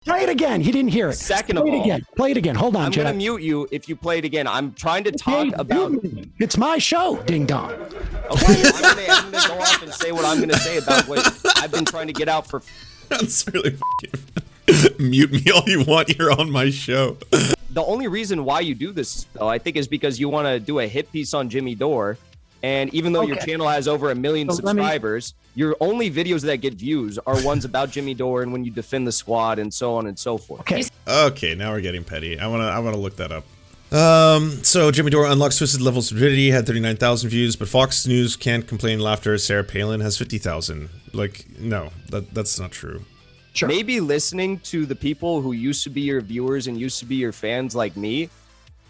Play it again. He didn't hear it. Second Play of it all, again. Play it again. Hold on, I'm Jeff. gonna mute you if you play it again. I'm trying to talk Hey, about. mute me. It's my show, ding dong. Okay, I'm gonna go off and say what I'm gonna say about what I've been trying to get out for. That's really mute me all you want. You're on my show. The only reason why you do this, though, I think, is because you want to do a hit piece on Jimmy Dore. And even though your channel has over 1 million subscribers, your only videos that get views are ones about Jimmy Dore and when you defend the squad and so on and so forth. Okay, now we're getting petty. I wanna look that up. So Jimmy Dore unlocks Twisted Level Stupidity, had 39,000 views, but Fox News can't complain laughter. Sarah Palin has 50,000. Like, no, that's not true. Sure. Maybe listening to the people who used to be your viewers and used to be your fans like me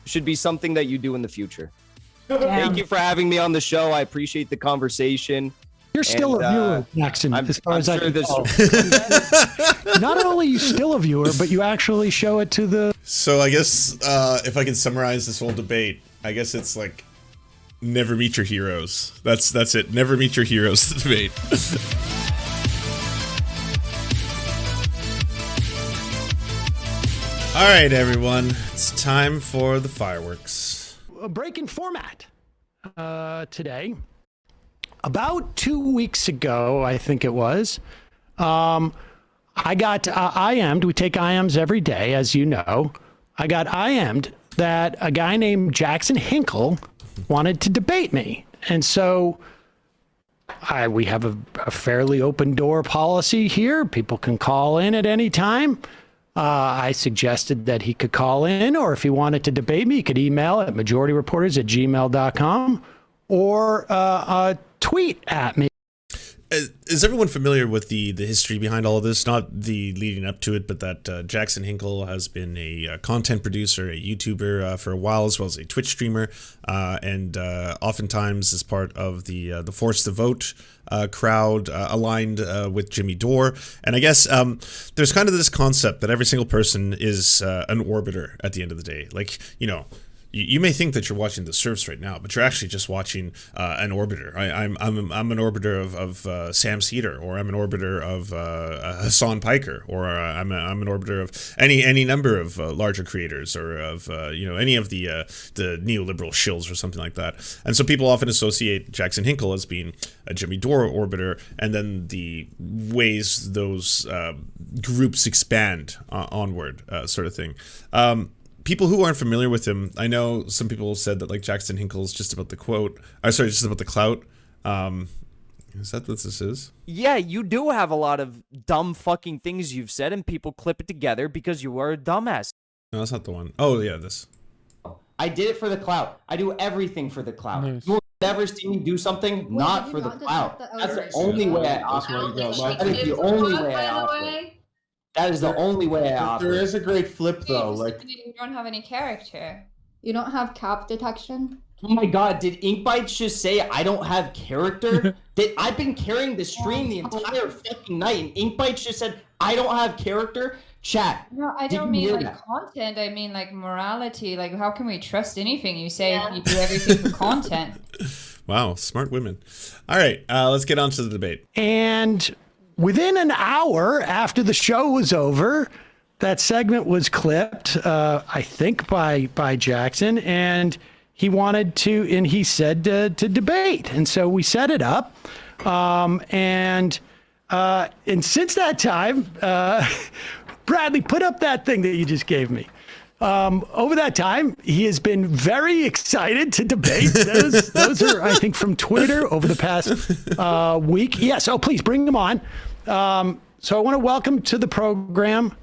should be something that you do in the future. Thank you for having me on the show. I appreciate the conversation. You're still a viewer, Jackson, as far as I sure can tell. Not only are you still a viewer, but you actually show it to the... So I guess, if I can summarize this whole debate, I guess it's like, never meet your heroes. That's it. Never meet your heroes, the debate. All right, everyone. It's time for the fireworks. A break in format today. About 2 weeks ago, I think it was, I got IM'd. We take IMs every day, as you know. I got IM'd that a guy named Jackson Hinkle wanted to debate me. And so we have a fairly open door policy here. People can call in at any time. I suggested that he could call in, or if he wanted to debate me, he could email at majorityreporters@gmail.com or tweet at me. Is everyone familiar with the history behind all of this? Not the leading up to it, but that Jackson Hinkle has been a content producer, a YouTuber for a while, as well as a Twitch streamer, and oftentimes is part of the Force the Vote crowd aligned with Jimmy Dore. And I guess there's kind of this concept that every single person is an orbiter at the end of the day. Like, you know, you may think that you're watching the Serfs right now, but you're actually just watching an orbiter. I'm an orbiter of Sam Seder, or I'm an orbiter of Hassan Piker, or I'm an orbiter of any number of larger creators, or of any of the neoliberal shills or something like that. And so people often associate Jackson Hinkle as being a Jimmy Dore orbiter, and then the ways those groups expand onward, sort of thing. People who aren't familiar with him, I know some people said that like Jackson Hinkle's just about the quote. Just about the clout. Is that what this is? Yeah, you do have a lot of dumb fucking things you've said, and people clip it together because you are a dumbass. No, that's not the one. Oh yeah, this. I did it for the clout. I do everything for the clout. Nice. You will never see me do something not for the clout. That's the only way I operate. That is the only way I operate. That is the only way I operate. There is a great flip though. Like, You don't have any character. You don't have cap detection? Oh my god, did Inkbites just say I don't have character? I've been carrying the stream the entire fucking night, and Inkbites just said I don't have character? Chat. No, I don't mean like content, I mean like morality. Like, how can we trust anything you say if you do everything for content? Wow, smart women. All right, let's get on to the debate. And within an hour after the show was over, that segment was clipped, I think by Jackson, and he wanted to, and he said to debate. And so we set it up. And since that time, Bradley, put up that thing that you just gave me. Over that time, he has been very excited to debate. Those are, I think, from Twitter over the past week. Yes, oh, please bring them on. So I want to welcome to the program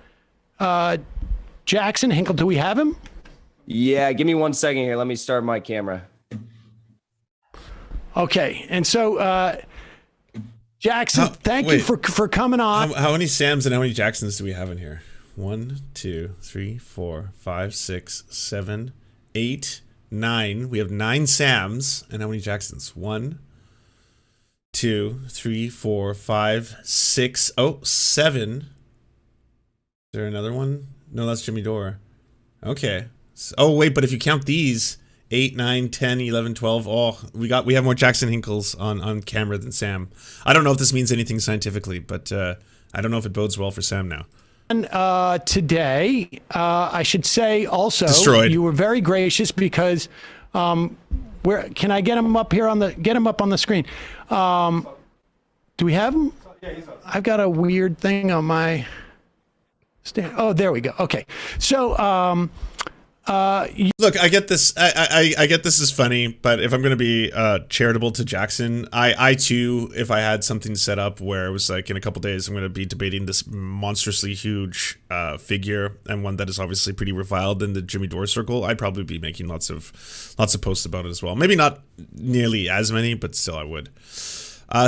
Jackson Hinkle. Do we have him? Yeah, give me 1 second here. Let me start my camera. Okay, and so Jackson, thank you for coming on. How many Sams and how many Jacksons do we have in here? 1, 2, 3, 4, 5, 6, 7, 8, 9. We have 9 Sams. And how many Jacksons? 1, 2, 3, 4, 5, 6. Oh, 7. Is there another one? No, that's Jimmy Dore. Okay. Oh, wait, but if you count these, 8, 9, 10, 11, 12. Oh, we have more Jackson Hinkles on camera than Sam. I don't know if this means anything scientifically, but I don't know if it bodes well for Sam now. Today, I should say also, Destroyed. you were very gracious because, where can I get him up here get him up on the screen? Do we have him? Yeah, he's up. I've got a weird thing on my stand. Oh, there we go. Okay. So, Look, I get this. I get this is funny, but if I'm going to be charitable to Jackson, I too, if I had something set up where it was like in a couple days, I'm going to be debating this monstrously huge figure and one that is obviously pretty reviled in the Jimmy Dore circle, I'd probably be making lots of posts about it as well. Maybe not nearly as many, but still I would.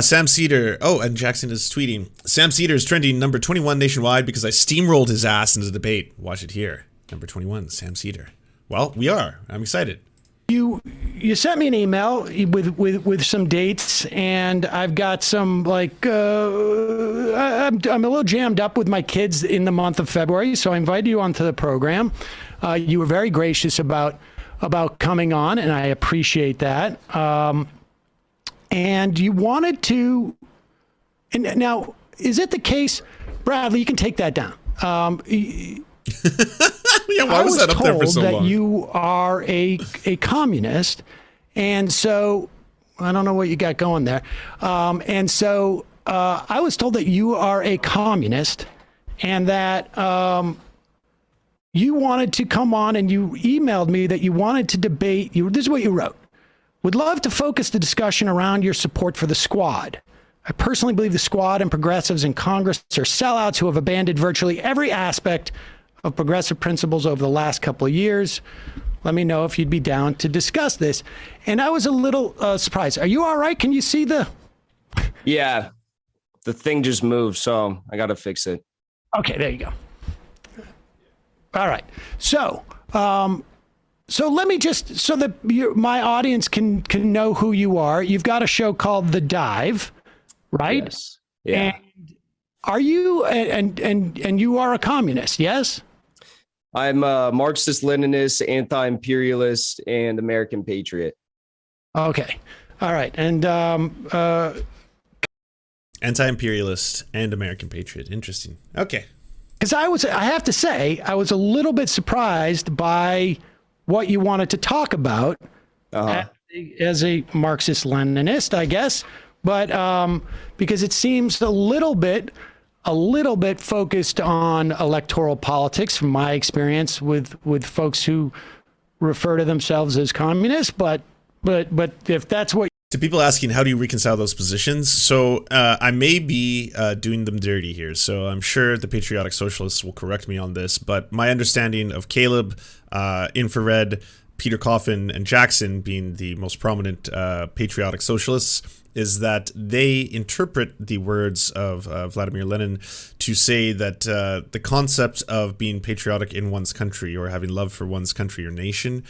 Sam Seder. Oh, and Jackson is tweeting. Sam Seder is trending number 21 nationwide because I steamrolled his ass into the debate. Watch it here. Number 21, Sam Seder. Well, we are. I'm excited. You sent me an email with some dates, and I've got some I'm a little jammed up with my kids in the month of February, so I invited you onto the program. You were very gracious about coming on, and I appreciate that. And you wanted to, and now is it the case, Bradley? You can take that down. Yeah, why was that up there for so long? I was told that you are a communist, and so I don't know what you got going there. And so I was told that you are a communist, and that you wanted to come on, and you emailed me that you wanted to debate. This is what you wrote. Would love to focus the discussion around your support for the Squad. I personally believe the Squad and progressives in Congress are sellouts who have abandoned virtually every aspect of progressive principles over the last couple of years. Let me know if you'd be down to discuss this. And I was a little surprised. Are you all right? Can you see the... Yeah, the thing just moved, so I got to fix it. Okay, there you go. All right. So let me just, so that my audience can know who you are. You've got a show called The Dive, right? Yes. Yeah. And are you, and you are a communist, yes? I'm a Marxist-Leninist, anti-imperialist, and American patriot. Okay. All right. And anti-imperialist and American patriot. Interesting. Okay. Because I have to say, I was a little bit surprised by what you wanted to talk about as a Marxist-Leninist, I guess. But because it seems a little bit focused on electoral politics from my experience with folks who refer to themselves as communists. But if that's what... To people asking, how do you reconcile those positions? So I may be doing them dirty here. So I'm sure the patriotic socialists will correct me on this. But my understanding of Caleb, Infrared, Peter Coffin, and Jackson being the most prominent patriotic socialists is that they interpret the words of Vladimir Lenin to say that the concept of being patriotic in one's country or having love for one's country or nation,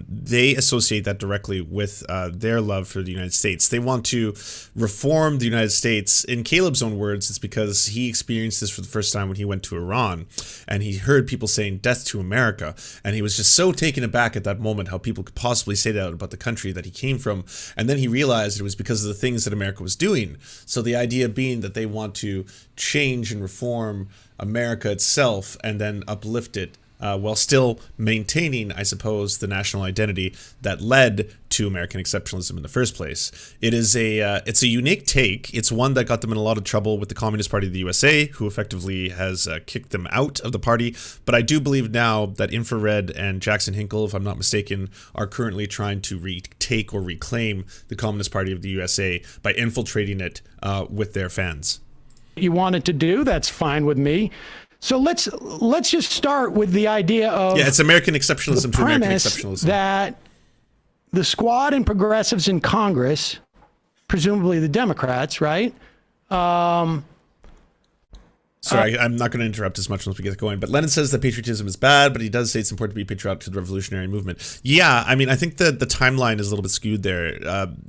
they associate that directly with their love for the United States. They want to reform the United States. In Caleb's own words, it's because he experienced this for the first time when he went to Iran, and he heard people saying death to America, and he was just so taken aback at that moment how people could possibly say that about the country that he came from. And then he realized it was because of the things that America was doing. So the idea being that they want to change and reform America itself and then uplift it while still maintaining, I suppose, the national identity that led to American exceptionalism in the first place. It's a unique take. It's one that got them in a lot of trouble with the Communist Party of the USA, who effectively has kicked them out of the party. But I do believe now that Infrared and Jackson Hinkle, if I'm not mistaken, are currently trying to retake or reclaim the Communist Party of the USA by infiltrating it with their fans. You wanted to do, that's fine with me. So let's just start with the idea of... Yeah, it's American exceptionalism to American exceptionalism. That the Squad and progressives in Congress, presumably the Democrats, right? Sorry, I'm not going to interrupt as much once we get going, but Lenin says that patriotism is bad, but he does say it's important to be patriotic to the revolutionary movement. Yeah, I mean, I think that the timeline is a little bit skewed there.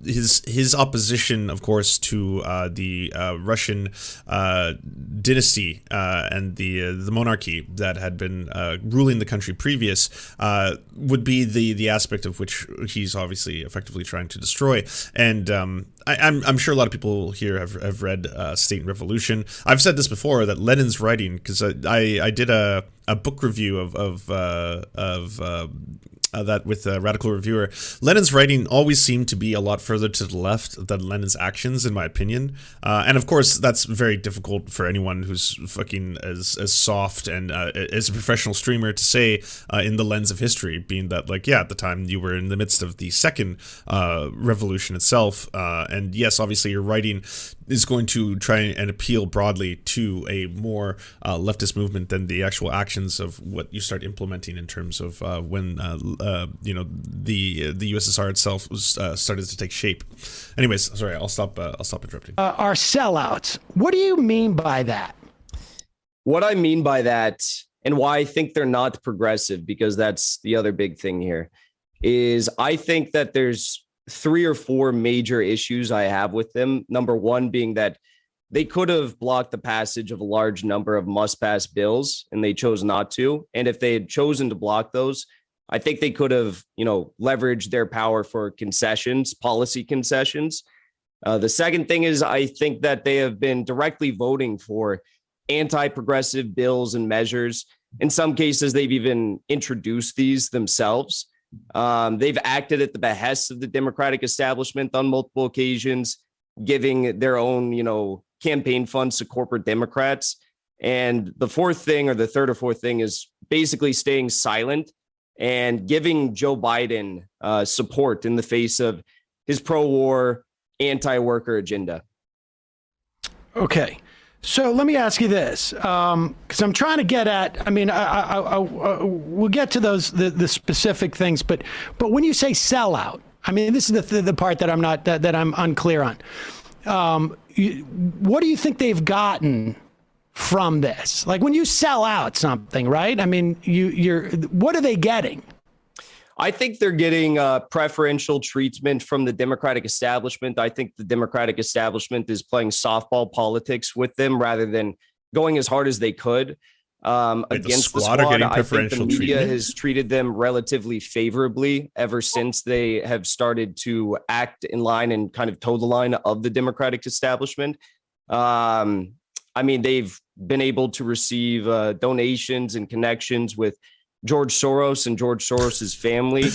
His opposition, of course, to the Russian dynasty and the monarchy that had been ruling the country previous would be the aspect of which he's obviously effectively trying to destroy. And I'm sure a lot of people here have read State and Revolution. I've said this before, that Lenin's writing, because I did a book review of that with a Radical Reviewer. Lenin's writing always seemed to be a lot further to the left than Lenin's actions, in my opinion. And of course, that's very difficult for anyone who's fucking as soft and as a professional streamer to say in the lens of history, being that, like, yeah, at the time you were in the midst of the second revolution itself. And yes, obviously your writing is going to try and appeal broadly to a more leftist movement than the actual actions of what you start implementing in terms of when the USSR itself was started to take shape. Anyways, sorry, I'll stop interrupting. Are sellouts? What do you mean by that? What I mean by that, and why I think they're not progressive, because that's the other big thing here, is I think that there's 3 or 4 major issues I have with them. Number one being that they could have blocked the passage of a large number of must-pass bills, and they chose not to. And if they had chosen to block those, I think they could have, leveraged their power for concessions, policy concessions. The second thing is I think that they have been directly voting for anti-progressive bills and measures. In some cases, they've even introduced these themselves. They've acted at the behest of the Democratic establishment on multiple occasions, giving their own, campaign funds to corporate Democrats. And the third or fourth thing is basically staying silent and giving Joe Biden support in the face of his pro-war, anti-worker agenda. Okay. So let me ask you this, because I'm trying to get at, we'll get to those, the specific things, but when you say sellout, this is the part that I'm unclear on. What do you think they've gotten from this? Like when you sell out something, right? What are they getting? I think they're getting preferential treatment from the Democratic establishment. I think the Democratic establishment is playing softball politics with them rather than going as hard as they could against the squad. I think the media has treated them relatively favorably ever since they have started to act in line and kind of toe the line of the Democratic establishment. They've been able to receive donations and connections with George Soros and George Soros's family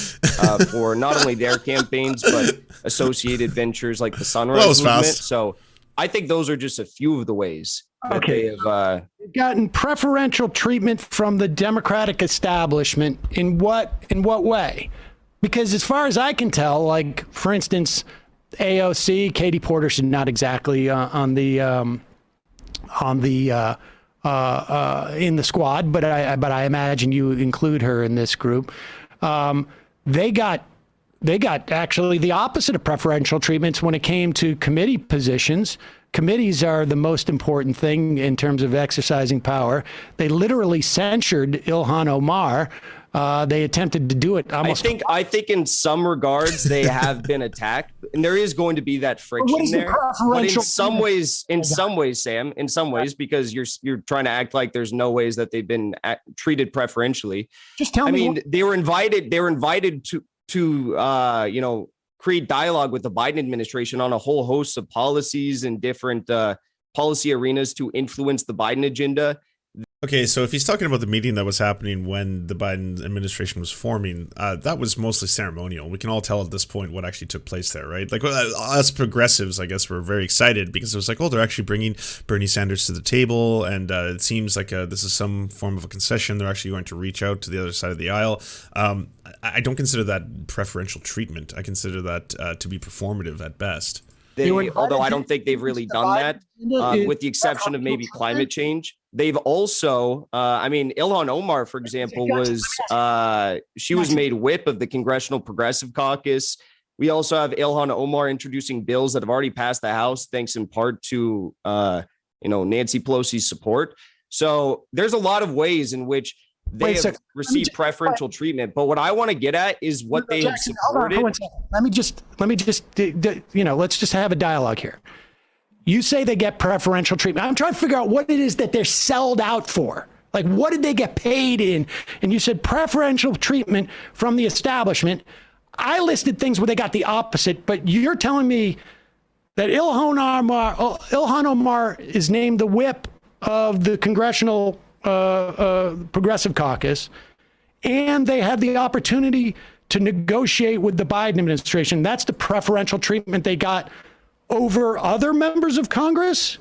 for not only their campaigns, but associated ventures like the Sunrise Movement. So I think those are just a few of the ways that they have gotten preferential treatment from the Democratic establishment. In what way? Because as far as I can tell, like, for instance, AOC, Katie Porter's not exactly in the squad, but I imagine you include her in this group. They got actually the opposite of preferential treatments when it came to committee positions. Committees are the most important thing in terms of exercising power. They literally censured Ilhan Omar. They attempted to do it almost. I think in some regards they have been attacked, and there is going to be that friction there. But in some ways, Sam, because you're trying to act like there's no ways that they've been treated preferentially. Just tell me. They were invited to create dialogue with the Biden administration on a whole host of policies and different policy arenas to influence the Biden agenda. Okay, so if he's talking about the meeting that was happening when the Biden administration was forming, that was mostly ceremonial. We can all tell at this point what actually took place there, right? Like, us progressives, I guess, were very excited because it was like, oh, they're actually bringing Bernie Sanders to the table, and it seems like this is some form of a concession. They're actually going to reach out to the other side of the aisle. I don't consider that preferential treatment. I consider that to be performative at best. Although I don't think they've really done that, with the exception of maybe climate change. They've also, Ilhan Omar, for example, she was made whip of the Congressional Progressive Caucus. We also have Ilhan Omar introducing bills that have already passed the House, thanks in part to, Nancy Pelosi's support. So there's a lot of ways in which they have received preferential treatment. But what I want to get at is what they have supported. Let me just, let's just have a dialogue here. You say they get preferential treatment. I'm trying to figure out what it is that they're sold out for. Like, what did they get paid in? And you said preferential treatment from the establishment. I listed things where they got the opposite, but you're telling me that Ilhan Omar is named the whip of the Congressional Progressive Caucus, and they had the opportunity to negotiate with the Biden administration. That's the preferential treatment they got over other members of Congress?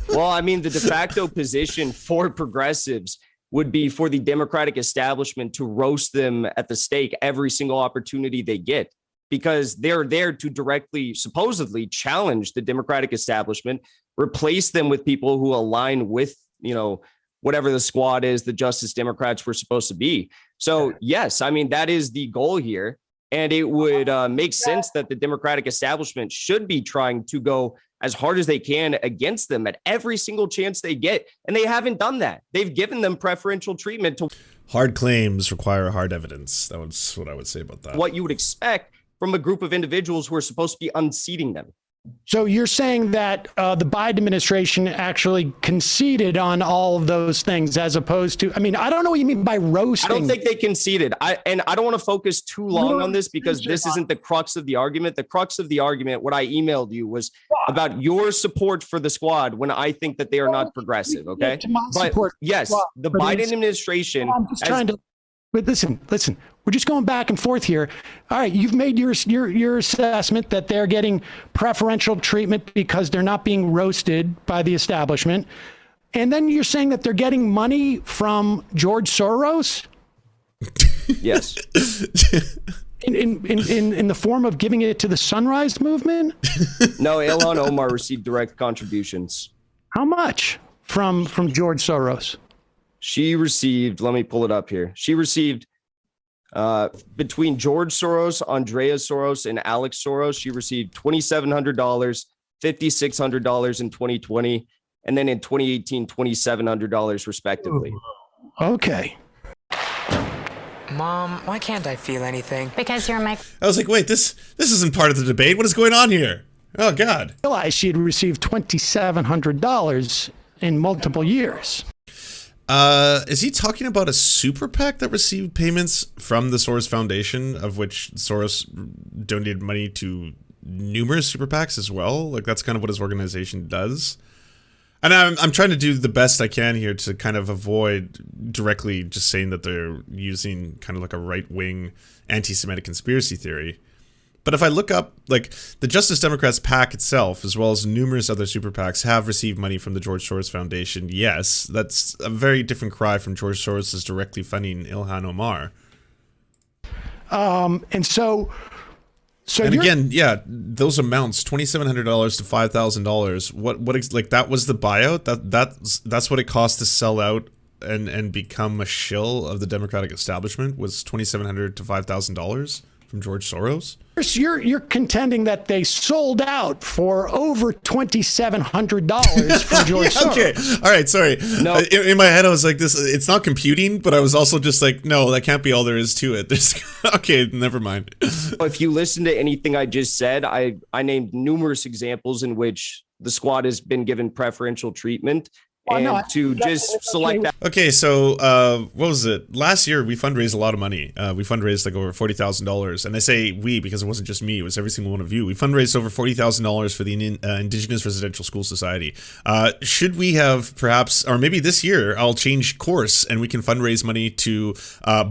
Well, I mean, the de facto position for progressives would be for the Democratic establishment to roast them at the stake every single opportunity they get, because they're there to directly, supposedly, challenge the Democratic establishment, replace them with people who align with, whatever the squad is, the Justice Democrats were supposed to be. So, yes, I mean, that is the goal here. And it would make sense that the Democratic establishment should be trying to go as hard as they can against them at every single chance they get. And they haven't done that. They've given them preferential treatment to hard claims require hard evidence. That was what I would say about that. What you would expect from a group of individuals who are supposed to be unseating them. So you're saying that the Biden administration actually conceded on all of those things, as opposed to, I mean, I don't know what you mean by roasting. I don't think they conceded. I don't want to focus too long on this, because this isn't the crux of the argument. The crux of the argument, what I emailed you, was about your support for the squad when I think that they are not progressive. Okay. But yes, the Biden administration. I'm just trying to. But listen, we're just going back and forth here. All right, you've made your assessment that they're getting preferential treatment because they're not being roasted by the establishment. And then you're saying that they're getting money from George Soros? Yes. In the form of giving it to the Sunrise Movement? No, Ilhan Omar received direct contributions. How much from George Soros? She received, let me pull it up here. She received between George Soros, Andrea Soros, and Alex Soros, she received $2,700, $5,600 in 2020, and then in 2018, $2,700 respectively. Okay. Mom, why can't I feel anything? Because you're my... I was like, wait, this isn't part of the debate. What is going on here? Oh, God. I realized she had received $2,700 in multiple years. Is he talking about a super PAC that received payments from the Soros Foundation, of which Soros donated money to numerous super PACs as well? Like, that's kind of what his organization does. And I'm trying to do the best I can here to kind of avoid directly just saying that they're using kind of like a right-wing anti-Semitic conspiracy theory. But if I look up, like, the Justice Democrats PAC itself, as well as numerous other super PACs, have received money from the George Soros Foundation. Yes, that's a very different cry from George Soros is directly funding Ilhan Omar. And so and again, yeah, those amounts, $2,700 to $5,000. What like that was the buyout? That's what it cost to sell out and become a shill of the Democratic establishment, was $2,700 to $5,000 from George Soros. You're contending that they sold out for over $2,700 from George Soros. Okay, all right, sorry. No, in my head I was like, this. It's not computing, but I was also just like, no, that can't be all there is to it. Okay, never mind. If you listen to anything I just said, I named numerous examples in which the squad has been given preferential treatment. Just select that. Okay, so what was it? Last year we fundraised a lot of money. We fundraised like over $40,000, and I say we because it wasn't just me; it was every single one of you. We fundraised over $40,000 for the Indigenous Residential School Society. Should we have perhaps, or maybe this year, I'll change course and we can fundraise money to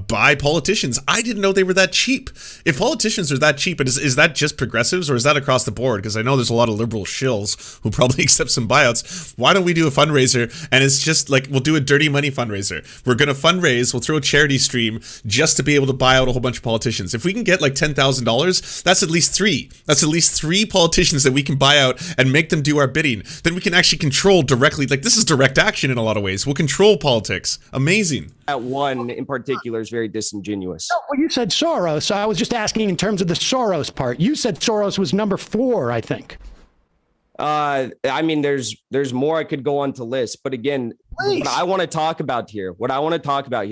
buy politicians? I didn't know they were that cheap. If politicians are that cheap, is that just progressives or is that across the board? Because I know there's a lot of liberal shills who probably accept some buyouts. Why don't we do a fundraiser? And it's just like, we'll do a dirty money fundraiser. We're going to fundraise, we'll throw a charity stream just to be able to buy out a whole bunch of politicians. If we can get like $10,000, that's at least three. That's at least three politicians that we can buy out and make them do our bidding. Then we can actually control directly. Like, this is direct action in a lot of ways. We'll control politics. Amazing. That one in particular is very disingenuous. No, well, you said Soros. I was just asking in terms of the Soros part. You said Soros was number 4, I think. I mean, there's more I could go on to list, but again, what I want to talk about here,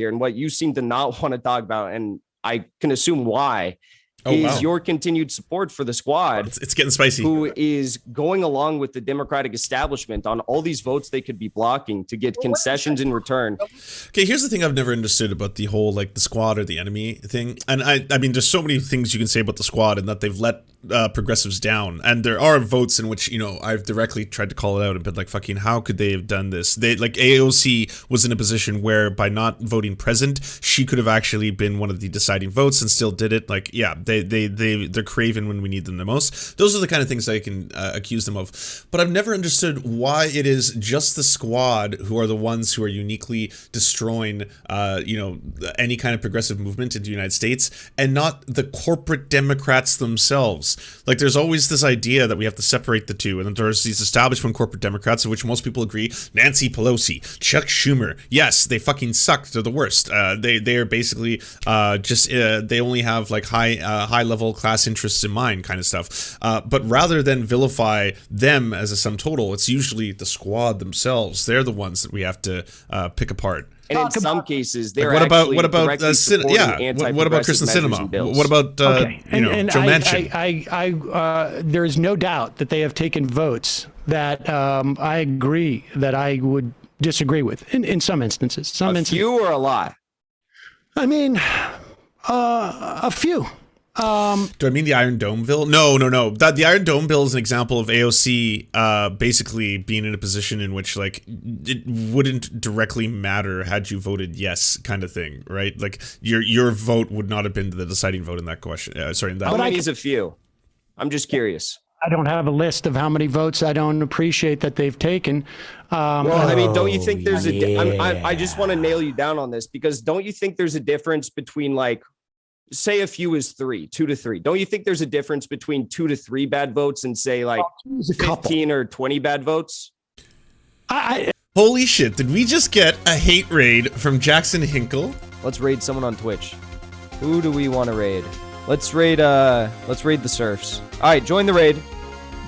and what you seem to not want to talk about, and I can assume why, is your continued support for the squad. It's getting spicy. Who is going along with the Democratic establishment on all these votes they could be blocking to get concessions in return. Okay, here's the thing I've never understood about the whole like the squad or the enemy thing. And I mean, there's so many things you can say about the squad and that they've let progressives down. And there are votes in which, you know, I've directly tried to call it out and been like, fucking, how could they have done this? They like AOC was in a position where by not voting present, she could have actually been one of the deciding votes and still did it. Like, yeah, they're craven when we need them the most. Those are the kind of things I can accuse them of. But I've never understood why it is just the squad who are the ones who are uniquely destroying, you know, any kind of progressive movement in the United States, and not the corporate Democrats themselves. Like, there's always this idea that we have to separate the two, and there's these establishment corporate Democrats, of which most people agree. Nancy Pelosi, Chuck Schumer, yes, they fucking suck. They're the worst. They are basically just they only have like high level class interests in mind, kind of stuff. But rather than vilify them as a sum total, it's usually the squad themselves. They're the ones that we have to pick apart. And in some cases, they're like, what about what about Kristen Sinema? What about Joe Manchin? There is no doubt that they have taken votes that I agree that I would disagree with in some instances. A few or a lot? I mean, a few. Do I mean the Iron Dome bill? No. The Iron Dome bill is an example of AOC basically being in a position in which like it wouldn't directly matter had you voted yes, kind of thing, right? Like your vote would not have been the deciding vote in that question. How many is a few? I'm just curious. I don't have a list of how many votes I don't appreciate that they've taken. Well, I mean, don't you think there's I just want to nail you down on this, because don't you think there's a difference between like, say a few is 2 to 3. Don't you think there's a difference between 2 to 3 bad votes and say like 15 or 20 bad votes? Holy shit, did we just get a hate raid from Jackson Hinkle? Let's raid someone on Twitch. Who do we want to raid? Let's raid the Serfs. All right, join the raid.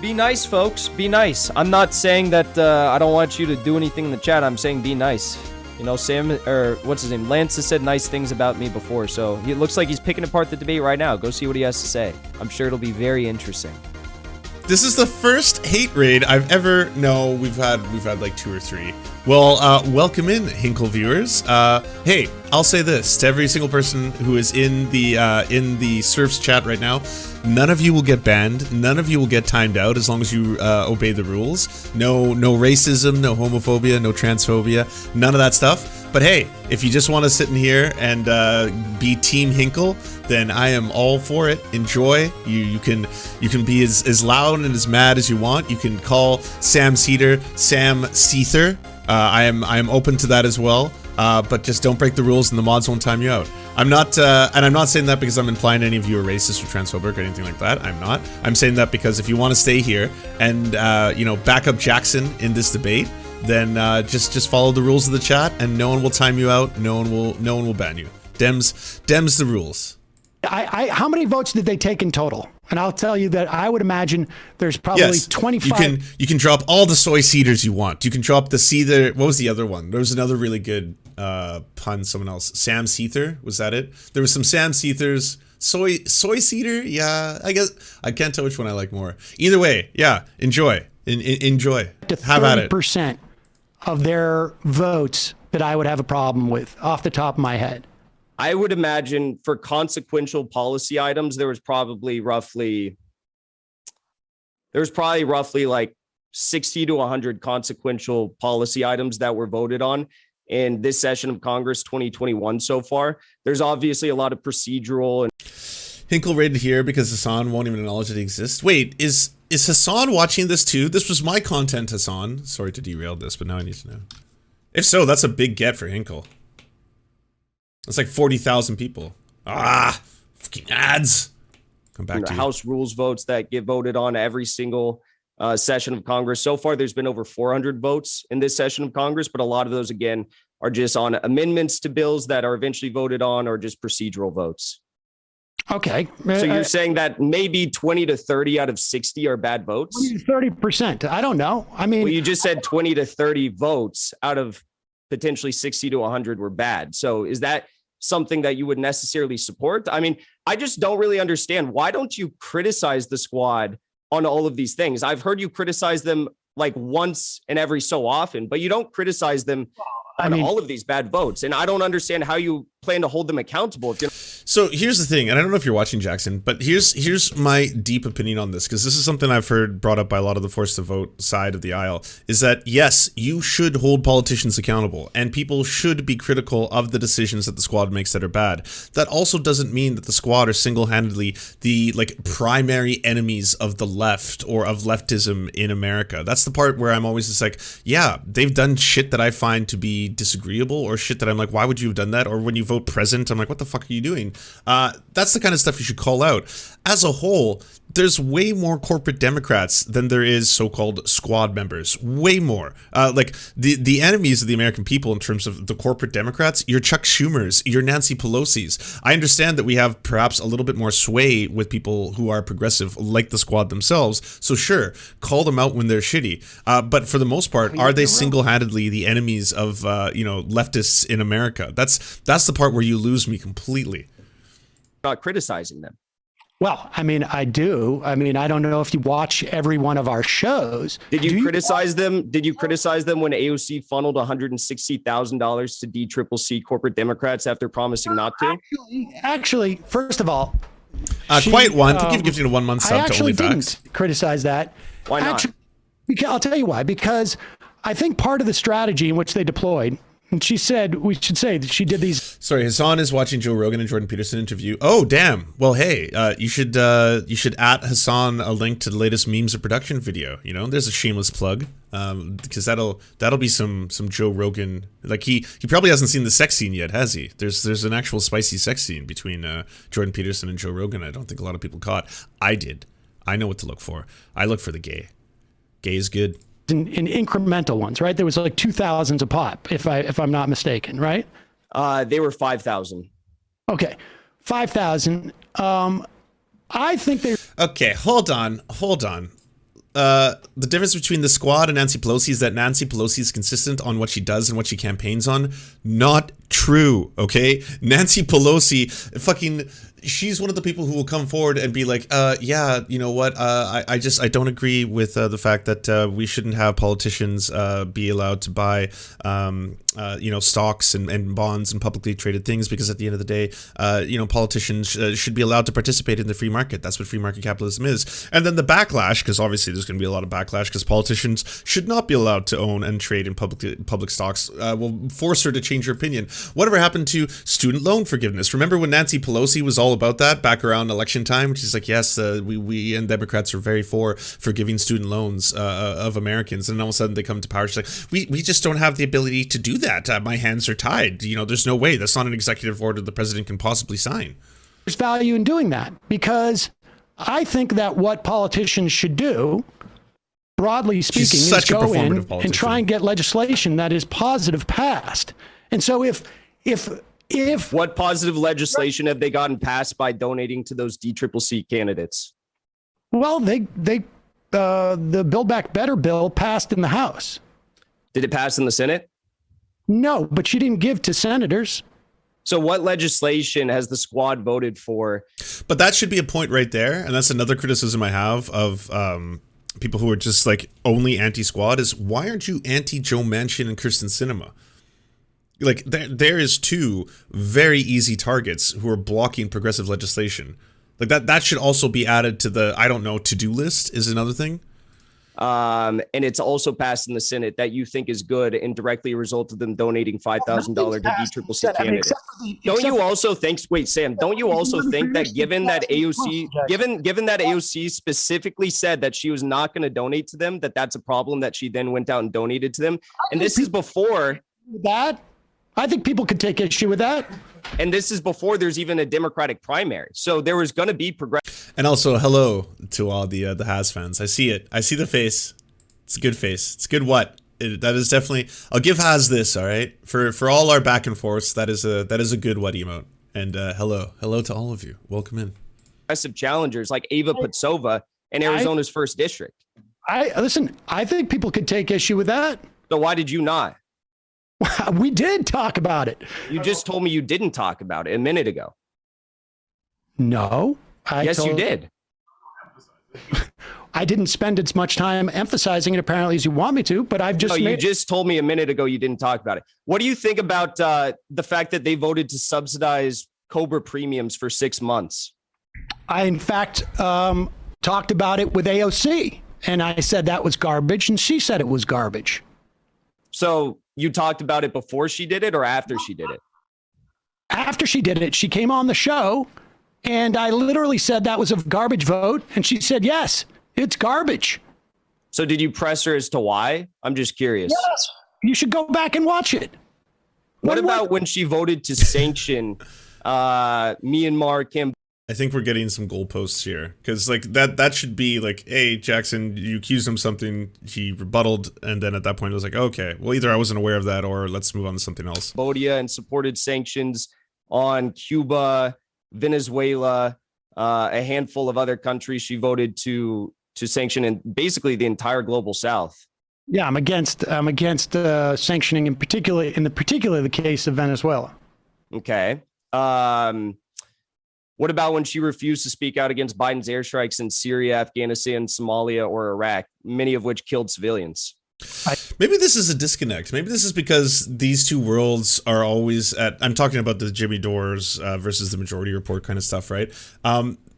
Be nice, folks. Be nice. I'm not saying that I don't want you to do anything in the chat. I'm saying be nice. You know, Sam, or what's his name? Lance has said nice things about me before, so it looks like he's picking apart the debate right now. Go see what he has to say. I'm sure it'll be very interesting. This is the first hate raid I've ever. No, we've had like 2 or 3. Well, welcome in, Hinkle viewers. Hey, I'll say this to every single person who is in the Serfs chat right now: none of you will get banned. None of you will get timed out as long as you obey the rules. No racism, no homophobia, no transphobia, none of that stuff. But hey, if you just want to sit in here and be Team Hinkle, then I am all for it. Enjoy. You can be as loud and as mad as you want. You can call Sam Seder Sam Seether. I am open to that as well. But just don't break the rules and the mods won't time you out. I'm not, and I'm not saying that because I'm implying any of you are racist or transphobic or anything like that. I'm not. I'm saying that because if you want to stay here and you know, back up Jackson in this debate, then just follow the rules of the chat, and no one will time you out. No one will ban you. Dems the rules. How many votes did they take in total? And I'll tell you that I would imagine there's probably 25. You can drop all the soy cedars you want. You can drop the cedar. What was the other one? There was another really good pun. Someone else. Sam Seether, was that it? There was some Sam Seethers. Soy cedar. Yeah, I guess I can't tell which one I like more. Either way, yeah. Enjoy. Enjoy. Have at it. 30% of their votes that I would have a problem with, off the top of my head. I would imagine for consequential policy items, there was probably roughly like 60 to 100 consequential policy items that were voted on in this session of Congress 2021 so far. There's obviously a lot of procedural and Hinkle rated here because Hassan won't even acknowledge that he exists. Wait, is Hassan watching this too? This was my content, Hassan. Sorry to derail this, but now I need to know. If so, that's a big get for Hinkle. That's like 40,000 people. Fucking ads. Come back to House rules votes that get voted on every single session of Congress. So far, there's been over 400 votes in this session of Congress, but a lot of those, again, are just on amendments to bills that are eventually voted on or just procedural votes. Okay. So you're saying that maybe 20 to 30 out of 60 are bad votes? 30%. I don't know. I mean, well, you just said 20 to 30 votes out of potentially 60 to 100 were bad. So is that something that you would necessarily support. I mean, I just don't really understand. Why don't you criticize the squad on all of these things? I've heard you criticize them like once and every so often, but you don't criticize them on all of these bad votes. And I don't understand how you plan to hold them accountable. So here's the thing, and I don't know if you're watching, Jackson, but here's my deep opinion on this, because this is something I've heard brought up by a lot of the forced to vote side of the aisle, is that yes, you should hold politicians accountable, and people should be critical of the decisions that the squad makes that are bad. That also doesn't mean that the squad are single-handedly the like primary enemies of the left or of leftism in America. That's the part where I'm always just like, yeah, they've done shit that I find to be disagreeable, or shit that I'm like, why would you have done that? Or when you vote present, I'm like, what the fuck are you doing? That's the kind of stuff you should call out. As a whole, there's way more corporate Democrats than there is so-called squad members. Way more. Like the enemies of the American people in terms of the corporate Democrats, you're Chuck Schumers, you're Nancy Pelosi's. I understand that we have perhaps a little bit more sway with people who are progressive, like the squad themselves. So sure, call them out when they're shitty. But for the most part, are they single-handedly the enemies of leftists in America? That's the part where you lose me completely. Not criticizing them. Well, I mean, I do. I mean, I don't know if you watch every one of our shows. Did you criticize them? Did you criticize them when AOC funneled $160,000 to DCCC corporate Democrats after promising not to? Actually, first of all, Quiet One, thank you for giving a 1 month sub to I actually OnlyFacts. didn't criticize that. Why not? Actually, I'll tell you why. Because I think part of the strategy in which they deployed, and she said, we should say that she did these. Sorry, Hassan is watching Joe Rogan and Jordan Peterson interview. Oh, damn. Well, hey, you should at Hassan a link to the latest memes of production video. You know, there's a shameless plug, because that'll be some Joe Rogan. Like he probably hasn't seen the sex scene yet, has he? There's an actual spicy sex scene between Jordan Peterson and Joe Rogan. I don't think a lot of people caught. I did. I know what to look for. I look for the gay. Gay is good. In incremental ones, right? There was like 2,000s a pop, if I'm not mistaken, right? They were 5,000. Okay, 5,000. I think they. Okay, hold on. The difference between the squad and Nancy Pelosi is that Nancy Pelosi is consistent on what she does and what she campaigns on. Not true, okay? Nancy Pelosi, she's one of the people who will come forward and be like, yeah, you know what? I don't agree with the fact that we shouldn't have politicians be allowed to buy, stocks and bonds and publicly traded things, because at the end of the day, politicians should be allowed to participate in the free market. That's what free market capitalism is. And then the backlash, because obviously there's going to be a lot of backlash, because politicians should not be allowed to own and trade in public stocks, will force her to change her opinion. Whatever happened to student loan forgiveness? Remember when Nancy Pelosi was all about that back around election time? She's like, yes, we and Democrats are very for forgiving student loans of Americans. And all of a sudden they come to power. She's like, we just don't have the ability to do that. My hands are tied. There's no way. That's not an executive order the president can possibly sign. There's value in doing that, because I think that what politicians should do, broadly speaking, is go in and try and get legislation that is positive passed. And so if what positive legislation have they gotten passed by donating to those DCCC candidates? Well, the Build Back Better bill passed in the House. Did it pass in the Senate? No, but she didn't give to senators. So what legislation has the squad voted for? But that should be a point right there. And that's another criticism I have of people who are just like only anti-squad, is why aren't you anti-Joe Manchin and Kirsten Sinema? Like there is two very easy targets who are blocking progressive legislation. Like that should also be added to the, I don't know, to-do list is another thing. And it's also passed in the Senate that you think is good and directly a result of them donating $5,000 to DCCC candidates. Don't you also think, wait, Sam, don't you also think that given that AOC specifically said that she was not going to donate to them, that's a problem, that she then went out and donated to them? And this is before that. I think people could take issue with that. And this is before there's even a Democratic primary. So there was going to be progressive. And also, hello to all the Has fans. I see it. I see the face. It's a good face. It's good what? That is definitely... I'll give Has this, all right? For all our back and forths, that is a good what emote. And hello. Hello to all of you. Welcome in. Progressive challengers like Ava Patsova in Arizona's 1st district. Listen, I think people could take issue with that. So why did you not? We did talk about it. You just told me you didn't talk about it a minute ago. No. Yes, you did. I didn't spend as much time emphasizing it apparently as you want me to, but I've just you just told me a minute ago you didn't talk about it. What do you think about the fact that they voted to subsidize Cobra premiums for 6 months? I, in fact, talked about it with AOC, and I said that was garbage, and she said it was garbage. So you talked about it before she did it or after she did it? After she did it, she came on the show, and I literally said that was a garbage vote, and she said, yes, it's garbage. So did you press her as to why? I'm just curious. Yes. You should go back and watch it. What about when she voted to sanction Myanmar, Cambodia? I think we're getting some goalposts here, because like that should be like, hey, Jackson, you accused him of something, he rebutted, and then at that point it was like, okay, well, either I wasn't aware of that or let's move on to something else. Cambodia, and supported sanctions on Cuba, Venezuela, a handful of other countries she voted to sanction, and basically the entire global South. Yeah, I'm against sanctioning in particular the case of Venezuela. Okay. What about when she refused to speak out against Biden's airstrikes in Syria, Afghanistan, Somalia, or Iraq, many of which killed civilians? Maybe this is a disconnect. Maybe this is because these two worlds are always at, I'm talking about the Jimmy Dores versus the Majority Report kind of stuff, right?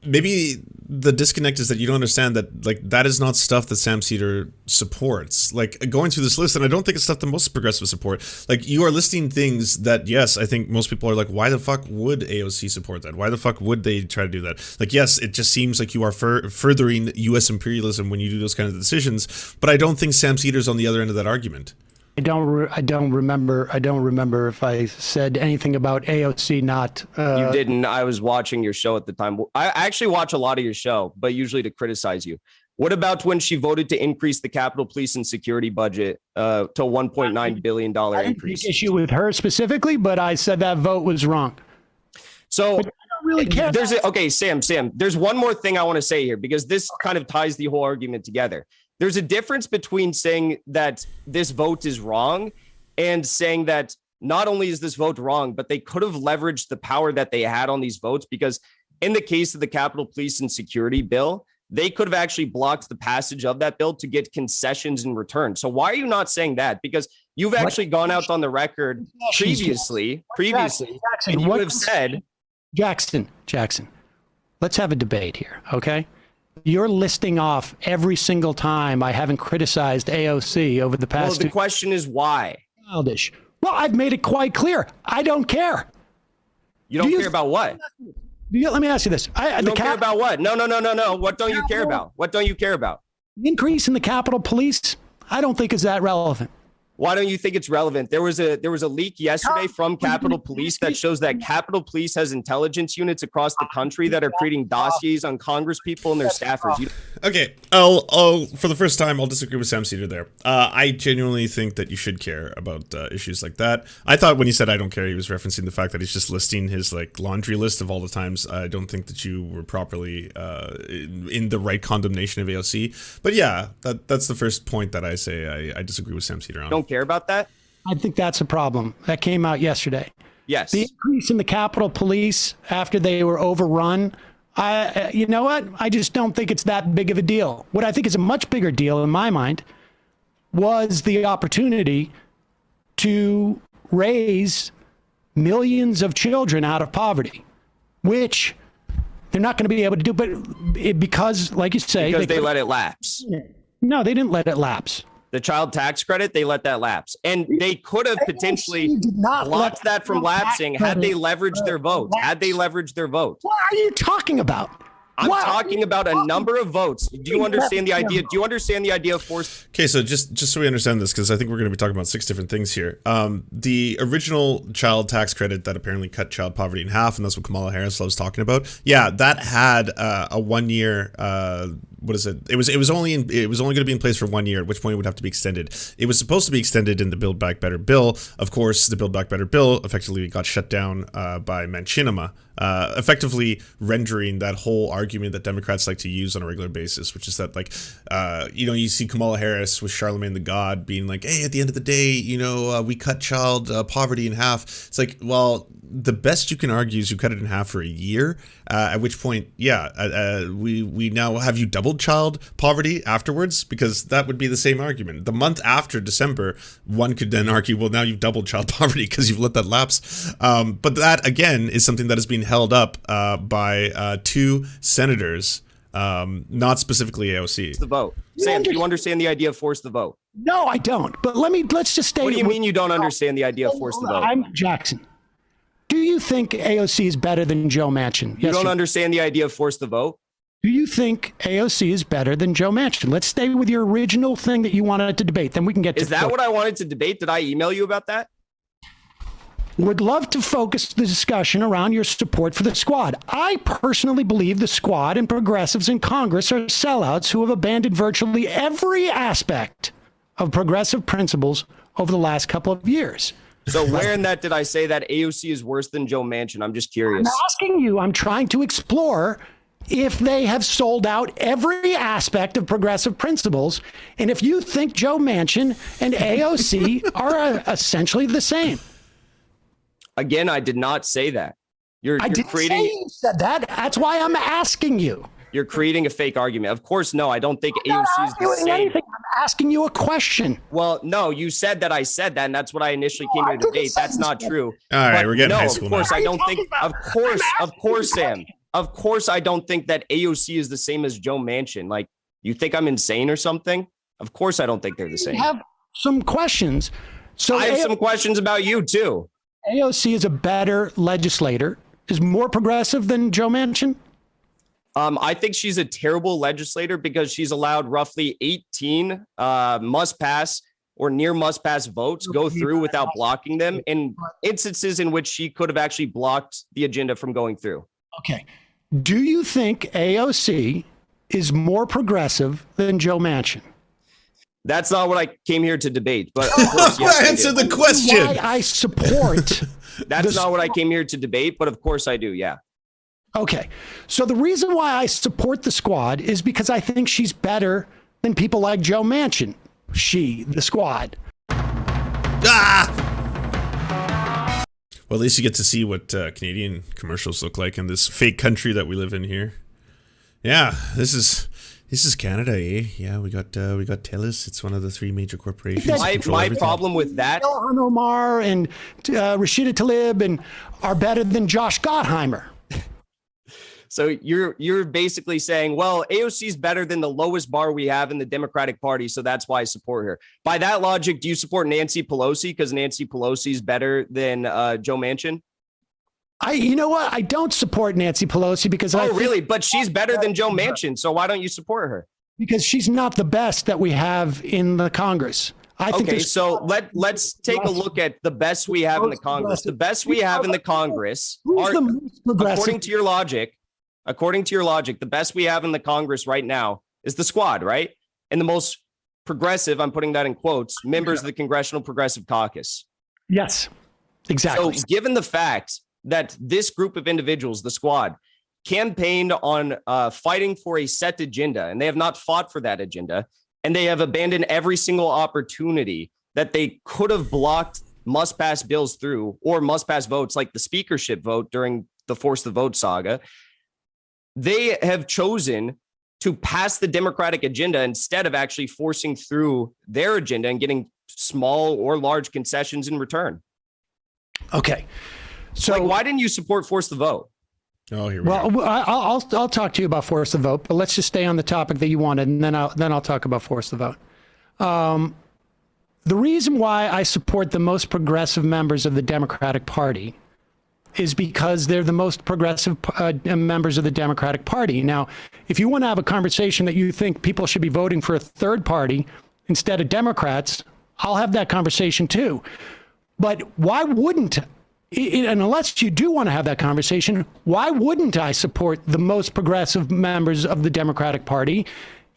Maybe the disconnect is that you don't understand that, like, that is not stuff that Sam Seder supports. Like, going through this list, and I don't think it's stuff that most progressives support. Like, you are listing things that, yes, I think most people are like, why the fuck would AOC support that? Why the fuck would they try to do that? Like, yes, it just seems like you are furthering U.S. imperialism when you do those kind of decisions, but I don't think Sam Seder's on the other end of that argument. I don't remember if I said anything about AOC not. You didn't. I was watching your show at the time. I actually watch a lot of your show, but usually to criticize you. What about when she voted to increase the Capitol Police and Security budget to $1.9 billion increase? I didn't take issue with her specifically, but I said that vote was wrong. So I don't really care. Okay, Sam, there's one more thing I want to say here, because this kind of ties the whole argument together. There's a difference between saying that this vote is wrong and saying that not only is this vote wrong, but they could have leveraged the power that they had on these votes, because in the case of the Capitol Police and Security bill, they could have actually blocked the passage of that bill to get concessions in return. So why are you not saying that? Because you've actually gone out on the record previously, and you have said... Jackson, let's have a debate here, okay? You're listing off every single time I haven't criticized AOC over the past. Well, the question is why? Childish. Well, I've made it quite clear. I don't care. You don't care about what? Let me ask you this. You don't care about what? No. What don't you care about? What don't you care about? The increase in the Capitol Police, I don't think is that relevant. Why don't you think it's relevant? There was a leak yesterday from Capitol Police that shows that Capitol Police has intelligence units across the country that are creating dossiers on Congress people and their staffers. Okay, I'll for the first time, I'll disagree with Sam Seder there. I genuinely think that you should care about issues like that. I thought when he said I don't care, he was referencing the fact that he's just listing his like laundry list of all the times. I don't think that you were properly in the right condemnation of AOC. But yeah, that's the first point that I say I disagree with Sam Seder on. Don't care about that? I think that's a problem. That came out yesterday. Yes. The increase in the Capitol Police after they were overrun, you know what? I just don't think it's that big of a deal. What I think is a much bigger deal in my mind was the opportunity to raise millions of children out of poverty, which they're not going to be able to do, but because, like you say, because they let it lapse. No, they didn't let it lapse. The child tax credit, they let that lapse. And they could have potentially blocked that from lapsing had they leveraged their vote. What are you talking about? I'm talking about a number of votes. Do you understand the idea? Do you understand the idea of force? Okay, so just so we understand this, because I think we're going to be talking about 6 different things here. The original child tax credit that apparently cut child poverty in half, and that's what Kamala Harris loves talking about. Yeah, that had a 1-year what is it? It was only going to be in place for 1 year, at which point it would have to be extended. It was supposed to be extended in the Build Back Better bill. Of course, the Build Back Better bill effectively got shut down by Manchinima, effectively rendering that whole argument that Democrats like to use on a regular basis, which is that, like, you see Kamala Harris with Charlemagne the God being like, hey, at the end of the day, we cut child poverty in half. It's like, well, the best you can argue is you cut it in half for a year, at which point, we now have you doubled child poverty afterwards, because that would be the same argument. The month after December, one could then argue, well, now you've doubled child poverty because you've let that lapse. But that, again, is something that is being held up by two senators, not specifically AOC. The vote. Sam, do you understand the idea of force the vote? No, I don't. But let's just stay. What do you mean you don't understand the idea of force the vote? I'm Jackson. Do you think AOC is better than Joe Manchin? You don't understand the idea of force the vote? Do you think AOC is better than Joe Manchin? Let's stay with your original thing that you wanted to debate. Then we can get to. Is that what I wanted to debate? Did I email you about that? Would love to focus the discussion around your support for the squad. I personally believe the squad and progressives in Congress are sellouts who have abandoned virtually every aspect of progressive principles over the last couple of years. So where in that did I say that AOC is worse than Joe Manchin? I'm just curious. I'm asking you, I'm trying to explore if they have sold out every aspect of progressive principles, and if you think Joe Manchin and AOC are essentially the same. Again, I did not say that. I didn't say you said that. That's why I'm asking you. You're creating a fake argument. Of course, no, I don't think AOC is the same. Anything. I'm asking you a question. Well, no, you said that I said that, and that's what I initially came here to debate. That's not true. All right, we're getting high school now. Of course, I don't think. Of course, Sam. Of course, I don't think that AOC is the same as Joe Manchin. Like, you think I'm insane or something? Of course, I don't think they're the same. I have some questions. So I have some questions about you too. AOC is a better legislator, is more progressive than Joe Manchin. I think she's a terrible legislator because she's allowed roughly 18 must pass or near must pass votes go through without blocking them in instances in which she could have actually blocked the agenda from going through. Okay. Do you think AOC is more progressive than Joe Manchin? That's not what I came here to debate, but of course, yes, answer the question. Why I support. That's not what I came here to debate, but of course I do. Yeah. Okay. So the reason why I support the squad is because I think she's better than people like Joe Manchin. The squad. Ah! Well, at least you get to see what Canadian commercials look like in this fake country that we live in here. Yeah, this is Canada, eh? Yeah, we got TELUS. It's one of the three major corporations. My problem with that, Ilhan Omar and Rashida Tlaib and are better than Josh Gottheimer. So you're basically saying, well, AOC is better than the lowest bar we have in the Democratic Party, so that's why I support her. By that logic, do you support Nancy Pelosi because Nancy Pelosi is better than Joe Manchin? You know what? I don't support Nancy Pelosi because really? But she's better than Joe Manchin, so why don't you support her? Because she's not the best that we have in the Congress. Okay, so let's take a look at the best we have in the Congress. The best we have in the Congress are, according to your logic, the best we have in the Congress right now is the squad, right? And the most progressive, I'm putting that in quotes, members of the Congressional Progressive Caucus. Yes, exactly. So given the fact that this group of individuals, the squad, campaigned on fighting for a set agenda, and they have not fought for that agenda, and they have abandoned every single opportunity that they could have blocked must-pass bills through or must-pass votes like the speakership vote during the Force the Vote saga, they have chosen to pass the Democratic agenda instead of actually forcing through their agenda and getting small or large concessions in return. Okay. So why didn't you support Force the Vote? Oh, here we go. I'll talk to you about Force the Vote, but let's just stay on the topic that you wanted, and then I'll talk about Force the Vote. The reason why I support the most progressive members of the Democratic Party is because they're the most progressive members of the Democratic Party. Now, if you want to have a conversation that you think people should be voting for a third party instead of Democrats, I'll have that conversation too. But why wouldn't and unless you do want to have that conversation, why wouldn't I support the most progressive members of the Democratic Party,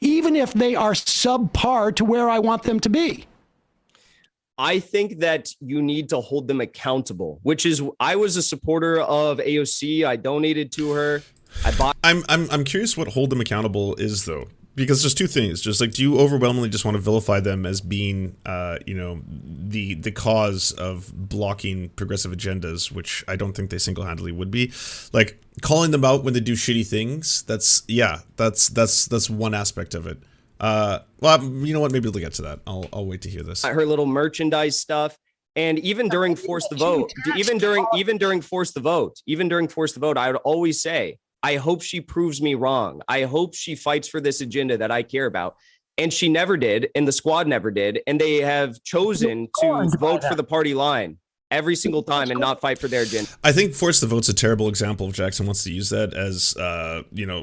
even if they are subpar to where I want them to be? I think that you need to hold them accountable, which is, I was a supporter of AOC. I donated to her. I'm curious what hold them accountable is, though, because there's two things. Just like, do you overwhelmingly just want to vilify them as being, the cause of blocking progressive agendas, which I don't think they single-handedly would be. Like, calling them out when they do shitty things. That's one aspect of it. Well, you know what? Maybe we'll get to that. I'll wait to hear this. Her little merchandise stuff. And even during Force the Vote, even during Force the Vote, I would always say, I hope she proves me wrong. I hope she fights for this agenda that I care about. And she never did. And the squad never did. And they have chosen to vote for the party line every single time and not fight for their agenda. I think Force the Vote's a terrible example if Jackson wants to use that as,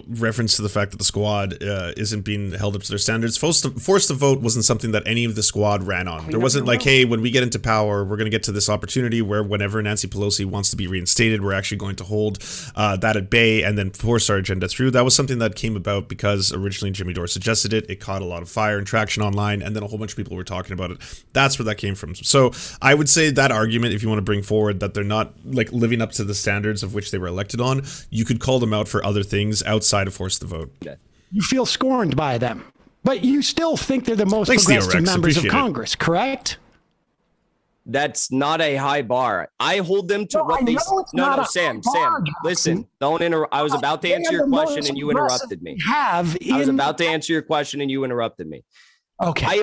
reference to the fact that the squad isn't being held up to their standards. Force the Vote wasn't something that any of the squad ran on. There wasn't like, hey, when we get into power, we're going to get to this opportunity where whenever Nancy Pelosi wants to be reinstated, we're actually going to hold that at bay and then force our agenda through. That was something that came about because originally Jimmy Dore suggested it. It caught a lot of fire and traction online, and then a whole bunch of people were talking about it. That's where that came from. So I would say that argument, if you want to bring forward that they're not like living up to the standards of which they were elected on, you could call them out for other things outside of Force the Vote. You feel scorned by them, but you still think they're the most progressive members of Congress, correct? That's not a high bar. I hold them to what they... No, Sam, listen, don't interrupt. I was about to answer your question and you interrupted me. I was about to answer your question and you interrupted me. Okay.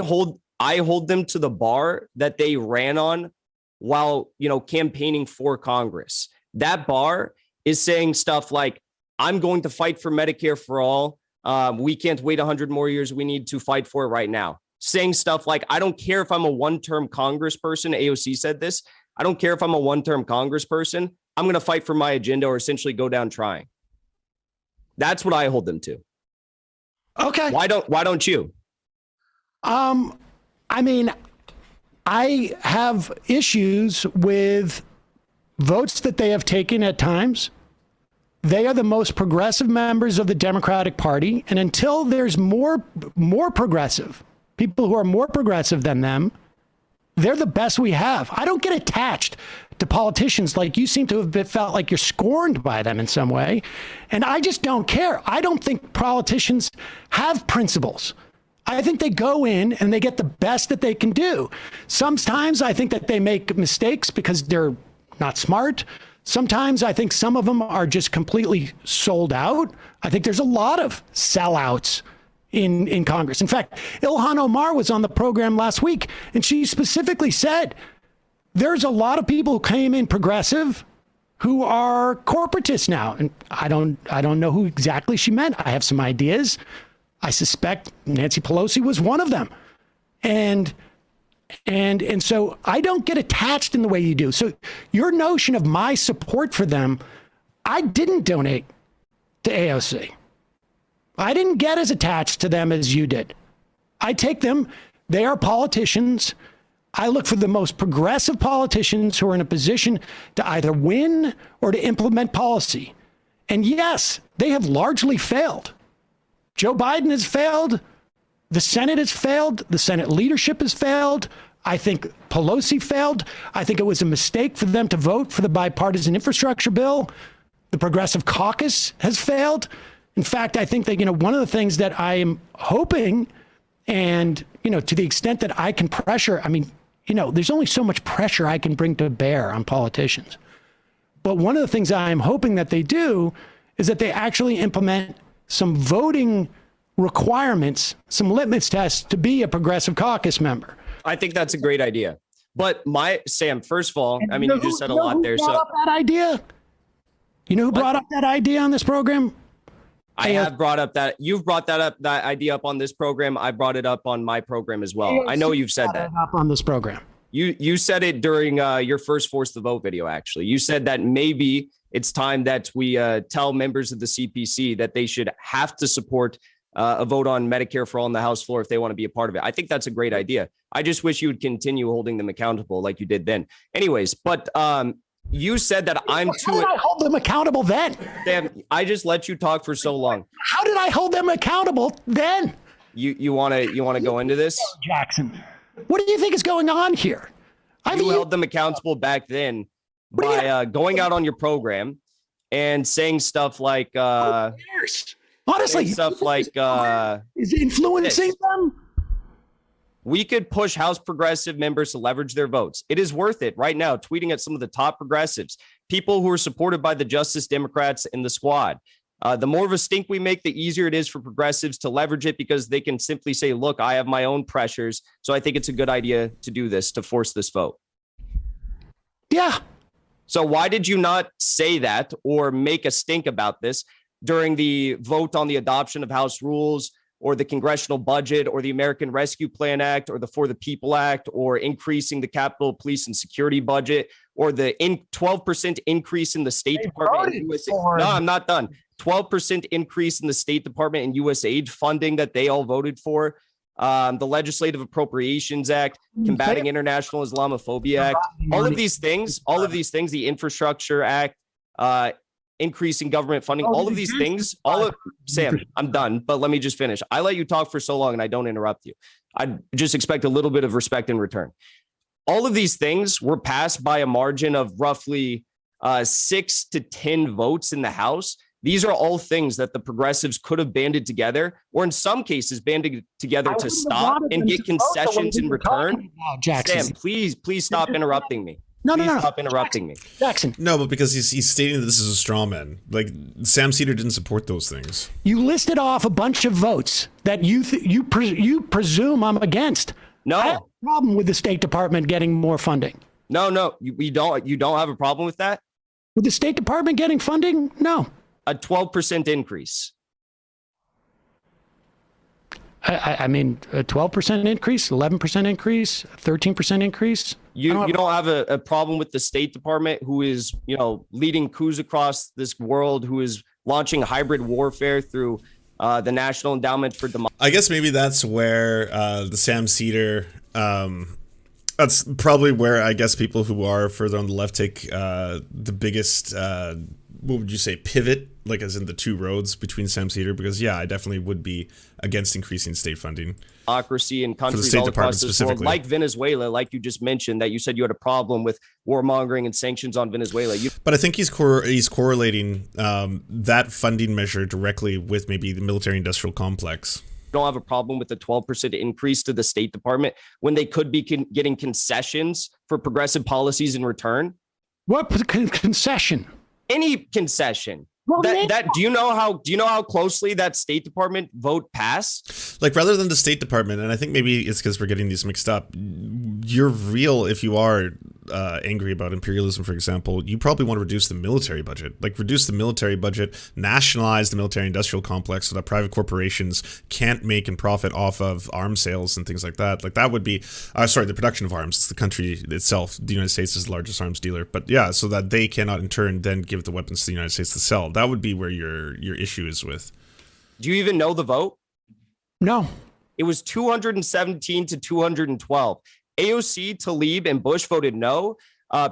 I hold them to the bar that they ran on while, campaigning for Congress. That bar is saying stuff like, I'm going to fight for Medicare for all. We can't wait 100 more years. We need to fight for it right now. Saying stuff like, I don't care if I'm a one-term congressperson. AOC said this. I don't care if I'm a one-term congressperson. I'm going to fight for my agenda or essentially go down trying. That's what I hold them to. Okay. Why don't you? I have issues with votes that they have taken at times. They are the most progressive members of the Democratic Party. And until there's more progressive, people who are more progressive than them, they're the best we have. I don't get attached to politicians like you seem to have felt like you're scorned by them in some way. And I just don't care. I don't think politicians have principles. I think they go in and they get the best that they can do. Sometimes I think that they make mistakes because they're not smart. Sometimes I think some of them are just completely sold out. I think there's a lot of sellouts in Congress. In fact, Ilhan Omar was on the program last week, and she specifically said there's a lot of people who came in progressive who are corporatists now. And I don't know who exactly she meant. I have some ideas. I suspect Nancy Pelosi was one of them. And so I don't get attached in the way you do. So your notion of my support for them, I didn't donate to AOC. I didn't get as attached to them as you did. I take them. They are politicians. I look for the most progressive politicians who are in a position to either win or to implement policy. And yes, they have largely failed. Joe Biden has failed. The Senate has failed. The Senate leadership has failed. I think Pelosi failed. I think it was a mistake for them to vote for the bipartisan infrastructure bill. The Progressive Caucus has failed. In fact, I think that, one of the things that I am hoping, and, to the extent that I can pressure, there's only so much pressure I can bring to bear on politicians. But one of the things I am hoping that they do is that they actually implement some voting requirements, some litmus tests to be a Progressive Caucus member. I think that's a great idea. But Sam, first of all, you just said a lot there. So that idea? You know who brought up that idea on this program? I have brought up that you've brought that idea up on this program. I brought it up on my program as well. I know you've said that up on this program. You said it during your first Force the Vote video. Actually, you said that maybe it's time that we tell members of the CPC that they should have to support a vote on Medicare for all on the House floor if they want to be a part of it. I think that's a great idea. I just wish you would continue holding them accountable like you did then. Anyways, but You said that I'm How did I hold them accountable then? Sam, I just let you talk for so long. How did I hold them accountable then? You want to go into this? Jackson, what do you think is going on here? You held them accountable back then by going out on your program and saying stuff like honestly, stuff like is influencing them. We could push House progressive members to leverage their votes. It is worth it right now, tweeting at some of the top progressives, people who are supported by the Justice Democrats in the squad. The more of a stink we make, the easier it is for progressives to leverage it because they can simply say, look, I have my own pressures. So I think it's a good idea to do this, to force this vote. Yeah. So why did you not say that or make a stink about this during the vote on the adoption of House rules or the congressional budget or the American Rescue Plan Act or the For the People Act or increasing the Capitol Police and Security budget or the 12% increase in the State Department and USA? No, I'm not done. 12% increase in the State Department and USAID funding that they all voted for. The Legislative Appropriations Act, Combating International Islamophobia Act, all of these things, the Infrastructure Act, increasing government funding, all of these things, Sam, I'm done, but let me just finish. I let you talk for so long and I don't interrupt you. I just expect a little bit of respect in return. All of these things were passed by a margin of roughly 6 to 10 votes in the House. These are all things that the progressives could have banded together, or in some cases banded together to stop and get concessions in return. Sam, please stop interrupting me. No. Stop interrupting me. Jackson. No, but because he's stating that this is a straw man. Like, Sam Seder didn't support those things. You listed off a bunch of votes that you presume I'm against. No. I have a problem with the State Department getting more funding. No, you don't have a problem with that? With the State Department getting funding? No. A 12% increase. I mean, a 12% increase, 11% increase, 13% increase. You don't have a problem with the State Department, who is, leading coups across this world, who is launching hybrid warfare through the National Endowment for Democracy. I guess maybe that's where the Sam Seder, that's probably where I guess people who are further on the left take the biggest, what would you say, pivot, like as in the two roads between Sam Seder, because I definitely would be against increasing state funding. Democracy in countries all across this world, like Venezuela, like you just mentioned, that you said you had a problem with warmongering and sanctions on Venezuela. But I think he's correlating that funding measure directly with maybe the military-industrial complex. Don't have a problem with the 12% increase to the State Department when they could be getting concessions for progressive policies in return. What concession? Any concession. Well, do you know how closely that State Department vote passed? Like, rather than the State Department, and I think maybe it's because we're getting these mixed up. You're real if you are angry about imperialism, for example. You probably want to reduce the military budget, nationalize the military-industrial complex so that private corporations can't make and profit off of arms sales and things like that. Like, that would be, the production of arms. It's the country itself. The United States is the largest arms dealer, but so that they cannot in turn then give the weapons to the United States to sell. That would be where your issue is with. Do you even know the vote? No. It was 217 to 212. AOC, Tlaib, and Bush voted no.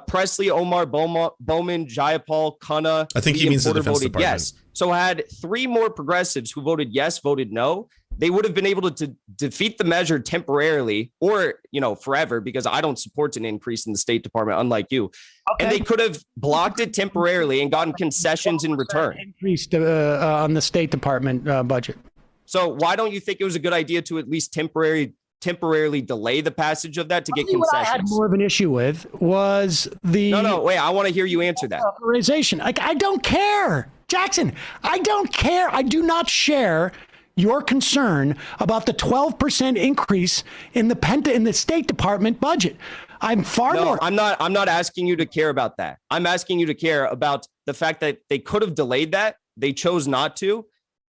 Presley, Omar, Bowman, Jayapal, Khanna. I think he means the Defense Department. Yes. So had 3 more progressives who voted yes, voted no. They would have been able to defeat the measure temporarily or, forever, because I don't support an increase in the State Department, unlike you. Okay. And they could have blocked it temporarily and gotten concessions in return. Increased on the State Department budget. So why don't you think it was a good idea to at least temporarily delay the passage of that to get concessions? What I had more of an issue with was the... No, wait, I want to hear you answer that. Authorization. I don't care, Jackson. I don't care. I do not share your concern about the 12% increase in the State Department budget. I'm not asking you to care about that. I'm asking you to care about the fact that they could have delayed that. They chose not to.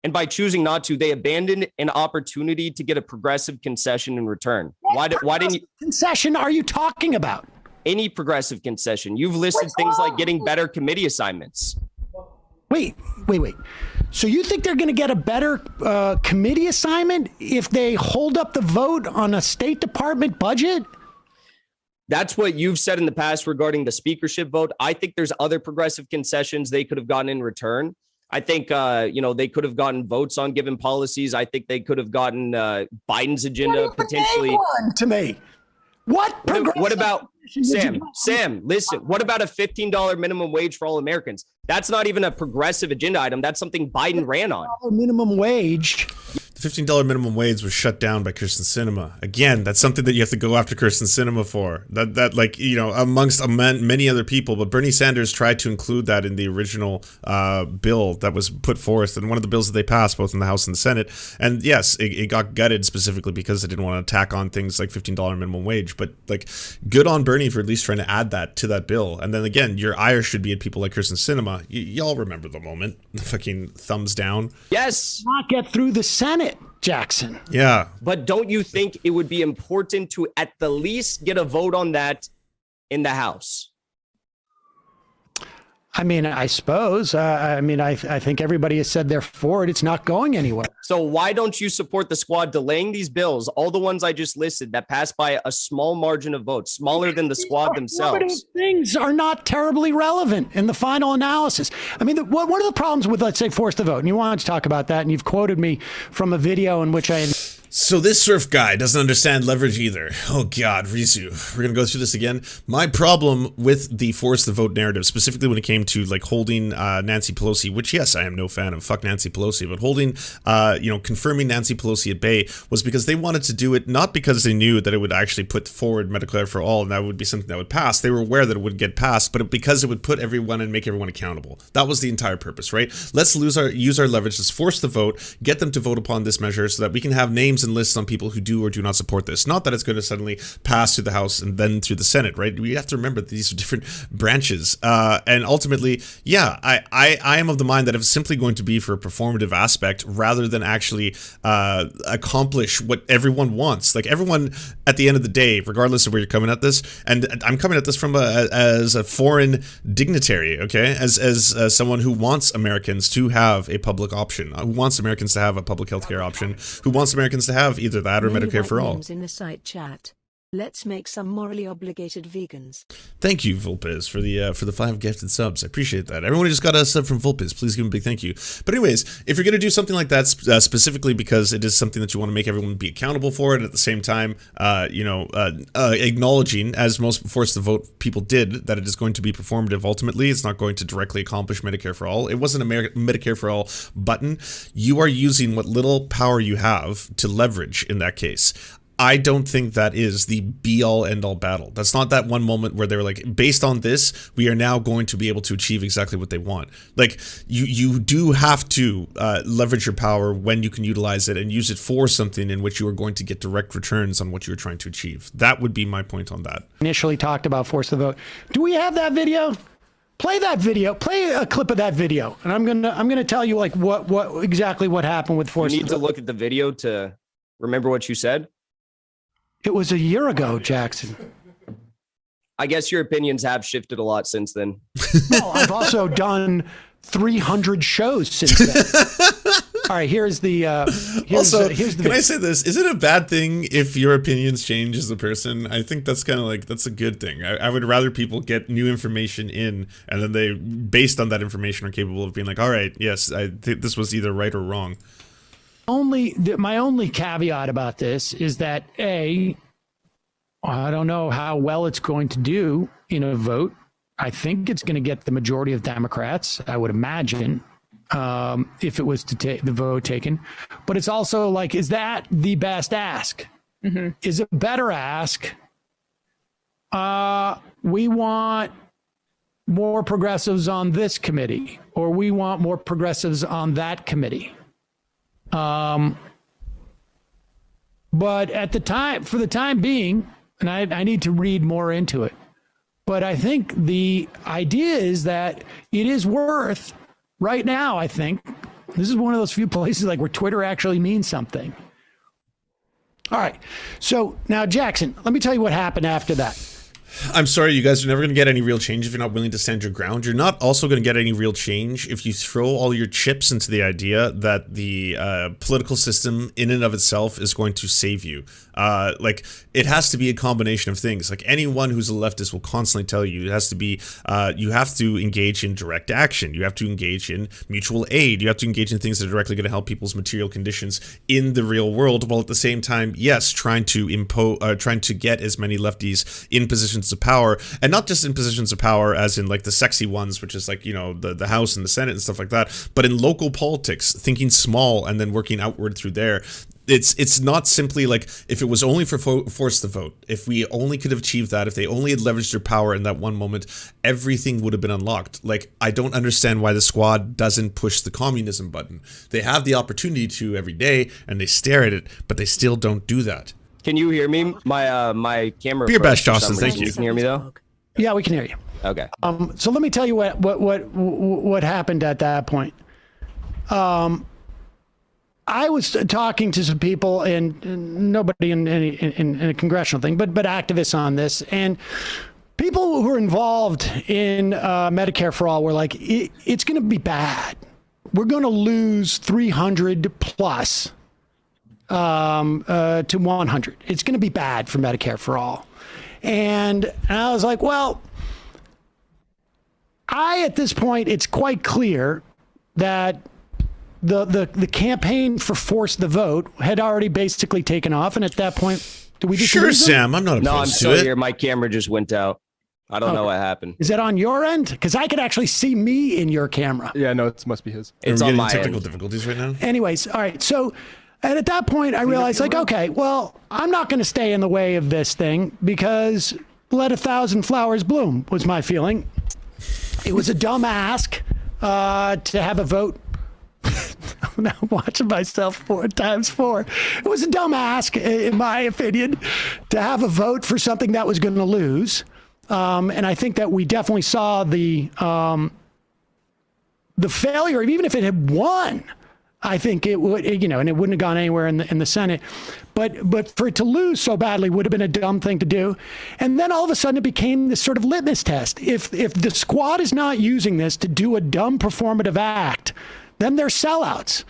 And by choosing not to, they abandoned an opportunity to get a progressive concession in return. Why didn't you? Concession are you talking about? Any progressive concession. You've listed things like getting better committee assignments. Wait. So you think they're going to get a better committee assignment if they hold up the vote on a State Department budget? That's what you've said in the past regarding the speakership vote. I think there's other progressive concessions they could have gotten in return. I think, they could have gotten votes on given policies. I think they could have gotten Biden's agenda potentially. One to me. What about Sam, listen, what about a $15 minimum wage for all Americans? That's not even a progressive agenda item. That's something Biden ran on. Minimum wage. The $15 minimum wage was shut down by Kirsten Sinema. Again, that's something that you have to go after Kirsten Sinema for. Amongst many other people, but Bernie Sanders tried to include that in the original bill that was put forth, and one of the bills that they passed, both in the House and the Senate. And yes, it got gutted specifically because they didn't want to tack on things like $15 minimum wage. But like, good on Bernie for at least trying to add that to that bill. And then again, your ire should be at people like Kirsten Sinema. Y'all remember the moment, the fucking thumbs down. Yes. Not get through the Senate. Jackson. Yeah. But don't you think it would be important to at the least get a vote on that in the House? I mean, I suppose. I think everybody has said they're for it. It's not going anywhere. So why don't you support the squad delaying these bills, all the ones I just listed that passed by a small margin of votes, smaller than the squad themselves? Things are not terribly relevant in the final analysis. I mean, what are the problems with, let's say, force the vote? And you wanted to talk about that, and you've quoted me from a video in which I... So this Serf guy doesn't understand leverage either. Oh God, Rizu, we're gonna go through this again. My problem with the force the vote narrative, specifically when it came to like holding Nancy Pelosi, which yes, I am no fan of, fuck Nancy Pelosi, but holding, confirming Nancy Pelosi at bay was because they wanted to do it not because they knew that it would actually put forward Medicare for all and that would be something that would pass. They were aware that it would get passed, but because it would put everyone and make everyone accountable. That was the entire purpose, right? Let's use our leverage. Let's force the vote, get them to vote upon this measure so that we can have names and lists on people who do or do not support this. Not that it's going to suddenly pass through the House and then through the Senate, right? We have to remember that these are different branches. And ultimately, yeah, I am of the mind that if it's simply going to be for a performative aspect rather than actually accomplish what everyone wants. Like everyone at the end of the day, regardless of where you're coming at this, and I'm coming at this from as a foreign dignitary, okay? As someone who wants Americans to have a public option, who wants Americans to have a public healthcare option, who wants Americans to have either that or Medicare for all. In the site chat. Let's make some morally obligated vegans. Thank you, Vulpes, for the 5 gifted subs. I appreciate that. Everyone who just got a sub from Vulpes, please give him a big thank you. But anyways, if you're going to do something like that specifically because it is something that you want to make everyone be accountable for, and at the same time, acknowledging, as most force the vote people did, that it is going to be performative ultimately, it's not going to directly accomplish Medicare for all. It wasn't a Medicare for all button. You are using what little power you have to leverage in that case. I don't think that is the be-all, end-all battle. That's not that one moment where they were like, based on this, we are now going to be able to achieve exactly what they want. Like, you do have to leverage your power when you can utilize it and use it for something in which you are going to get direct returns on what you're trying to achieve. That would be my point on that. Initially talked about force the vote. Do we have that video? Play that video. Play a clip of that video, and I'm gonna tell you like what exactly what happened with force. You need to look at the video to remember what you said. It was a year ago, Jackson. I guess your opinions have shifted a lot since then. Well, I've also done 300 shows since then. All right, here's the here's the can I say this? Is it a bad thing if your opinions change as a person? I think that's kind of like, that's a good thing. I would rather people get new information in, and then they, based on that information, are capable of being like, all right, yes, I think this was either right or wrong. My only caveat about this is that I don't know how well it's going to do in a vote. I think it's going to get the majority of Democrats, I would imagine, if it was to take the vote taken. But it's also like, is that the best ask? Mm-hmm. Is it better ask? We want more progressives on this committee, or we want more progressives on that committee. But at the time, for the time being, and I need to read more into it, but I think the idea is that it is worth right now. I think this is one of those few places like where Twitter actually means something. All right. So now, Jackson, let me tell you what happened after that. I'm sorry, you guys are never going to get any real change if you're not willing to stand your ground. You're not also going to get any real change if you throw all your chips into the idea that the political system in and of itself is going to save you. Like, it has to be a combination of things. Like, anyone who's a leftist will constantly tell you it has to be, you have to engage in direct action. You have to engage in mutual aid. You have to engage in things that are directly going to help people's material conditions in the real world, while at the same time, yes, trying to get as many lefties in positions of power, and not just in positions of power as in like the sexy ones, which is like, you know, the House and the Senate and stuff like that, but in local politics, thinking small and then working outward through there. It's not simply like, if it was only for force the vote, if we only could have achieved that, if they only had leveraged their power in that one moment, everything would have been unlocked. Like, I don't understand why the squad doesn't push the communism button. They have the opportunity to every day, and they stare at it, but they still don't do that. Can you hear me? My camera. Beer bash, Jocelyn. Thank you. You can hear me though. Yeah, we can hear you. Okay. So let me tell you what happened at that point. I was talking to some people, and nobody in a congressional thing, but activists on this, and people who were involved in Medicare for All were like, it's going to be bad. We're going to lose 300 plus to 100. It's going to be bad for Medicare for All. And I was like, well, at this point, it's quite clear that the campaign for force the vote had already basically taken off. And at that point, do we just sure, Sam, I'm not opposed No, I'm to still it. here. My camera just went out. I don't know what happened. Is that on your end? Because I could actually see me in your camera. Yeah, no, it must be his. It's We're on getting my technical end. difficulties right now. Anyways, all right. So, and at that point, I realized, like, okay, well, I'm not going to stay in the way of this thing, because let 1,000 flowers bloom was my feeling. It was a dumb ask to have a vote. I'm now watching myself 4 times 4. It was a dumb ask, in my opinion, to have a vote for something that was going to lose. And I think that we definitely saw the failure, even if it had won. I think it would, and it wouldn't have gone anywhere in the Senate. But for it to lose so badly would have been a dumb thing to do. And then all of a sudden it became this sort of litmus test. If the squad is not using this to do a dumb performative act, then they're sellouts.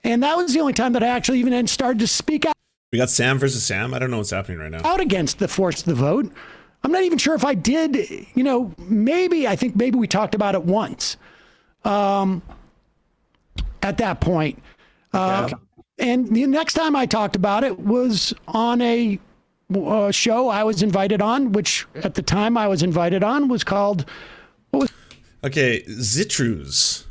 And that was the only time that I actually even started to speak out. We got Sam versus Sam. I don't know what's happening right now. Out against the force of the vote. I'm not even sure if I did, maybe we talked about it once at that point. And the next time I talked about it was on a show I was invited on, which at the time I was invited on was called... Okay, Zitrus.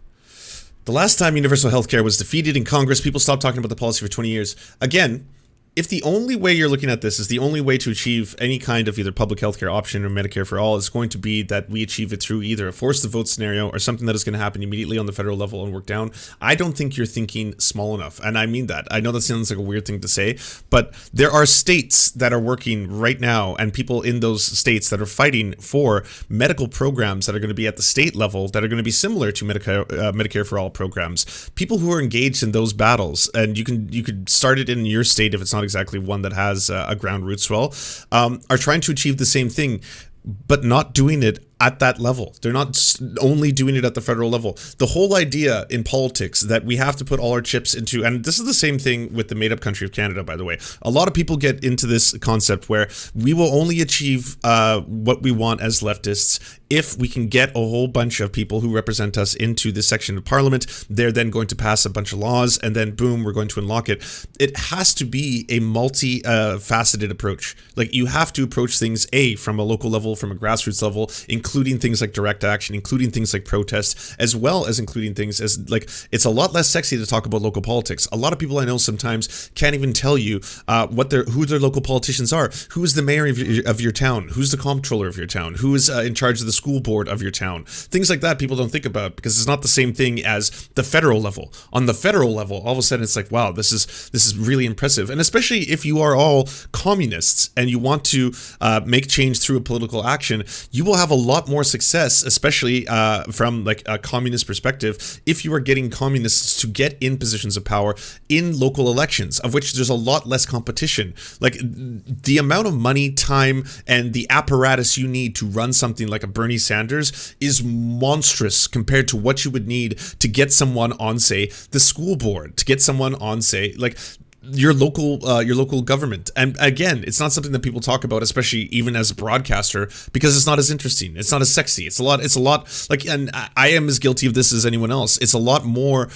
The last time universal healthcare was defeated in Congress, people stopped talking about the policy for 20 years. Again, if the only way you're looking at this is the only way to achieve any kind of either public healthcare option or Medicare for all is going to be that we achieve it through either a force the vote scenario or something that is going to happen immediately on the federal level and work down, I don't think you're thinking small enough. And I mean that. I know that sounds like a weird thing to say, but there are states that are working right now and people in those states that are fighting for medical programs that are going to be at the state level that are going to be similar to Medicare for all programs. People who are engaged in those battles, and you could start it in your state if it's not exactly one that has a ground root swell, are trying to achieve the same thing, but not doing it at that level. They're not only doing it at the federal level. The whole idea in politics that we have to put all our chips into, and this is the same thing with the made-up country of Canada, by the way. A lot of people get into this concept where we will only achieve what we want as leftists if we can get a whole bunch of people who represent us into this section of parliament. They're then going to pass a bunch of laws, and then boom, we're going to unlock it. It has to be a multi-faceted approach. Like, you have to approach things from a local level, from a grassroots level, including things like direct action, including things like protest, as well as including things as, like, it's a lot less sexy to talk about local politics. A lot of people I know sometimes can't even tell you who their local politicians are. Who is the mayor of your town? Who's the comptroller of your town? Who is in charge of the school board of your town? Things like that people don't think about because it's not the same thing as the federal level. On the federal level, all of a sudden it's like, wow, this is really impressive. And especially if you are all communists and you want to make change through a political action, you will have a lot lot more success, especially from like a communist perspective, if you are getting communists to get in positions of power in local elections, of which there's a lot less competition. Like the amount of money, time, and the apparatus you need to run something like a Bernie Sanders is monstrous compared to what you would need to get someone on, say, the school board, to get someone on, say, like your local government. And again, it's not something that people talk about, especially even as a broadcaster, because it's not as interesting, it's not as sexy. It's a lot like, and I am as guilty of this as anyone else. It's a lot more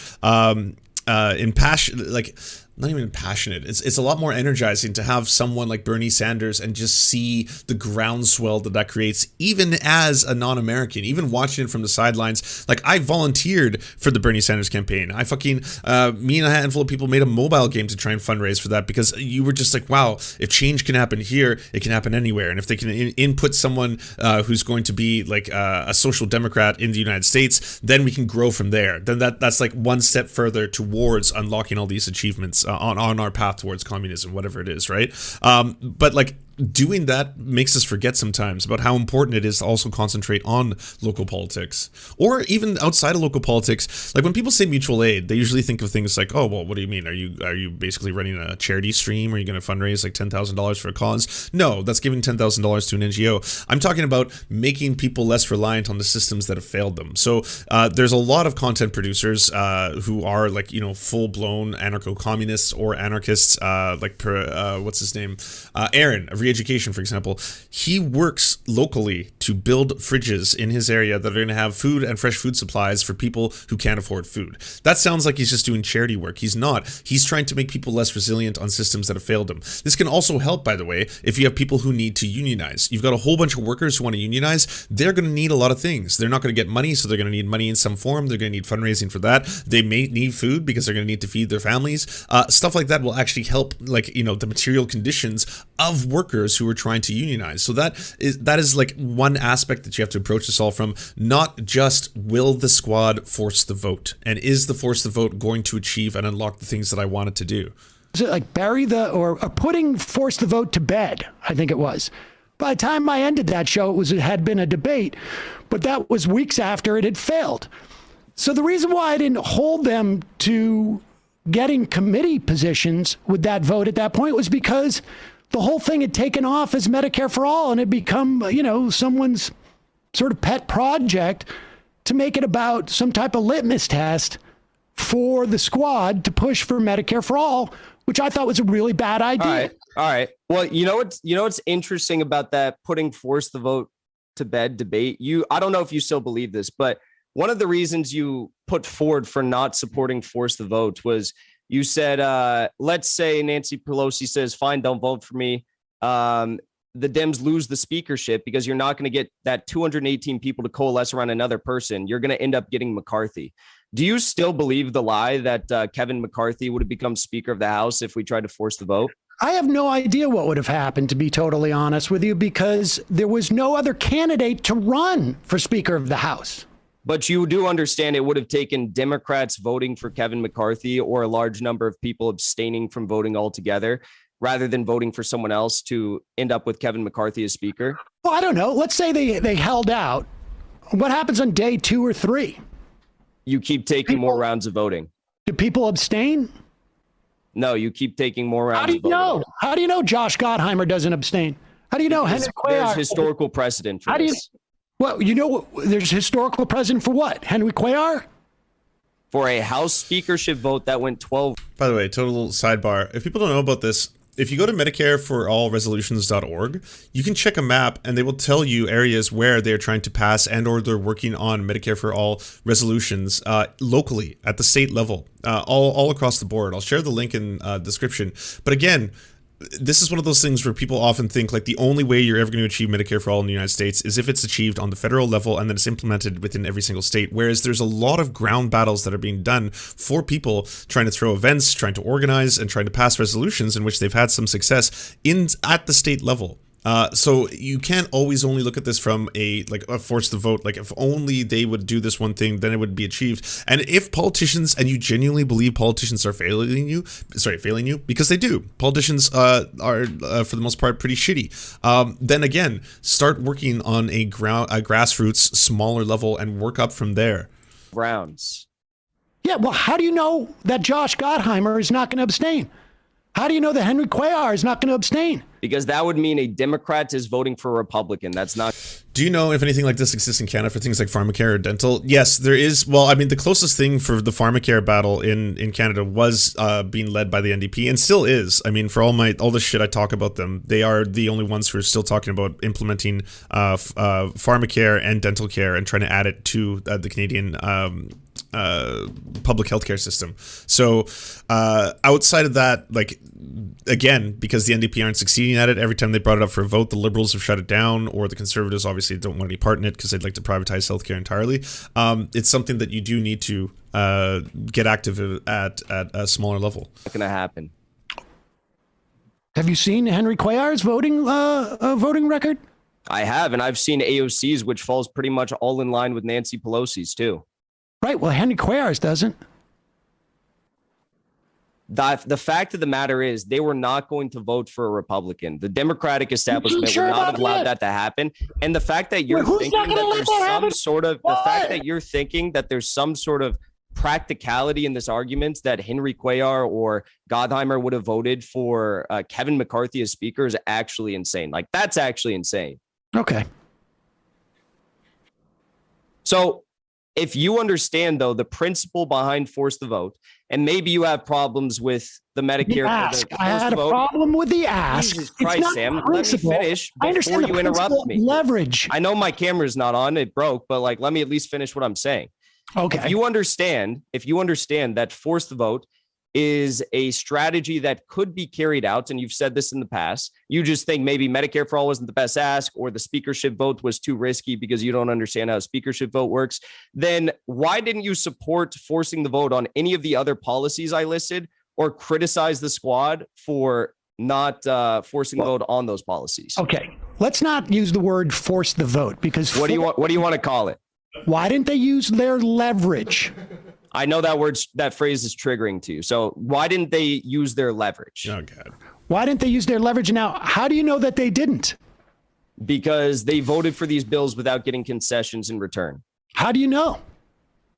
impassioned, like not even passionate. It's a lot more energizing to have someone like Bernie Sanders and just see the groundswell that creates, even as a non-American, even watching it from the sidelines. Like, I volunteered for the Bernie Sanders campaign. I fucking, me and a handful of people made a mobile game to try and fundraise for that, because you were just like, wow, if change can happen here, it can happen anywhere. And if they can input someone who's going to be like a social democrat in the United States, then we can grow from there. Then that's like one step further towards unlocking all these achievements on our path towards communism, whatever it is, right? But like, doing that makes us forget sometimes about how important it is to also concentrate on local politics, or even outside of local politics. Like, when people say mutual aid, they usually think of things like, oh, well, what do you mean? Are you basically running a charity stream? Are you going to fundraise like $10,000 for a cause? No, that's giving $10,000 to an NGO. I'm talking about making people less reliant on the systems that have failed them. So there's a lot of content producers who are like, you know, full-blown anarcho-communists or anarchists, what's his name? Aaron of Education, for example. He works locally to build fridges in his area that are going to have food and fresh food supplies for people who can't afford food. That sounds like he's just doing charity work. He's not. He's trying to make people less resilient on systems that have failed them. This can also help, by the way, if you have people who need to unionize. You've got a whole bunch of workers who want to unionize. They're going to need a lot of things. They're not going to get money, so they're going to need money in some form. They're going to need fundraising for that. They may need food because they're going to need to feed their families. Stuff like that will actually help, like, you know, the material conditions of workers who are trying to unionize. So that is like one aspect that you have to approach this all from. Not just, will the squad force the vote, and is the force the vote going to achieve and unlock the things that I wanted to do? Was it like force the vote to bed? I think it was. By the time I ended that show, it had been a debate, but that was weeks after it had failed. So the reason why I didn't hold them to getting committee positions with that vote at that point was because the whole thing had taken off as Medicare for all, and had become, you know, someone's sort of pet project to make it about some type of litmus test for the squad to push for Medicare for all, which I thought was a really bad idea. All right. Well, you know what's interesting about that putting force the vote to bed debate? I don't know if you still believe this, but one of the reasons you put forward for not supporting force the vote was, you said, let's say Nancy Pelosi says, fine, don't vote for me. The Dems lose the speakership because you're not going to get that 218 people to coalesce around another person. You're going to end up getting McCarthy. Do you still believe the lie that Kevin McCarthy would have become Speaker of the House if we tried to force the vote? I have no idea what would have happened, to be totally honest with you, because there was no other candidate to run for Speaker of the House. But you do understand it would have taken Democrats voting for Kevin McCarthy, or a large number of people abstaining from voting altogether, rather than voting for someone else, to end up with Kevin McCarthy as Speaker? Well, I don't know. Let's say they held out. What happens on day 2 or 3? You keep taking more rounds of voting. Do people abstain? No, you keep taking more rounds. How do you know? How do you know Josh Gottheimer doesn't abstain? How do you know Henry Cuellar? There's historical precedent for this. Well, you know, there's historical precedent for what? Henry Cuellar? For a House speakership vote that went 12. By the way, total sidebar. If people don't know about this, if you go to medicareforallresolutions.org, you can check a map and they will tell you areas where they're trying to pass and or they're working on Medicare for all resolutions locally at the state level, all across the board. I'll share the link in the description. But again, this is one of those things where people often think like the only way you're ever going to achieve Medicare for all in the United States is if it's achieved on the federal level and then it's implemented within every single state. Whereas there's a lot of ground battles that are being done for people trying to throw events, trying to organize, and trying to pass resolutions in which they've had some success at the state level. So you can't always only look at this from a force the vote. Like if only they would do this one thing, then it would be achieved. And if politicians, and you genuinely believe politicians are failing you, because they do. Politicians are for the most part pretty shitty. Then again, start working on a grassroots, smaller level, and work up from there. Rounds. Yeah, well, how do you know that Josh Gottheimer is not going to abstain? How do you know that Henry Cuellar is not going to abstain? Because that would mean a Democrat is voting for a Republican. That's not. Do you know if anything like this exists in Canada for things like pharmacare or dental? Yes, there is. Well, I mean, the closest thing for the pharmacare battle in Canada was being led by the NDP, and still is. I mean, for all the shit I talk about them, they are the only ones who are still talking about implementing pharmacare and dental care and trying to add it to the Canadian public healthcare system. So outside of that, like, again, because the NDP aren't succeeding at it, every time they brought it up for a vote, the Liberals have shut it down, or the Conservatives obviously don't want any part in it because they'd like to privatize healthcare entirely. It's something that you do need to get active at a smaller level. Not going to happen. Have you seen Henry Cuellar's voting record? I have, and I've seen AOC's, which falls pretty much all in line with Nancy Pelosi's too. Right. Well, Henry Cuellar's doesn't. The fact of the matter is they were not going to vote for a Republican. The Democratic establishment sure would not about have allowed that? that to happen. And the fact that you're who's thinking not gonna that let there's that some happen? sort of What? the fact that you're thinking that there's some sort of practicality in this argument that Henry Cuellar or Gottheimer would have voted for Kevin McCarthy as speaker is actually insane. Like, that's actually insane. Okay. So if you understand, though, the principle behind force the vote, and maybe you have problems with the Medicare, I had a problem with the ask. Jesus Christ, Sam, let me principle. finish I understand before the you interrupt me. Leverage. I know my camera's not on, it broke, but like, let me at least finish what I'm saying. Okay. If you understand that force the vote is a strategy that could be carried out, and you've said this in the past, you just think maybe Medicare for all wasn't the best ask, or the speakership vote was too risky because you don't understand how a speakership vote works, then why didn't you support forcing the vote on any of the other policies I listed, or criticize the squad for not forcing the vote on those policies? Okay. Let's not use the word force the vote, because What do you want to call it? Why didn't they use their leverage? I know that phrase is triggering to you. So why didn't they use their leverage? Oh, God. Why didn't they use their leverage? Now, how do you know that they didn't? Because they voted for these bills without getting concessions in return. How do you know?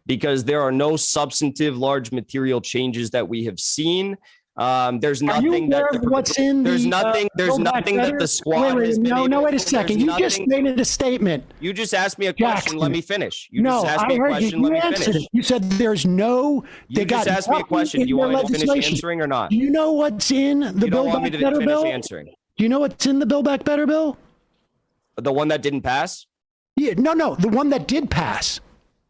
Because there are no substantive large material changes that we have seen. There's nothing that the squad has been able. No, wait a second. You just made a statement. You just asked me a question. Let me finish. Let me finish. You said there's no. You just asked me a question. Do you want me to finish answering or not? Do you know what's in the Build Back Better bill? Do you know what's in the Build Back Better bill? The one that didn't pass? Yeah, no, the one that did pass.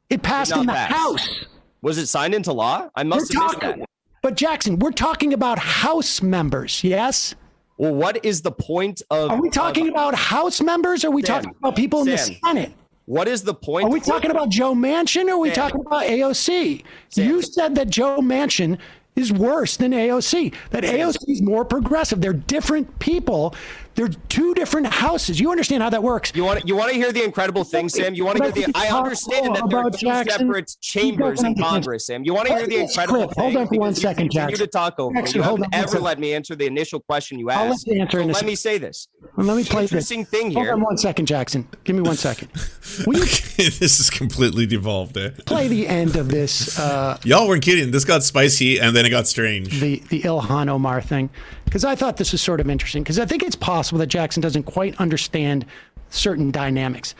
It passed in the House. Was it signed into law? I must have missed that. But Jackson, we're talking about House members, yes? Well, what is the point of... Are we talking about House members, or are we talking about people in the Senate? What is the point? Are we talking about Joe Manchin, or are we talking about AOC? You said that Joe Manchin is worse than AOC, that AOC is more progressive. They're different people. They're two different houses. You understand how that works. You want to hear the incredible thing, Sam? You want to hear the... I understand that there are two separate chambers in Congress, Sam. You want to hear the incredible thing? Hold on for 1 second, Jackson. You continue to talk over me. You haven't ever let me answer the initial question you asked. Let me say this. Let me play this. Interesting thing here. Hold on 1 second, Jackson. Give me 1 second. This is completely devolved. Play the end of this. Y'all weren't kidding. This got spicy, and then it got strange. The Ilhan Omar thing. Because I thought this was sort of interesting, because I think it's possible that Jackson doesn't quite understand certain dynamics.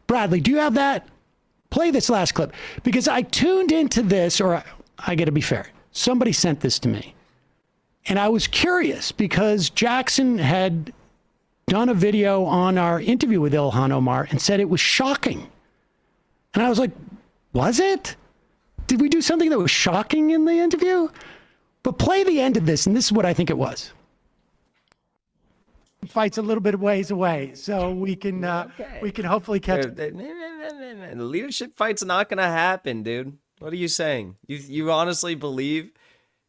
Bradley, do you have that? Play this last clip, because I tuned into this, or I got to be fair, somebody sent this to me. And I was curious because Jackson had done a video on our interview with Ilhan Omar and said it was shocking. And I was like, was it? Did we do something that was shocking in the interview? But play the end of this, and this is what I think it was. Fight's a little bit of ways away, so we can hopefully catch it. The leadership fight's not going to happen, dude. What are you saying? You honestly believe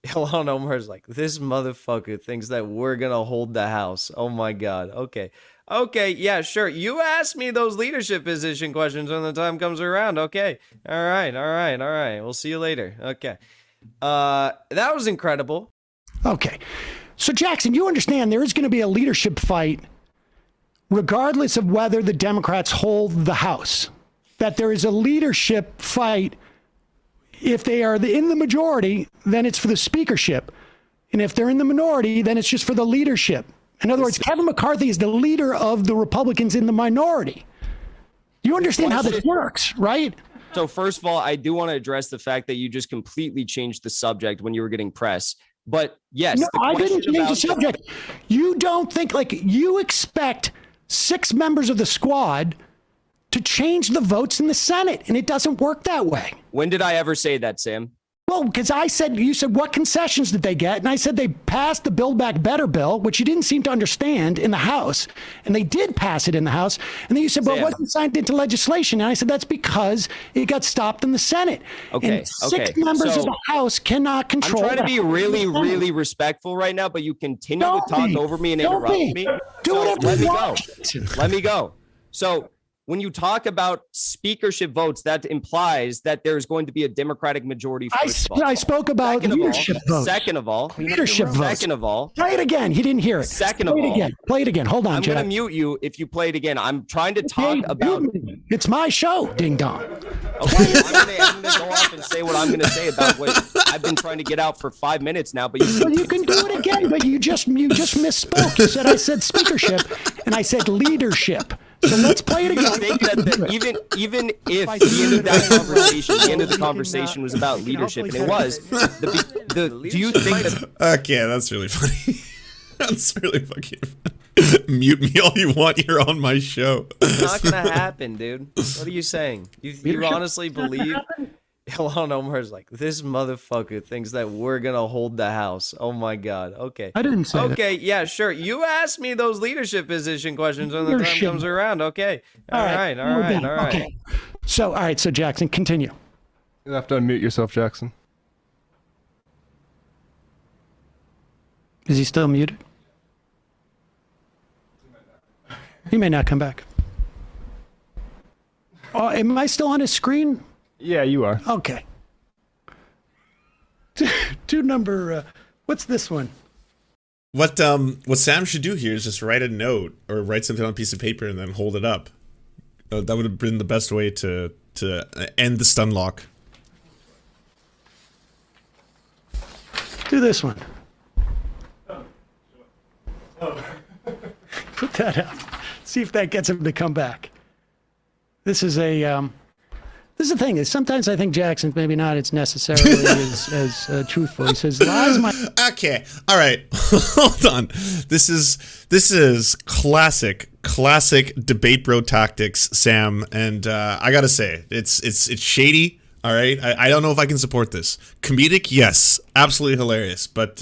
Ilhan Omar's like, this motherfucker thinks that we're gonna hold the house. Oh my god. Okay. Okay, yeah, sure. You ask me those leadership position questions when the time comes around. Okay. All right, all right, all right. We'll see you later. Okay. That was incredible. Okay. So, Jackson, you understand there is going to be a leadership fight regardless of whether the Democrats hold the House. That there is a leadership fight. If they are in the majority, then it's for the speakership. And if they're in the minority, then it's just for the leadership. In other words, Kevin McCarthy is the leader of the Republicans in the minority. You understand how this works, right? So first of all, I do want to address the fact that you just completely changed the subject when you were getting press. But yes, no, I didn't change the subject. You don't think, like, you expect 6 members of the squad to change the votes in the Senate, and it doesn't work that way. When did I ever say that, Sam? Well, because you said, what concessions did they get? And I said they passed the Build Back Better bill, which you didn't seem to understand, in the House. And they did pass it in the House. And then you said, well, it wasn't signed into legislation. And I said, that's because it got stopped in the Senate. Okay. And 6 members of the House cannot control. I'm trying to be really, really respectful right now, but you continue to talk over me and interrupt me. Do whatever let you me want. go. Let me go. So when you talk about speakership votes, that implies that there's going to be a Democratic majority. I spoke about leadership votes. Second of all, leadership votes. Second of all, play it again. He didn't hear it. Second of all, play it again. Hold on, I'm going to mute you if you play it again. I'm trying to talk about. It's my show, ding dong. Okay, I'm going to go off and say what I'm going to say about what I've been trying to get out for 5 minutes now. But you can do it again. But you just misspoke. You said I said speakership, and I said leadership. So let's play it again. I think that even if the end of that conversation, the end of the conversation was about leadership, and it was, do you think that? Okay, that's really funny. That's really fucking funny. Mute me all you want. You're on my show. It's not gonna happen, dude. What are you saying? You honestly believe? Ilhan Omar's like, this motherfucker thinks that we're gonna hold the house. Oh my god. Okay. I didn't say that. Okay, yeah, sure. You ask me those leadership position questions when the time comes around. Okay. All right. Okay. So, all right. So, Jackson, continue. You have to unmute yourself, Jackson. Is he still muted? He may not come back. Oh, am I still on his screen? Yeah, you are. Okay. To number, what's this one? What Sam should do here is just write a note or write something on a piece of paper and then hold it up. That would have been the best way to end the stun lock. Do this one. Put that up. See if that gets him to come back. This is a this is the thing. Is sometimes I think Jackson's maybe not as necessarily as truthful. He says lies. Okay, all right, hold on. This is classic debate bro tactics, Sam. And I gotta say, it's shady. All right, I don't know if I can support this. Comedic, yes, absolutely hilarious. But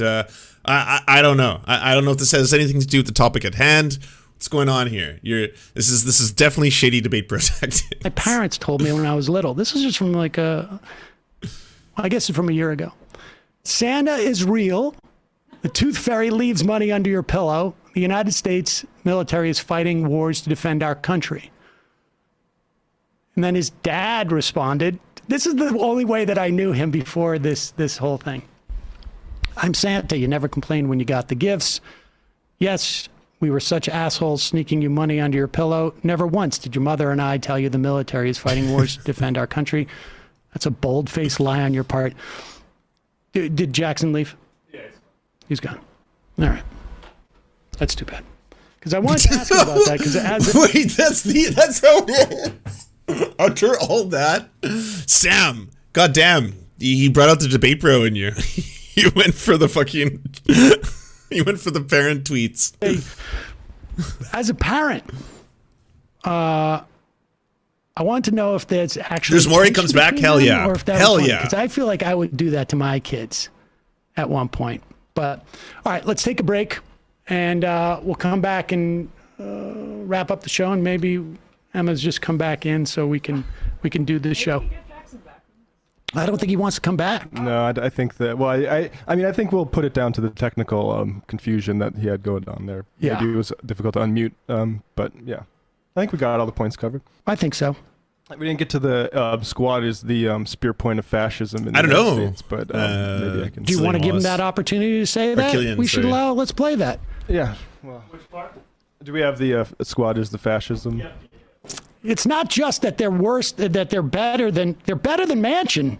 I don't know. I don't know if this has anything to do with the topic at hand. What's going on here? This is definitely shady debate bro tactics. My parents told me when I was little. This is just from like I guess it's from a year ago. Santa is real. The tooth fairy leaves money under your pillow. The United States military is fighting wars to defend our country. And then his dad responded. This is the only way that I knew him before this whole thing. I'm Santa. You never complained when you got the gifts. Yes, we were such assholes sneaking you money under your pillow. Never once did your mother and I tell you the military is fighting wars to defend our country. That's a bold-faced lie on your part. Did Jackson leave? Yeah, he's gone. All right. That's too bad. Because I wanted to ask you about that. Wait, that's how it is. After all that, Sam, goddamn, he brought out the debate bro in you. You went for the fucking. You went for the parent tweets. Hey, as a parent, I want to know if that's actually. There's more. He comes back. Hell yeah. Or if that Hell yeah. Because I feel like I would do that to my kids at one point. But all right, let's take a break, and we'll come back and wrap up the show, and maybe Emma's just come back in so we can do this show. I don't think he wants to come back. No, I think that. Well, I mean, I think we'll put it down to the technical confusion that he had going on there. Yeah. Maybe it was difficult to unmute. But yeah, I think we got all the points covered. I think so. We didn't get to the squad is the spear point of fascism in the I don't United know. States, but maybe I can. Do you want to give him Wallace. that opportunity to say that? Killian, We should sorry. allow. Let's play that. Yeah. Well, which part? Do we have the squad is the fascism? Yeah. It's not just that they're worse, that they're better than Manchin,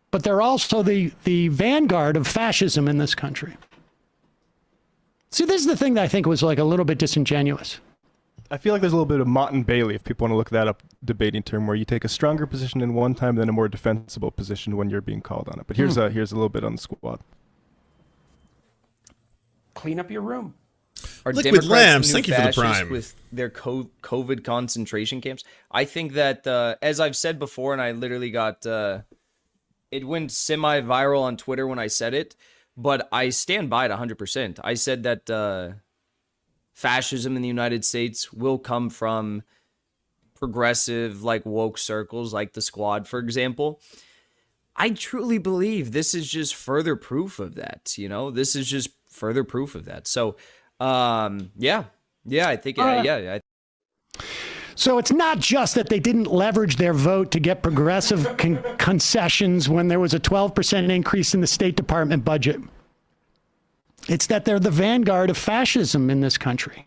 but they're also the vanguard of fascism in this country. See, this is the thing that I think was like a little bit disingenuous. I feel like there's a little bit of Mott and Bailey, if people want to look that up, debating term, where you take a stronger position in one time, then a more defensible position when you're being called on it. But here's a little bit on the squad. Clean up your room. Are Liquid Democrats Lambs, the new thank you for the fascists prime. with their COVID concentration camps? I think that, as I've said before, and I literally got it went semi-viral on Twitter when I said it, but I stand by it 100%. I said that fascism in the United States will come from progressive, like woke circles, like the Squad, for example. I truly believe this is just further proof of that. This is just further proof of that. So, yeah, I think, yeah. So it's not just that they didn't leverage their vote to get progressive concessions when there was a 12% increase in the State Department budget. It's that they're the vanguard of fascism in this country.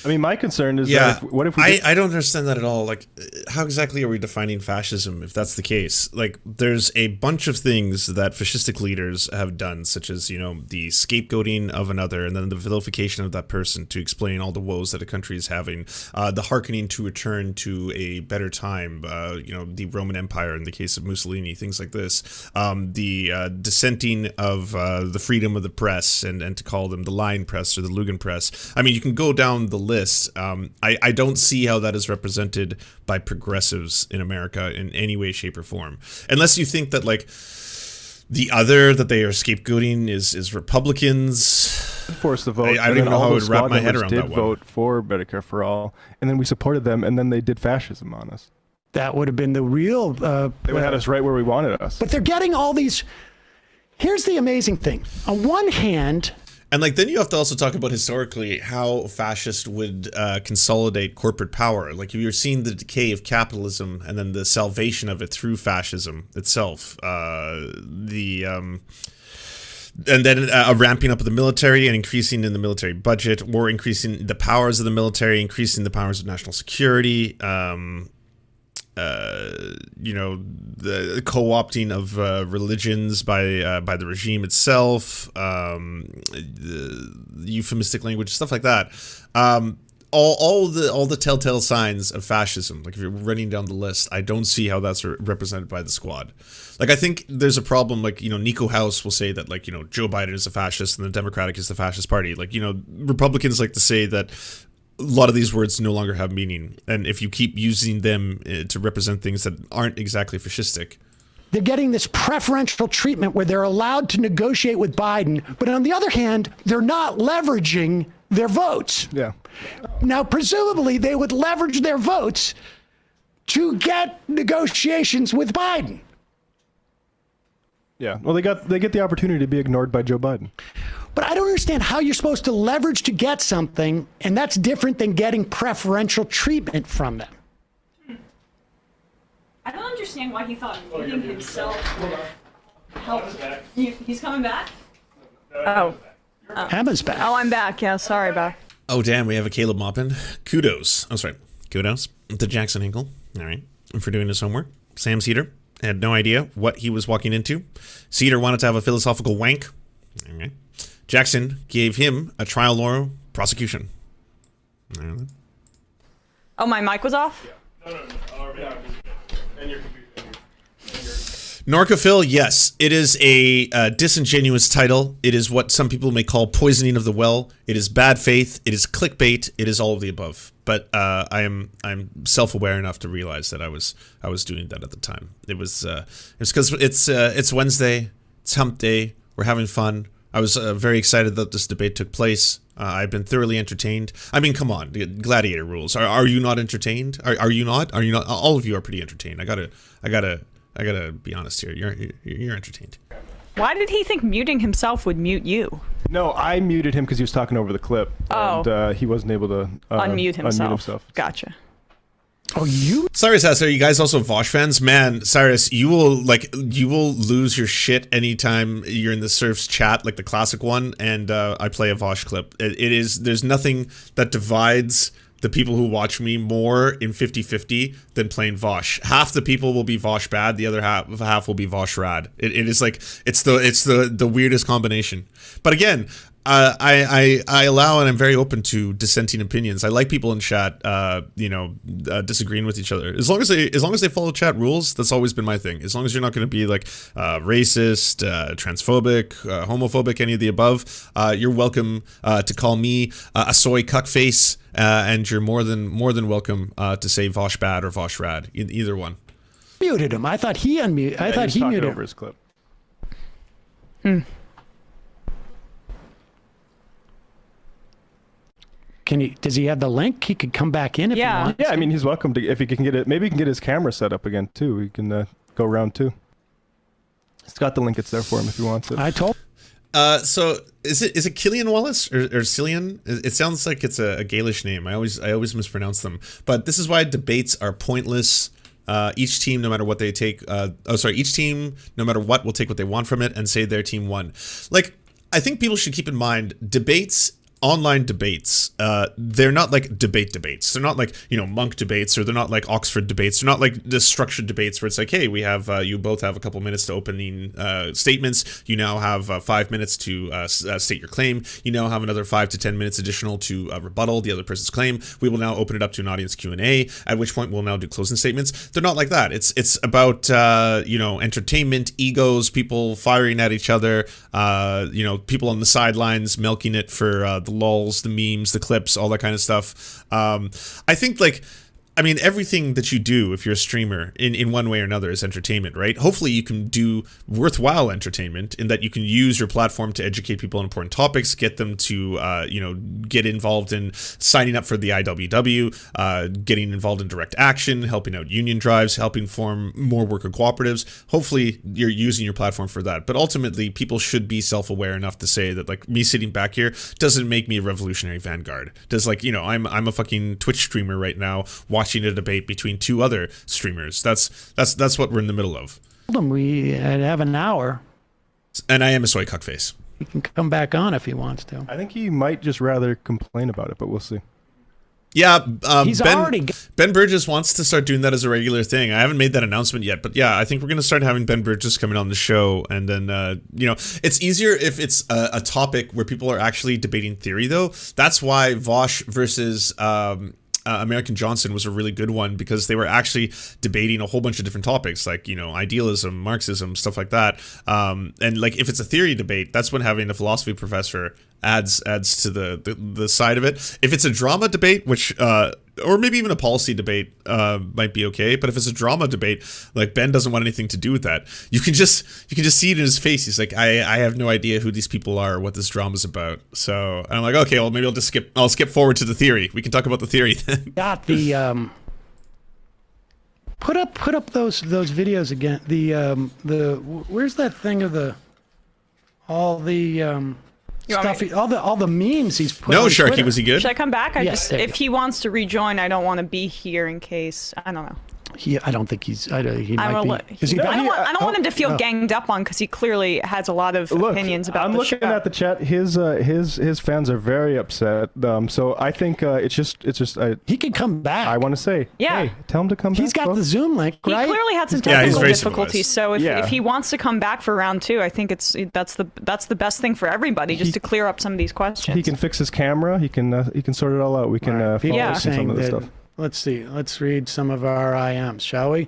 I mean, my concern is Yeah, that what if we I don't understand that at all. Like, how exactly are we defining fascism if that's the case? Like, there's a bunch of things that fascistic leaders have done, such as, the scapegoating of another and then the vilification of that person to explain all the woes that a country is having, the hearkening to return to a better time, the Roman Empire in the case of Mussolini, things like this, the dissenting of the freedom of the press and to call them the lying press or the Lugan press. I mean, you can go down the list. I don't see how that is represented by progressives in America in any way, shape, or form. Unless you think that, like, the other that they are scapegoating is Republicans. Force the vote. I don't even know how I would wrap my head around that did one. vote for Medicare for all, and then we supported them, and then they did fascism on us. That would have been the real... They would have had us right where we wanted us. But they're getting all these... Here's the amazing thing. On one hand... And like then you have to also talk about historically how fascist would consolidate corporate power. Like you're seeing the decay of capitalism and then the salvation of it through fascism itself. And then a ramping up of the military and increasing in the military budget, or increasing the powers of the military, increasing the powers of national security. The co-opting of religions by the regime itself, the euphemistic language, stuff like that. All the telltale signs of fascism. Like if you're running down the list, I don't see how that's represented by the Squad. Like I think there's a problem. Like Nico House will say that Joe Biden is a fascist and the Democratic is the fascist party. Like Republicans like to say that a lot of these words no longer have meaning, and if you keep using them to represent things that aren't exactly fascistic, they're getting this preferential treatment where they're allowed to negotiate with Biden, but on the other hand, they're not leveraging their votes. Yeah. Now, presumably, they would leverage their votes to get negotiations with Biden. Yeah. Well, they get the opportunity to be ignored by Joe Biden. But I don't understand how you're supposed to leverage to get something, and that's different than getting preferential treatment from them. I don't understand why he thought meeting himself helped. He's coming back? Oh. Emma's back. Oh, I'm back. Yeah, sorry, back. oh damn, we have a Caleb Maupin. Kudos. I'm sorry. Kudos to Jackson Hinkle. All right, for doing his homework. Sam Seder had no idea what he was walking into. Seder wanted to have a philosophical wank. All right. Jackson gave him a trial lawyer prosecution. Oh, my mic was off? Narcophil, yes. It is a disingenuous title. It is what some people may call poisoning of the well. It is bad faith. It is clickbait. It is all of the above. But I'm self-aware enough to realize that I was doing that at the time. It's because it's Wednesday. It's Hump Day. We're having fun. I was very excited that this debate took place. I've been thoroughly entertained. I mean, come on, gladiator rules. Are you not entertained? Are you not? Are you not? All of you are pretty entertained. I gotta I gotta be honest here. You're entertained. Why did he think muting himself would mute you? No, I muted him because he was talking over the clip. Oh. And he wasn't able to Unmute himself. Unmute himself. Gotcha. Oh, you? Cyrus asks, are you guys also Vosh fans? Man, Cyrus, you will lose your shit anytime you're in the Serfs chat, like the classic one, and I play a Vosh clip. There's nothing that divides the people who watch me more in 50-50 than playing Vosh. Half the people will be Vosh bad, the other half will be Vosh rad. It is like, it's the weirdest combination. But again, I allow, and I'm very open to dissenting opinions. I like people in chat, disagreeing with each other. As long as they follow chat rules, that's always been my thing. As long as you're not going to be like racist, transphobic, homophobic, any of the above, you're welcome to call me a soy cuckface, and you're more than welcome to say Vosh bad or Vosh rad. Either one. Muted him. I thought he unmuted. I thought he muted over him. his clip. Does he have the link? He could come back in if he wants. Yeah, I mean, he's welcome to, if he can get it. Maybe he can get his camera set up again too. He can go round 2. He's got the link. It's there for him if he wants it. I told. So is it Killian Wallace or Cillian? It sounds like it's a Gaelish name. I always mispronounce them. But this is why debates are pointless. Each team, no matter what they take, each team, no matter what, will take what they want from it and say their team won. Like, I think people should keep in mind, online debates, they're not like debates. They're not like, monk debates, or they're not like Oxford debates. They're not like the structured debates where it's like, hey, we have, you both have a couple minutes to opening statements. You now have 5 minutes to state your claim. You now have another 5 to 10 minutes additional to rebuttal the other person's claim. We will now open it up to an audience Q&A, at which point we'll now do closing statements. They're not like that. It's about, entertainment, egos, people firing at each other, people on the sidelines milking it for the lulz, the memes, the clips, all that kind of stuff. I think everything that you do, if you're a streamer, in one way or another, is entertainment, right? Hopefully you can do worthwhile entertainment in that you can use your platform to educate people on important topics, get them to, get involved in signing up for the IWW, getting involved in direct action, helping out union drives, helping form more worker cooperatives. Hopefully you're using your platform for that. But ultimately, people should be self-aware enough to say that, like, me sitting back here doesn't make me a revolutionary vanguard. Does, like, I'm a fucking Twitch streamer right now, watching a debate between 2 other streamers. That's what we're in the middle of. Told him we have an hour. And I am a soy cuckface. He can come back on if he wants to. I think he might just rather complain about it, but we'll see. Yeah, already. Ben Burgess wants to start doing that as a regular thing. I haven't made that announcement yet, but yeah, I think we're going to start having Ben Burgess coming on the show, and then it's easier if it's a topic where people are actually debating theory. Though that's why Vosh versus American Johnson was a really good one, because they were actually debating a whole bunch of different topics, like idealism, Marxism, stuff like that. And like, if it's a theory debate, that's when having a philosophy professor adds to the side of it. If it's a drama debate, which or maybe even a policy debate might be okay, but if it's a drama debate, like, Ben doesn't want anything to do with that. You can just see it in his face. He's like, I have no idea who these people are or what this drama's about. So, and I'm like, okay, well, maybe I'll skip forward to the theory. We can talk about the theory then. Got the put up those videos again. The where's that thing of all the stuff, all the memes he's put. No, on Sharky, Twitter. Was he good? Should I come back? Yes, If he wants to rejoin, I don't want to be here in case, I don't know. I don't think he's. He might be. Is he I don't want him to feel ganged up on, because he clearly has a lot of opinions about the show. I'm looking at the chat. His fans are very upset. So I think it's just he can come back. I want to say, yeah, hey, tell him to come back. He's got the Zoom link, right? He clearly had some technical difficulties. So if he wants to come back for round 2, I think that's the best thing for everybody, just to clear up some of these questions. He can fix his camera. He can sort it all out. We can follow some of the stuff. Let's see. Let's read some of our IMs, shall we?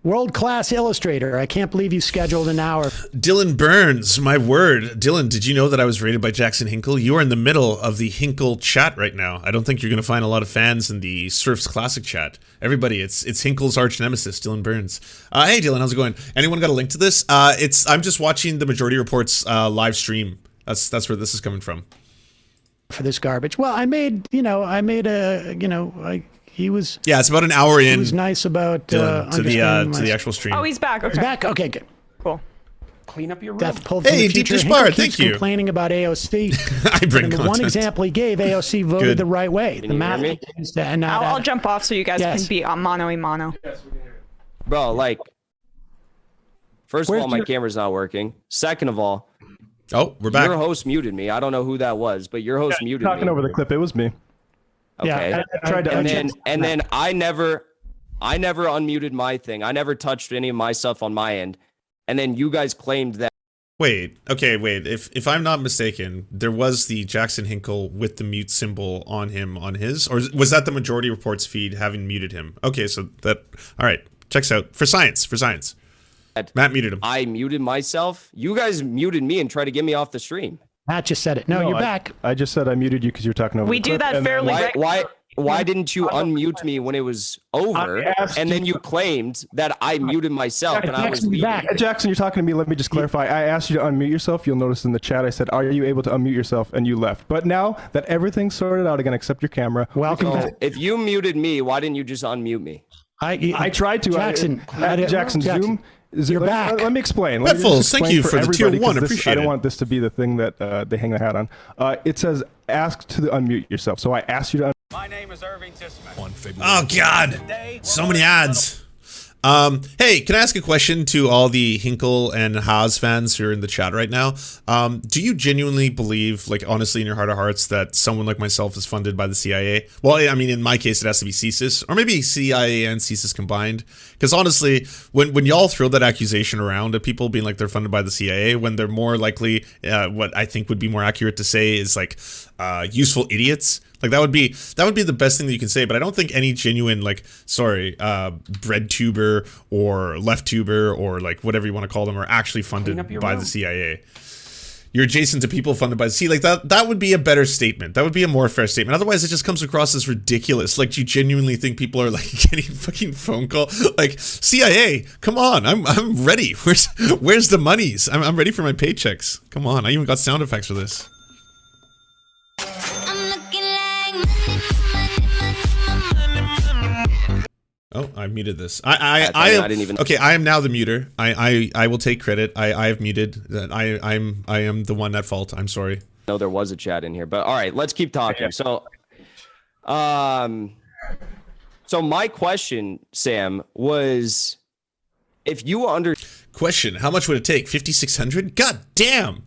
World-class illustrator. I can't believe you scheduled an hour. Dylan Burns, my word. Dylan, did you know that I was rated by Jackson Hinkle? You are in the middle of the Hinkle chat right now. I don't think you're going to find a lot of fans in the Serfs Classic chat. Everybody, it's Hinkle's arch nemesis, Dylan Burns. Hey, Dylan, how's it going? Anyone got a link to this? I'm just watching the Majority Report's live stream. That's where this is coming from. For this garbage. Well, I made He was. Yeah, it's about an hour in. He was nice about Dylan, to the actual stream. Oh, he's back. Okay. He's back. Okay, good. Cool. Clean up your room. Death pulled from Hey, the Deep future. Dish Hinkle Bar, keeps thank you. complaining about AOC. I bring and the content. one example he gave, AOC voted Good. the right way. Can The you math hear me? is to- and not I'll jump off so you guys Yes. can be on mano a mano. Bro, like, first of Where's all, my your- camera's not working. Second of all, Oh, we're back. your host muted me. I don't know who that was, but your host muted Talking me. over the clip, it was me. Okay. Yeah, I tried to and then I never unmuted my thing. I never touched any of my stuff on my end. And then you guys claimed that. Wait. If I'm not mistaken, there was the Jackson Hinkle with the mute symbol on him on his, or was that the majority reports feed having muted him? Okay, so that all right. Checks out for science. Matt muted him. I muted myself. You guys muted me and tried to get me off the stream. Matt just said it. No, you're back. I just said I muted you because you were talking over We the do clip, that and then- fairly Why didn't you unmute me when it was over? And then you claimed that I muted myself and I was Jackson, leaving. back. Jackson, you're talking to me. Let me just clarify. I asked you to unmute yourself. You'll notice in the chat I said, "Are you able to unmute yourself?" And you left. But now that everything's sorted out again, except your camera. Welcome So back. if you muted me, why didn't you just unmute me? I tried to. Jackson. Jackson, Zoom. You're back. Let me explain. Let me Petfuls, just thank explain you for the tier everybody, 'cause 1. this- Appreciate I don't it. want this to be the thing that they hang their hat on. It says ask to unmute yourself. So I asked you to. Oh God, so many ads. Hey, can I ask a question to all the Hinkle and Haas fans who are in the chat right now? Do you genuinely believe, like honestly in your heart of hearts, that someone like myself is funded by the CIA? Well, I mean, in my case, it has to be CSIS, or maybe CIA and CSIS combined. Because honestly, when y'all throw that accusation around at people being like they're funded by the CIA, when they're more likely, what I think would be more accurate to say is like useful idiots. Like that would be the best thing that you can say, but I don't think any genuine bread tuber or left tuber or like whatever you want to call them are actually funded by the CIA. You're adjacent to people funded by the CIA. Like that would be a better statement. That would be a more fair statement. Otherwise, it just comes across as ridiculous. Like you genuinely think people are like getting fucking phone call. Like CIA, come on, I'm ready. Where's the monies? I'm ready for my paychecks. Come on, I even got sound effects for this. Oh, I muted this. I didn't even. Okay, I am now the muter. I will take credit. I have muted that. I am the one at fault. I'm sorry. No, there was a chat in here, but all right, let's keep talking. So my question, Sam, was if you Question: how much would it take? 5,600? God damn!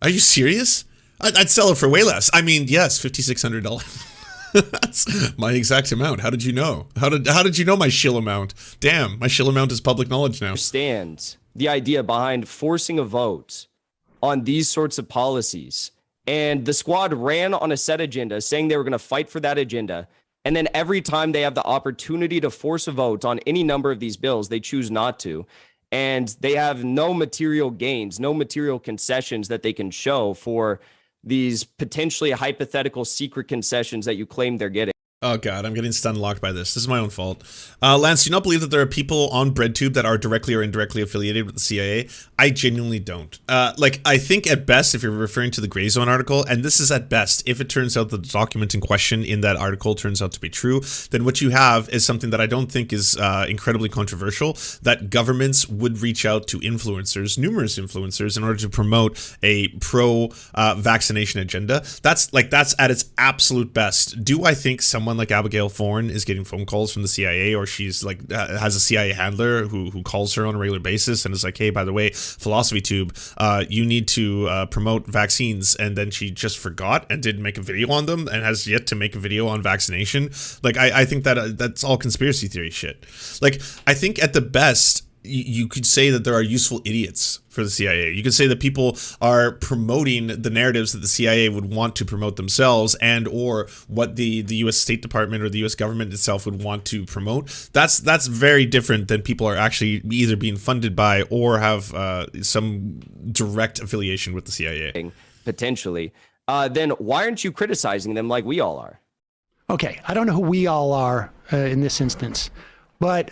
Are you serious? I'd sell it for way less. I mean, yes, $5,600. That's my exact amount. How did you know? How did you know my shill amount? Damn, my shill amount is public knowledge now. understand the idea behind forcing a vote on these sorts of policies, and the squad ran on a set agenda saying they were going to fight for that agenda, and then every time they have the opportunity to force a vote on any number of these bills, they choose not to, and they have no material gains, no material concessions that they can show for these potentially hypothetical secret concessions that you claim they're getting. Oh God, I'm getting stun locked by this. This is my own fault. Lance, do you not believe that there are people on BreadTube that are directly or indirectly affiliated with the CIA? I genuinely don't. I think at best, if you're referring to the Gray Zone article, and this is at best, if it turns out that the document in question in that article turns out to be true, then what you have is something that I don't think is incredibly controversial, that governments would reach out to influencers, numerous influencers, in order to promote a pro-vaccination agenda. That's at its absolute best. Do I think someone like Abigail Thorne is getting phone calls from the CIA, or she's like has a CIA handler who calls her on a regular basis and is like, hey, by the way, Philosophy Tube, you need to promote vaccines, and then she just forgot and didn't make a video on them and has yet to make a video on vaccination? Like I think that that's all conspiracy theory shit. Like I think at the best you could say that there are useful idiots for the CIA. You could say that people are promoting the narratives that the CIA would want to promote themselves, and or what the U.S. State Department or the U.S. government itself would want to promote. That's very different than people are actually either being funded by or have some direct affiliation with the CIA. Potentially. Then why aren't you criticizing them like we all are? Okay, I don't know who we all are in this instance. But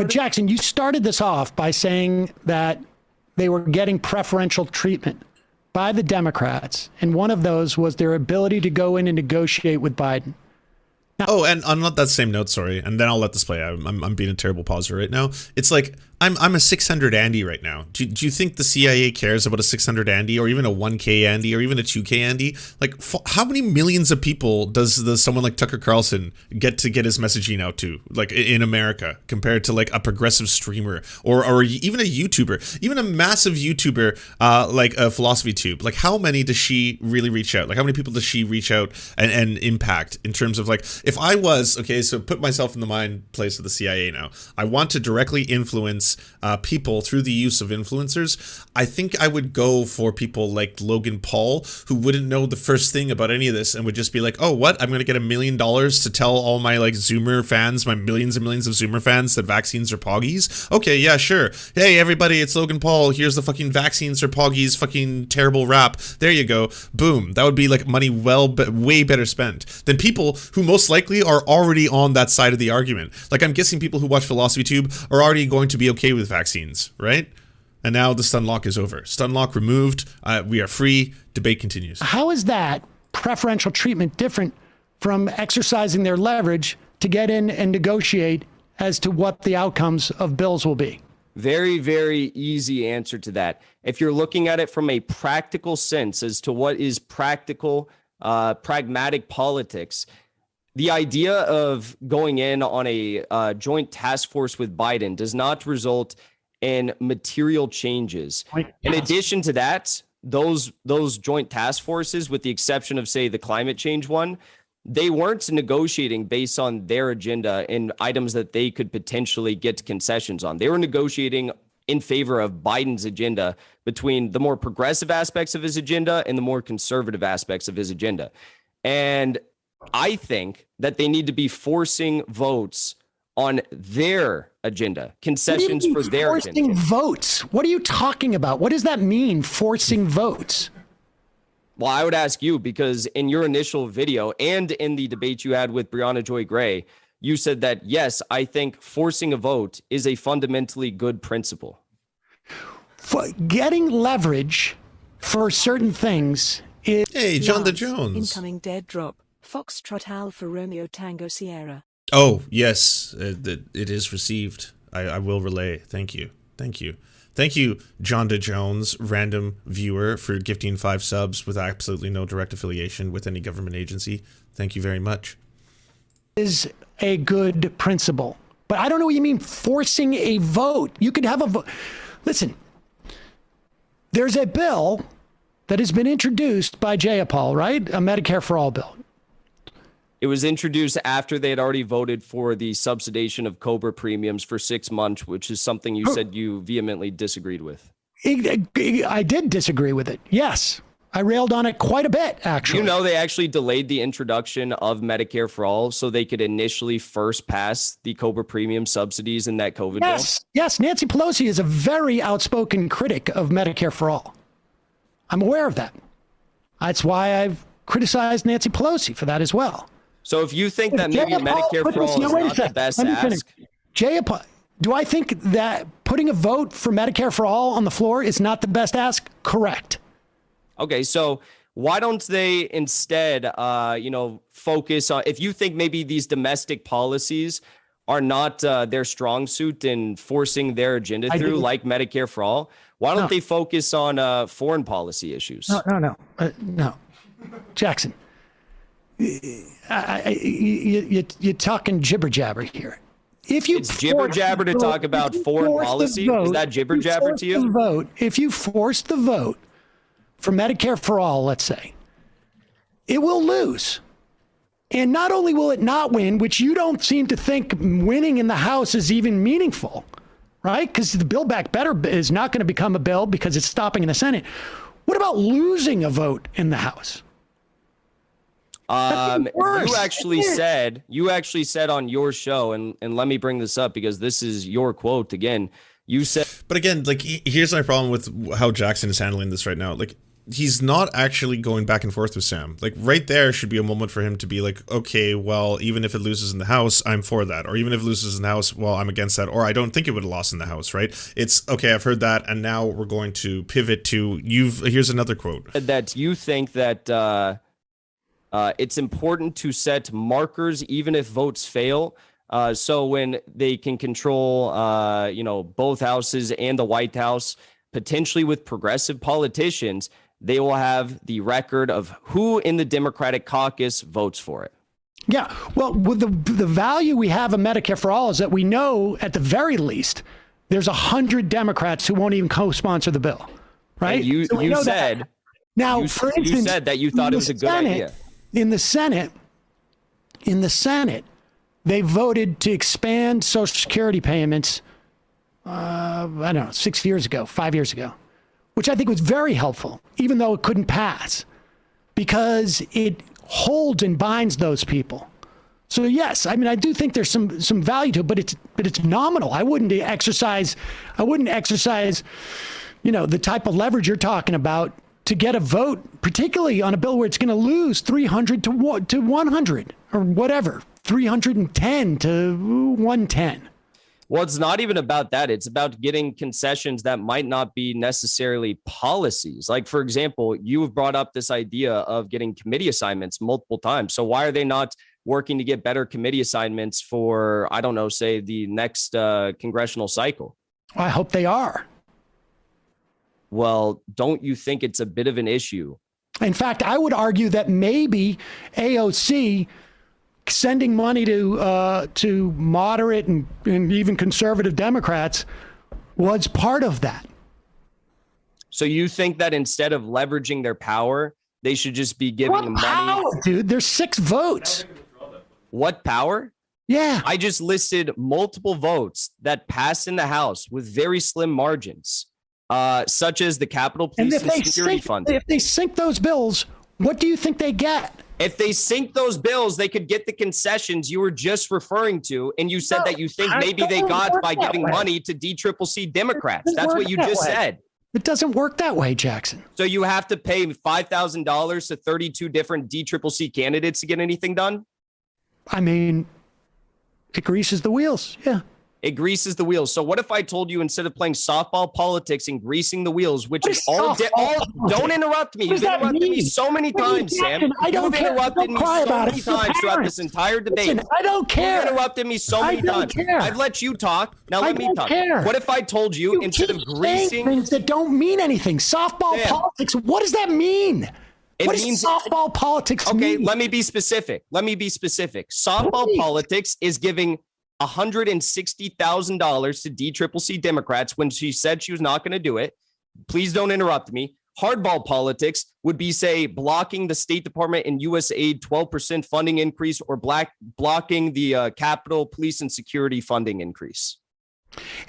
Jackson, you started this off by saying that they were getting preferential treatment by the Democrats, and one of those was their ability to go in and negotiate with Biden. Oh, and on that same note, sorry, and then I'll let this play. I'm being a terrible pauser right now. It's like I'm a 600 Andy right now. Do you think the CIA cares about a 600 Andy or even a 1K Andy or even a 2K Andy? Like, how many millions of people does someone like Tucker Carlson get his messaging out to, like in America, compared to like a progressive streamer or even a YouTuber, even a massive YouTuber like a Philosophy Tube? Like, how many does she really reach out? Like, how many people does she reach out and impact in terms of like, if I was, okay, so put myself in the mind place of the CIA now. I want to directly influence people through the use of influencers. I think I would go for people like Logan Paul, who wouldn't know the first thing about any of this and would just be like, oh, what? I'm going to get $1 million to tell all my like Zoomer fans, my millions and millions of Zoomer fans, that vaccines are poggies? Okay, yeah, sure. Hey, everybody, it's Logan Paul. Here's the fucking vaccines are poggies, fucking terrible rap. There you go. Boom. That would be like money way better spent than people who most likely are already on that side of the argument. Like, I'm guessing people who watch Philosophy Tube are already going to be okay with vaccines, right? And now the stun lock is over. Stun lock removed. We are free. Debate continues. How is that preferential treatment different from exercising their leverage to get in and negotiate as to what the outcomes of bills will be? Very, very easy answer to that. If you're looking at it from a practical sense as to what is practical, pragmatic politics, the idea of going in on a joint task force with Biden does not result in material changes. In addition to that, those joint task forces, with the exception of, say, the climate change one, they weren't negotiating based on their agenda and items that they could potentially get concessions on. They were negotiating in favor of Biden's agenda between the more progressive aspects of his agenda and the more conservative aspects of his agenda. And I think that they need to be forcing votes on their agenda, concessions for their forcing agenda. Votes? What are you talking about? What does that mean, forcing votes? Well, I would ask you, because in your initial video and in the debate you had with Brianna Joy Gray, you said that, yes, I think forcing a vote is a fundamentally good principle. For getting leverage for certain things is... Hey, John the Jones. Incoming dead drop. Foxtrot Alpha Romeo Tango Sierra. Oh, yes, it is received. I will relay. Thank you. Thank you. Thank you, John de Jones, random viewer, for gifting 5 subs with absolutely no direct affiliation with any government agency. Thank you very much. Is a good principle. But I don't know what you mean forcing a vote. You could have a vote. Listen, there's a bill that has been introduced by Jayapal, right? A Medicare for All bill. It was introduced after they had already voted for the subsidization of COBRA premiums for 6 months, which is something you said you vehemently disagreed with. I did disagree with it. Yes. I railed on it quite a bit, actually. You know, they actually delayed the introduction of Medicare for All so they could initially first pass the COBRA premium subsidies in that COVID bill. Yes. Nancy Pelosi is a very outspoken critic of Medicare for All. I'm aware of that. That's why I've criticized Nancy Pelosi for that as well. So if you think that maybe Medicare for All is not the best ask. Jayapal, do I think that putting a vote for Medicare for All on the floor is not the best ask? Correct. Okay, so why don't they instead, focus on, if you think maybe these domestic policies are not their strong suit in forcing their agenda through, like Medicare for All, why don't they focus on foreign policy issues? No. Jackson. You're talking jibber jabber here. It's jibber jabber to talk about foreign policy. Is that jibber jabber to you? If you force the vote for Medicare for All, let's say, it will lose. And not only will it not win, which you don't seem to think winning in the House is even meaningful, right? Because the Build Back Better is not going to become a bill because it's stopping in the Senate. What about losing a vote in the House? You actually said on your show, and let me bring this up because this is your quote again. You said, but again, like, here's my problem with how Jackson is handling this right now. Like, he's not actually going back and forth with Sam. Like, right there should be a moment for him to be like, okay, well, even if it loses in the House, I'm for that. Or even if it loses in the House, well, I'm against that. Or I don't think it would have lost in the House, right? It's, okay, I've heard that, and now we're going to pivot to, here's another quote. That you think that It's important to set markers even if votes fail. So when they can control, both houses and the White House, potentially with progressive politicians, they will have the record of who in the Democratic caucus votes for it. Yeah, well, with the value we have of Medicare for All is that we know at the very least there's 100 Democrats who won't even co-sponsor the bill, right? And you said that. Now, for instance, you said that you thought it was a good idea. In the Senate, they voted to expand Social Security payments. I don't know, 6 years ago, 5 years ago, which I think was very helpful, even though it couldn't pass, because it holds and binds those people. So yes, I mean, I do think there's some value to it, but it's nominal. I wouldn't exercise, the type of leverage you're talking about to get a vote, particularly on a bill where it's going to lose 300 to 100 or whatever, 310 to 110. Well, it's not even about that. It's about getting concessions that might not be necessarily policies. Like, for example, you have brought up this idea of getting committee assignments multiple times. So why are they not working to get better committee assignments for, I don't know, say the next congressional cycle? I hope they are. Well, don't you think it's a bit of an issue? In fact, I would argue that maybe AOC sending money to moderate and even conservative Democrats was part of that. So you think that instead of leveraging their power, they should just be giving money? Power, dude? There's 6 votes. What power? Yeah. I just listed multiple votes that passed in the House with very slim margins, such as the Capitol Police and security funding. If they sink those bills, what do you think they get? If they sink those bills, they could get the concessions you were just referring to. And you said that you think maybe they got by giving money to DCCC Democrats. That's what you just said. It doesn't work that way, Jackson. So you have to pay $5,000 to 32 different DCCC candidates to get anything done? I mean, it greases the wheels. Yeah. It greases the wheels. So what if I told you instead of playing softball politics and greasing the wheels, which is all don't interrupt me. You've interrupted me so many times, Sam. You've interrupted me so many times throughout this entire debate. I don't care. You've interrupted me so many times. I've let you talk. Now let me talk. What if I told you instead of greasing things that don't mean anything? Softball politics. What does that mean? What does softball politics mean? Okay, let me be specific. Softball politics is giving $160,000 to DCCC Democrats when she said she was not going to do it. Please don't interrupt me. Hardball politics would be, say, blocking the State Department and USAID 12% funding increase or blocking the Capitol Police and Security funding increase.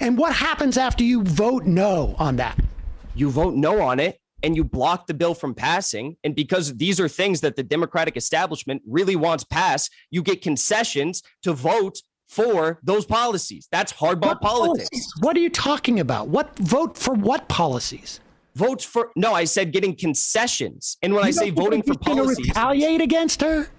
And what happens after you vote no on that? You vote no on it and you block the bill from passing. And because these are things that the Democratic establishment really wants passed, you get concessions to vote for those policies. That's hardball politics. What are you talking about? What vote for what policies? Votes for no, I said getting concessions. And when I say voting for policies, retaliate against her?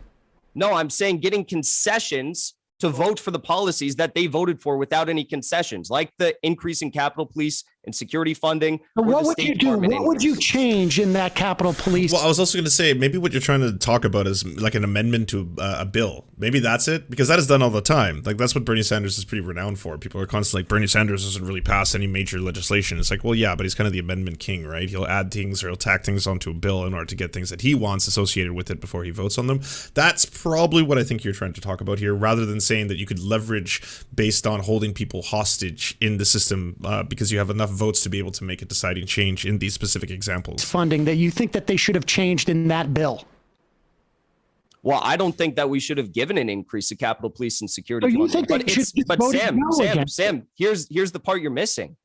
No, I'm saying getting concessions to vote for the policies that they voted for without any concessions, like the increase in Capitol Police and security funding. What would you do? What would you change in that Capitol Police? Well, I was also going to say, maybe what you're trying to talk about is like an amendment to a bill. Maybe that's it, because that is done all the time. Like, that's what Bernie Sanders is pretty renowned for. People are constantly like, Bernie Sanders doesn't really pass any major legislation. It's like, well, yeah, but he's kind of the amendment king, right? He'll add things or he'll tack things onto a bill in order to get things that he wants associated with it before he votes on them. That's probably what I think you're trying to talk about here, rather than saying that you could leverage based on holding people hostage in the system because you have enough votes to be able to make a deciding change in these specific examples. Funding that you think that they should have changed in that bill. Well, I don't think that we should have given an increase to Capitol Police and security funding. But Sam, here's the part you're missing.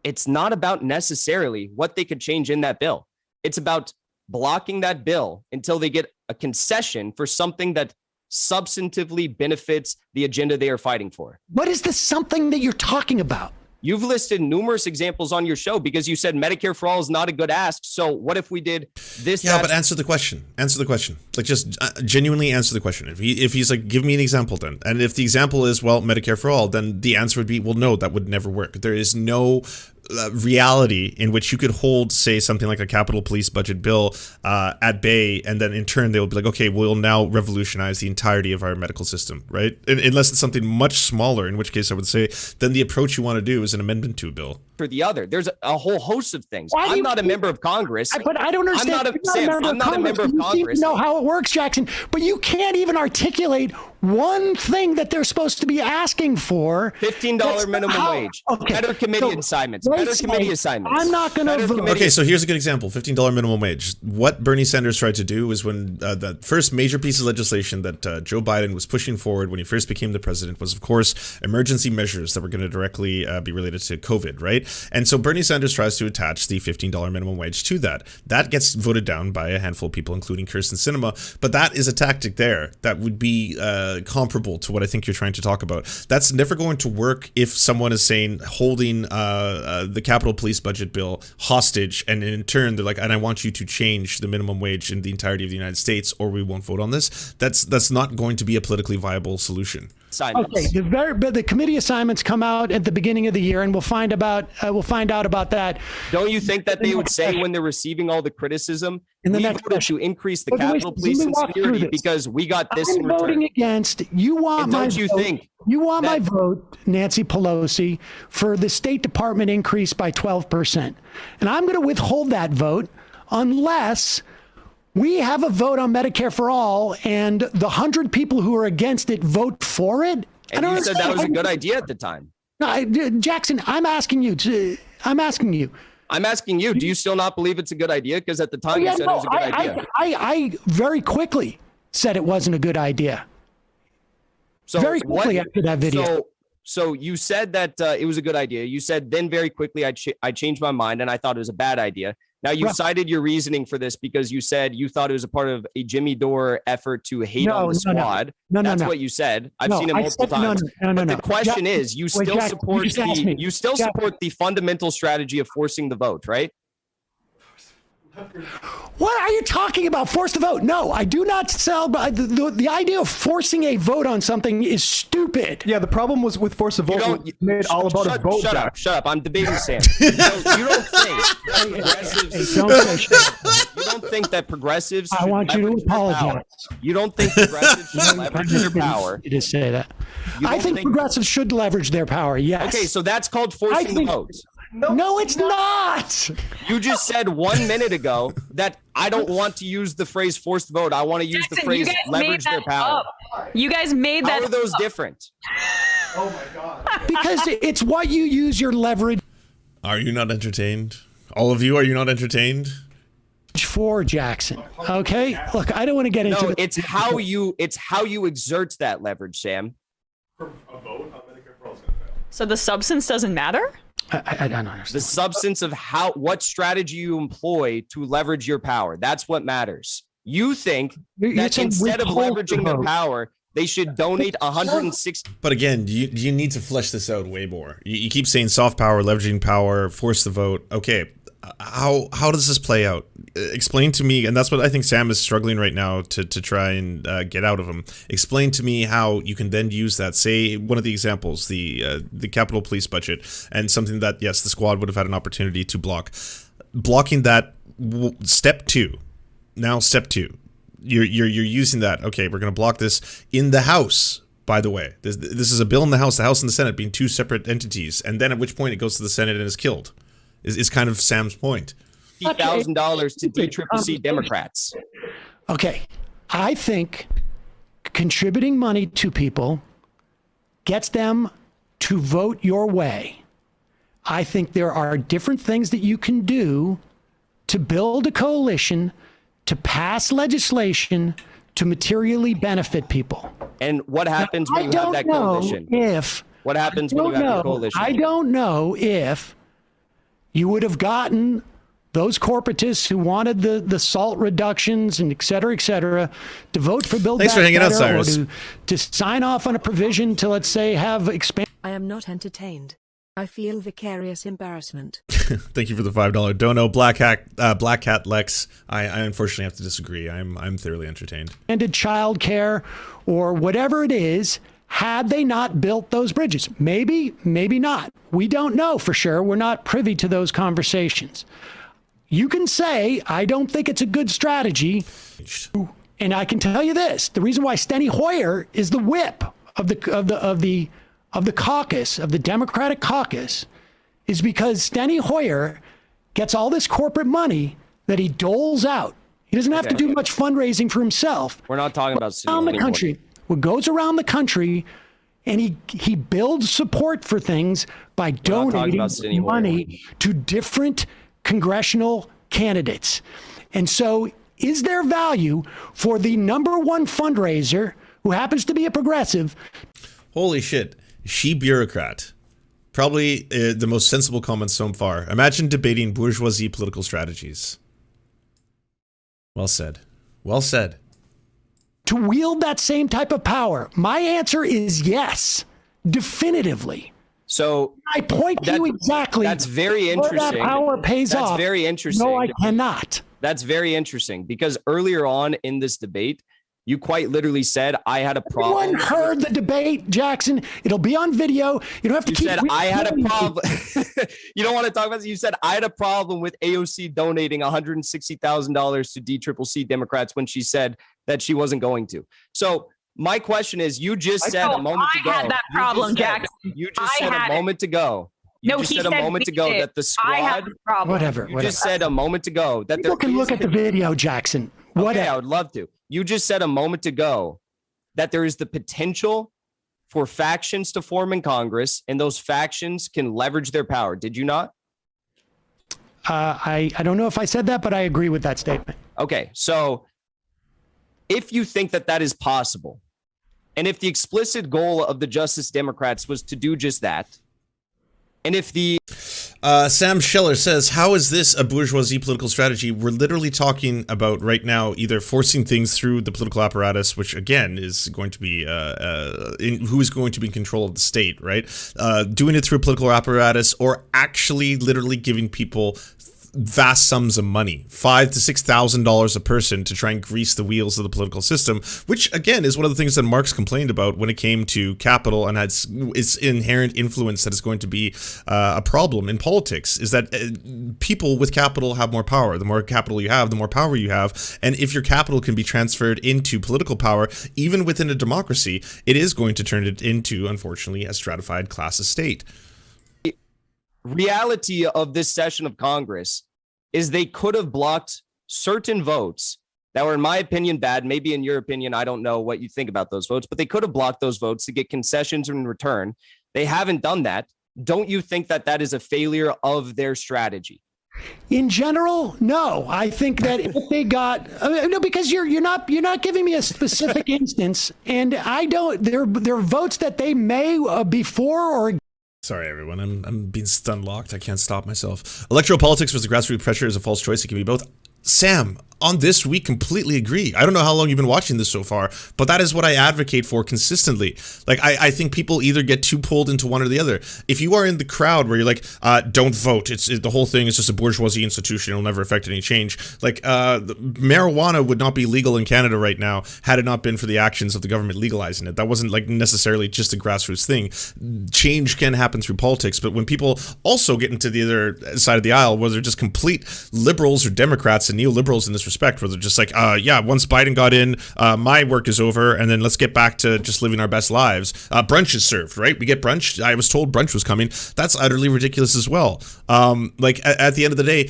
It's not about necessarily what they could change in that bill. It's about blocking that bill until they get a concession for something that substantively benefits the agenda they are fighting for. What is this something that you're talking about? You've listed numerous examples on your show because you said Medicare for all is not a good ask. So what if we did this? Yeah, but answer the question. Answer the question. Like, just genuinely answer the question. If he's like, give me an example then. And if the example is, well, Medicare for all, then the answer would be, well, no, that would never work. There is no reality in which you could hold, say, something like a Capitol Police budget bill at bay, and then in turn they will be like, okay, we'll now revolutionize the entirety of our medical system, right? Unless it's something much smaller, in which case I would say then the approach you want to do is an amendment to a bill. For the other, there's a whole host of things. I'm not a member of Congress. But I don't understand. I'm not a member of Congress. You know how it works, Jackson. But you can't even articulate one thing that they're supposed to be asking for. $15 minimum wage. Okay. Better committee assignments. Better committee assignments. I'm not going to vote. Okay, so here's a good example. $15 minimum wage. What Bernie Sanders tried to do was when the first major piece of legislation that Joe Biden was pushing forward when he first became the president was, of course, emergency measures that were going to directly be related to COVID, right? And so Bernie Sanders tries to attach the $15 minimum wage to that. That gets voted down by a handful of people, including Kirsten Sinema. But that is a tactic there that would be comparable to what I think you're trying to talk about. That's never going to work if someone is saying holding the Capitol Police budget bill hostage, and in turn they're like, and I want you to change the minimum wage in the entirety of the United States, or we won't vote on this. That's not going to be a politically viable solution. Okay, the committee assignments come out at the beginning of the year, and we'll find out about that. Don't you think that they would say when they're receiving all the criticism, we voted to increase the Capitol Police and security because we got this in return? Voting against. You want my don't you vote, think you want my vote, Nancy Pelosi, for the State Department increase by 12%, and I'm going to withhold that vote unless we have a vote on Medicare for all, and the 100 people who are against it vote for it. And you said that was a good idea at the time. No, Jackson, I'm asking you. Do you still not believe it's a good idea? Because at the time you said it was a good idea. I very quickly said it wasn't a good idea. So very quickly after that video. So you said that it was a good idea. You said then very quickly I changed my mind and I thought it was a bad idea. Now you cited your reasoning for this because you said you thought it was a part of a Jimmy Dore effort to hate on the squad. That's what you said. I've seen it multiple times. But the question is, you still support the fundamental strategy of forcing the vote, right? What are you talking about? Force the vote? No, I do not sell. The idea of forcing a vote on something is stupid. Yeah, the problem was with force a vote. Made all about a vote. Shut up! I'm debating Sam. You don't think that progressives? I want you to apologize. You don't think progressives should leverage their power? You just say that. I think progressives should leverage their power. Yes. Okay, so that's called forcing the vote. No, it's not. You just said 1 minute ago that I don't want to use the phrase forced vote. I want to use the phrase leverage their power. You guys made that. How are those different? Oh my God. Because it's what you use your leverage. Are you not entertained? All of you, are you not entertained? For Jackson. Okay. Look, I don't want to get into it. It's how you exert that leverage, Sam. For a vote on Medicare for all. So the substance doesn't matter? I don't understand. The substance of what strategy you employ to leverage your power. That's what matters. You think that instead of leveraging their power, they should donate 160. But again, you need to flesh this out way more. You keep saying soft power, leveraging power, force the vote. Okay, how does this play out? Explain to me, and that's what I think Sam is struggling right now to try and get out of him. Explain to me how you can then use that. Say one of the examples, the Capitol Police budget, and something that yes, the squad would have had an opportunity to block. Blocking that, step two. Now step two. You're using that. Okay, we're going to block this in the House. By the way, this is a bill in the House and the Senate being two separate entities, and then at which point it goes to the Senate and is killed. Is kind of Sam's point. $50,000 to DCCC Democrats. Okay, I think contributing money to people gets them to vote your way. I think there are different things that you can do to build a coalition, to pass legislation, to materially benefit people. And what happens when you have that coalition? What happens when you have the coalition? I don't know if you would have gotten those corporatists who wanted the salt reductions and et cetera, to vote for Build Back Better, or to sign off on a provision to, let's say, have expand. I am not entertained. I feel vicarious embarrassment. Thank you for the $5 dono, Black Cat Lex. I unfortunately have to disagree. I'm thoroughly entertained. Child care or whatever it is, had they not built those bridges. Maybe, maybe not. We don't know for sure. We're not privy to those conversations. You can say, I don't think it's a good strategy. And I can tell you this, the reason why Steny Hoyer is the whip of the caucus, of the Democratic caucus, is because Steny Hoyer gets all this corporate money that he doles out. He doesn't have to do much fundraising for himself. We're not talking about around the country. What goes around the country, and he builds support for things by donating money to different congressional candidates. And so is there value for the number one fundraiser, who happens to be a progressive? Holy shit. She bureaucrat. Probably the most sensible comment so far. Imagine debating bourgeoisie political strategies. Well said. Well said. To wield that same type of power? My answer is yes, definitively. So I point to you exactly. That's very interesting. Where that power pays off. That's very interesting. No, I cannot. That's very interesting because earlier on in this debate, you quite literally said I had a problem. Everyone heard the debate, Jackson. It'll be on video. You don't have to You keep. said I had a problem. You don't want to talk about this. You said I had a problem with AOC donating $160,000 to DCCC Democrats when she said that she wasn't going to. So my question is, you just said a moment ago. I had that problem, Jackson. You just said a moment ago. You just said a moment ago that the squad. Whatever. You just said a moment ago that people can look at the video, Jackson. Whatever. Okay, I would love to. You just said a moment ago that there is the potential for factions to form in Congress, and those factions can leverage their power. Did you not? I don't know if I said that, but I agree with that statement. Okay, so if you think that that is possible, and if the explicit goal of the Justice Democrats was to do just that, and if the Sam Scheller says, how is this a bourgeoisie political strategy? We're literally talking about right now either forcing things through the political apparatus, which again is going to be who is going to be in control of the state, right? Doing it through a political apparatus, or actually literally giving people vast sums of money, $5,000 to $6,000 a person, to try and grease the wheels of the political system, which again is one of the things that Marx complained about when it came to capital and its inherent influence that is going to be a problem in politics, is that people with capital have more power. The more capital you have, the more power you have. And if your capital can be transferred into political power, even within a democracy, it is going to turn it into, unfortunately, a stratified class state. Reality of this session of Congress is they could have blocked certain votes that were, in my opinion, bad. Maybe in your opinion, I don't know what you think about those votes, but they could have blocked those votes to get concessions in return. They haven't done that. Don't you think that that is a failure of their strategy? In general, no. I think that if they got no, because you're not giving me a specific instance, and I don't. There are votes that they may before or. Sorry, everyone. I'm being stun locked. I can't stop myself. Electoral politics versus grassroots pressure is a false choice. It can be both. Sam, on this, we completely agree. I don't know how long you've been watching this so far, but that is what I advocate for consistently. Like, I think people either get too pulled into one or the other. If you are in the crowd where you're like, don't vote, the whole thing is just a bourgeoisie institution, it'll never affect any change. Like, marijuana would not be legal in Canada right now had it not been for the actions of the government legalizing it. That wasn't like necessarily just a grassroots thing. Change can happen through politics, but when people also get into the other side of the aisle, where they're just complete liberals or Democrats and neoliberals in this respect, where they're just like, yeah, once Biden got in, my work is over, and then let's get back to just living our best lives. Brunch is served, right? We get brunch. I was told brunch was coming. That's utterly ridiculous as well. Like, at the end of the day,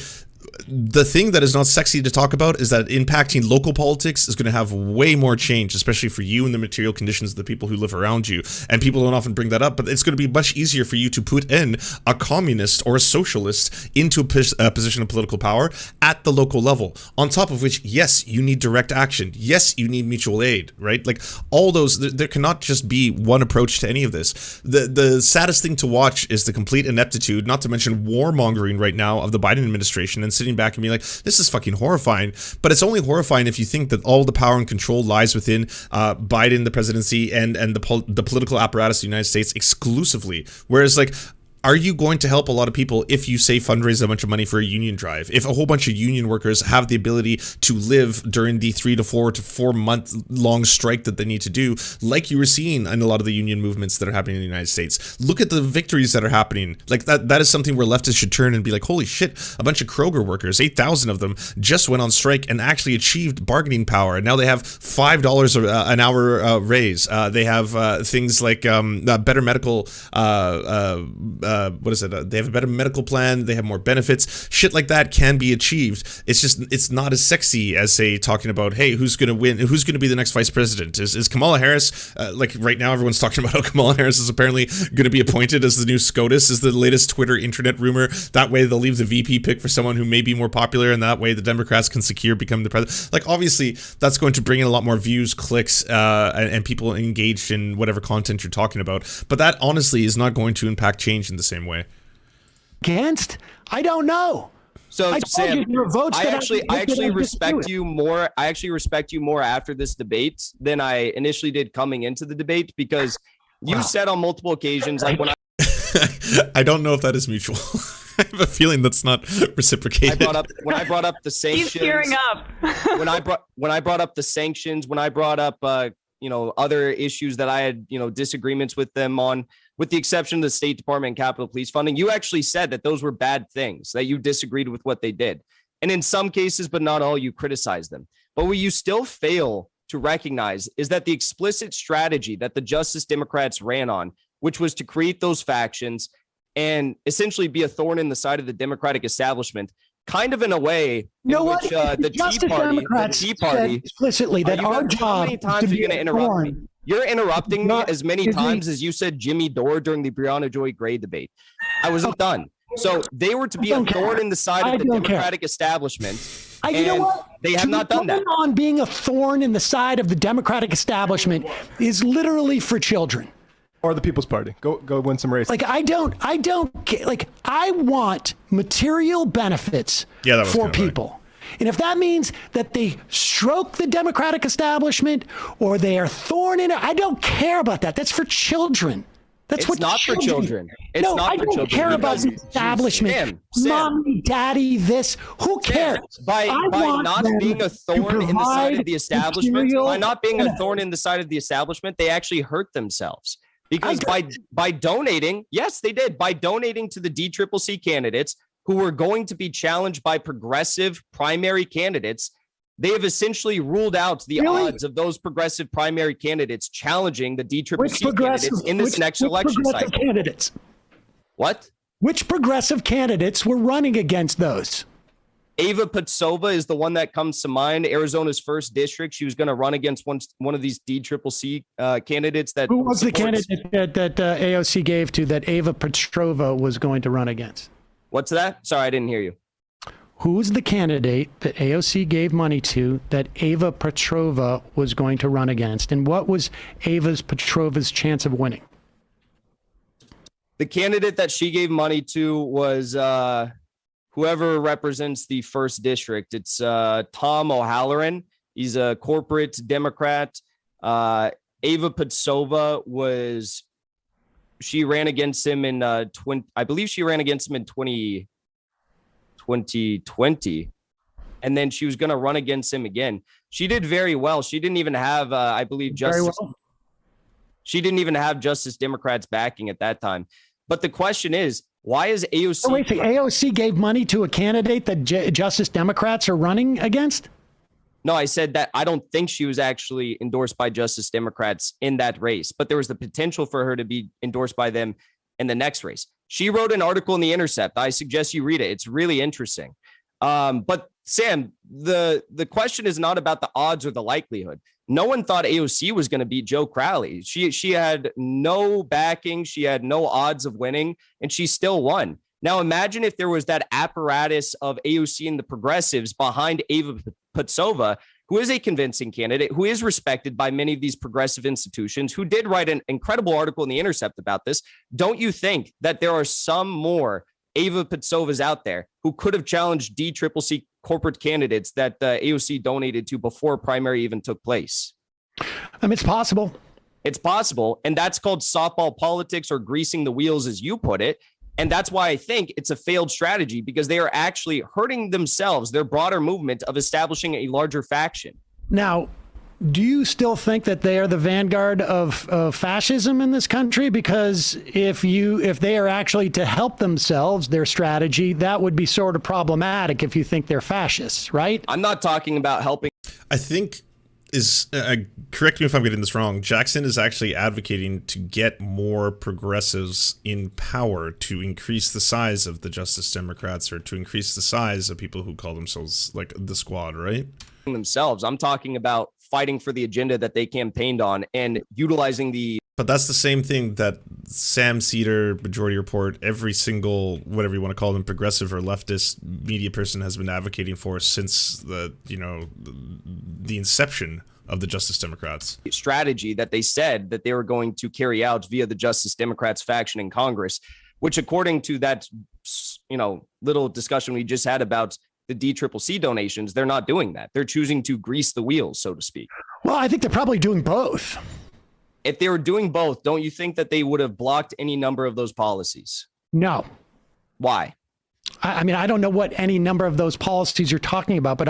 the thing that is not sexy to talk about is that impacting local politics is going to have way more change, especially for you and the material conditions of the people who live around you. And people don't often bring that up, but it's going to be much easier for you to put in a communist or a socialist into a position of political power at the local level. On top of which, yes, you need direct action. Yes, you need mutual aid, right? Like, all those, there cannot just be one approach to any of this. The saddest thing to watch is the complete ineptitude, not to mention warmongering right now, of the Biden administration, and sitting back and being like, this is fucking horrifying. But it's only horrifying if you think that all the power and control lies within Biden, the presidency, and the political apparatus of the United States exclusively. Whereas, like, are you going to help a lot of people if you say fundraise a bunch of money for a union drive? If a whole bunch of union workers have the ability to live during the 3 to 4 month long strike that they need to do, like you were seeing in a lot of the union movements that are happening in the United States. Look at the victories that are happening. Like that is something where leftists should turn and be like, holy shit, a bunch of Kroger workers, 8,000 of them just went on strike and actually achieved bargaining power. And now they have $5 an hour raise. They have things like better medical, they have a better medical plan. They have more benefits. Shit like that can be achieved. It's not as sexy as, say, talking about, hey, who's going to win? Who's going to be the next vice president? Is Kamala Harris, like right now everyone's talking about how Kamala Harris is apparently going to be appointed as the new SCOTUS, is the latest Twitter internet rumor. That way they'll leave the VP pick for someone who may be more popular, and that way the Democrats can become the president. Like, obviously, that's going to bring in a lot more views, clicks, and people engaged in whatever content you're talking about. But that honestly is not going to impact change in the same way. Against? I don't know. So Sam, I actually respect you more. I actually respect you more after this debate than I initially did coming into the debate, because you said on multiple occasions, like when I don't know if that is mutual. I have a feeling that's not reciprocated. When I brought up the sanctions. He's tearing up. when I brought up the sanctions, when I brought up other issues that I had disagreements with them on, with the exception of the State Department and Capitol Police funding, you actually said that those were bad things, that you disagreed with what they did. And in some cases, but not all, you criticized them. But what you still fail to recognize is that the explicit strategy that the Justice Democrats ran on, which was to create those factions and essentially be a thorn in the side of the Democratic establishment, kind of in a way in which the Tea Party explicitly that our job. How many times are you going to interrupt me? You're interrupting me as many times as you said Jimmy Dore during the Breonna Joy Gray debate. I wasn't done. So they were to be a thorn in the side of the Democratic establishment. You know what? They have not done that. On being a thorn in the side of the Democratic establishment is literally for children. Or the People's Party. Go win some races. Like, I don't like, I want material benefits for people. And if that means that they stroke the Democratic establishment or they are thorn in it, I don't care about that. That's for children. That's it's not for children. It's no, not I for don't children. care about the establishment. Sam, Mommy, daddy, this. Who cares? By not being a thorn in the side of the establishment, they actually hurt themselves. Because by donating, yes, they did. By donating to the DCCC candidates who were going to be challenged by progressive primary candidates, they have essentially ruled out the odds of those progressive primary candidates challenging the DCCC candidates in this next election cycle. Candidates? What? Which progressive candidates were running against those? Ava Patsova is the one that comes to mind. Arizona's first district. She was going to run against one of these DCCC candidates. Who was the candidate that AOC gave to that Ava Petrova was going to run against? What's that? Sorry, I didn't hear you. Who's the candidate that AOC gave money to that Ava Petrova was going to run against? And what was Petrova's chance of winning? The candidate that she gave money to was whoever represents the first district. It's Tom O'Halloran. He's a corporate Democrat. Ava Patsova she ran against him in I believe she ran against him in 2020. And then she was going to run against him again. She did very well. She didn't even have, I believe, she didn't even have Justice Democrats backing at that time. But the question is, why is AOC? Oh, wait, AOC gave money to a candidate that Justice Democrats are running against? No, I said that I don't think she was actually endorsed by Justice Democrats in that race, but there was the potential for her to be endorsed by them in the next race. She wrote an article in The Intercept. I suggest you read it. It's really interesting. But Sam, the question is not about the odds or the likelihood. No one thought AOC was going to beat Joe Crowley. She had no backing. She had no odds of winning, and she still won. Now, imagine if there was that apparatus of AOC and the progressives behind Ava Patsova, who is a convincing candidate, who is respected by many of these progressive institutions, who did write an incredible article in The Intercept about this. Don't you think that there are some more Ava Patsovas out there who could have challenged DCCC corporate candidates that AOC donated to before primary even took place? I mean, it's possible. It's possible. And that's called softball politics, or greasing the wheels, as you put it. And that's why I think it's a failed strategy, because they are actually hurting themselves, their broader movement of establishing a larger faction. Now, do you still think that they are the vanguard of fascism in this country? Because if they are actually to help themselves, their strategy, that would be sort of problematic if you think they're fascists, right? I'm not talking about helping. I think correct me if I'm getting this wrong, Jackson is actually advocating to get more progressives in power, to increase the size of the Justice Democrats, or to increase the size of people who call themselves like the Squad, right? Themselves. I'm talking about fighting for the agenda that they campaigned on and utilizing the. But that's the same thing that Sam Seder, Majority Report, every single, whatever you want to call them, progressive or leftist media person has been advocating for since the inception of the Justice Democrats. Strategy that they said that they were going to carry out via the Justice Democrats faction in Congress, which, according to that, little discussion we just had about the DCCC donations, they're not doing that. They're choosing to grease the wheels, so to speak. Well, I think they're probably doing both. If they were doing both, don't you think that they would have blocked any number of those policies? No. Why? I mean, I don't know what any number of those policies you're talking about, but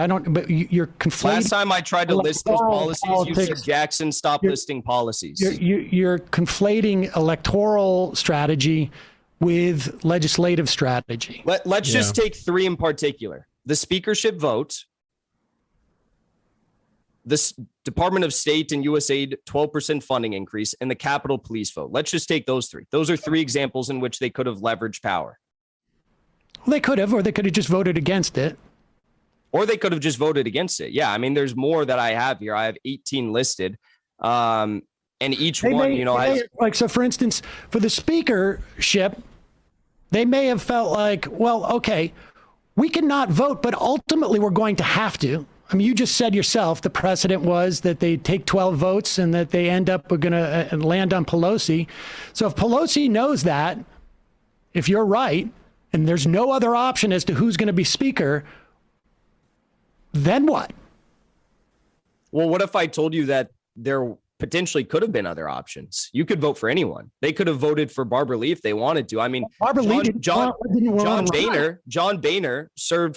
you're conflating. Last time I tried to list those policies, you said, Jackson, stop listing policies. You're conflating electoral strategy with legislative strategy. Let's just take three in particular. The speakership vote, the Department of State and USAID 12% funding increase, and the Capitol Police vote. Let's just take those three. Those are three examples in which they could have leveraged power. Well, they could have, or they could have just voted against it. Or they could have just voted against it. Yeah, I mean, there's more that I have here. I have 18 listed. And each one, has... Like, so for instance, for the speakership, they may have felt like, well, okay, we cannot vote, but ultimately we're going to have to. I mean, you just said yourself, the precedent was that they take 12 votes and that they end up going to land on Pelosi. So if Pelosi knows that, if you're right, and there's no other option as to who's going to be speaker, then what? Well, what if I told you that there potentially could have been other options? You could vote for anyone. They could have voted for Barbara Lee if they wanted to. I mean, John Boehner served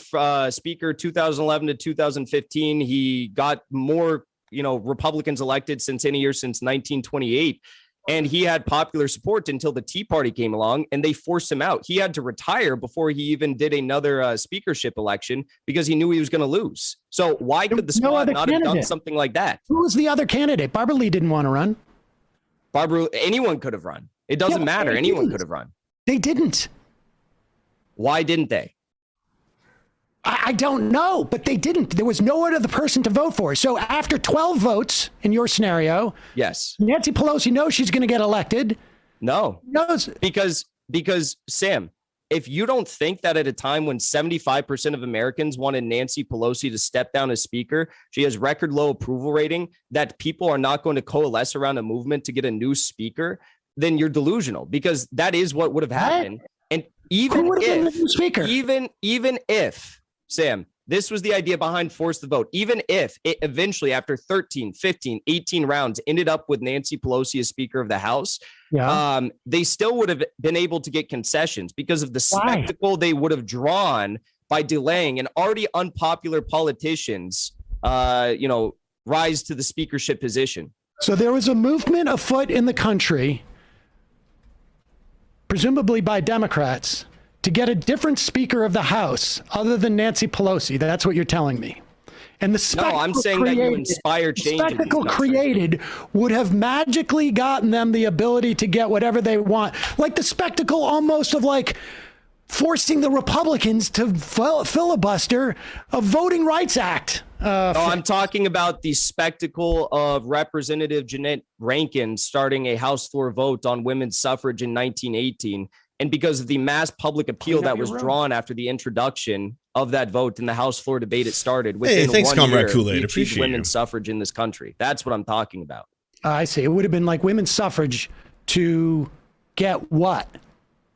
speaker 2011 to 2015. He got more, Republicans elected since any year since 1928. And he had popular support until the Tea Party came along and they forced him out. He had to retire before he even did another speakership election because he knew he was going to lose. So why could the Squad not have done something like that? Who was the other candidate? Barbara Lee didn't want to run. Anyone could have run. It doesn't matter. Anyone could have run. They didn't. Why didn't they? I don't know, but they didn't. There was no other person to vote for. So after 12 votes in your scenario, yes, Nancy Pelosi knows she's going to get elected. No, because Sam, if you don't think that at a time when 75% of Americans wanted Nancy Pelosi to step down as speaker, she has record low approval rating, that people are not going to coalesce around a movement to get a new speaker, then you're delusional, because that is what would have happened. And even if Sam, this was the idea behind Force the Vote. Even if it eventually, after 13, 15, 18 rounds, ended up with Nancy Pelosi as Speaker of the House, they still would have been able to get concessions because of the spectacle they would have drawn by delaying an already unpopular politician's, rise to the speakership position. So there was a movement afoot in the country, presumably by Democrats, to get a different Speaker of the House other than Nancy Pelosi. That's what you're telling me. And the spectacle I'm saying that you inspire change. The spectacle created would have magically gotten them the ability to get whatever they want. Like the spectacle almost of like forcing the Republicans to filibuster a Voting Rights Act. I'm talking about the spectacle of Representative Jeanette Rankin starting a House floor vote on women's suffrage in 1918. And because of the mass public appeal that was drawn after the introduction of that vote in the House floor debate, it started within thanks, 1 Comrade year. Kool-Aid. We achieved Appreciate women's suffrage in this country. That's what I'm talking about. I see. It would have been like women's suffrage to get what?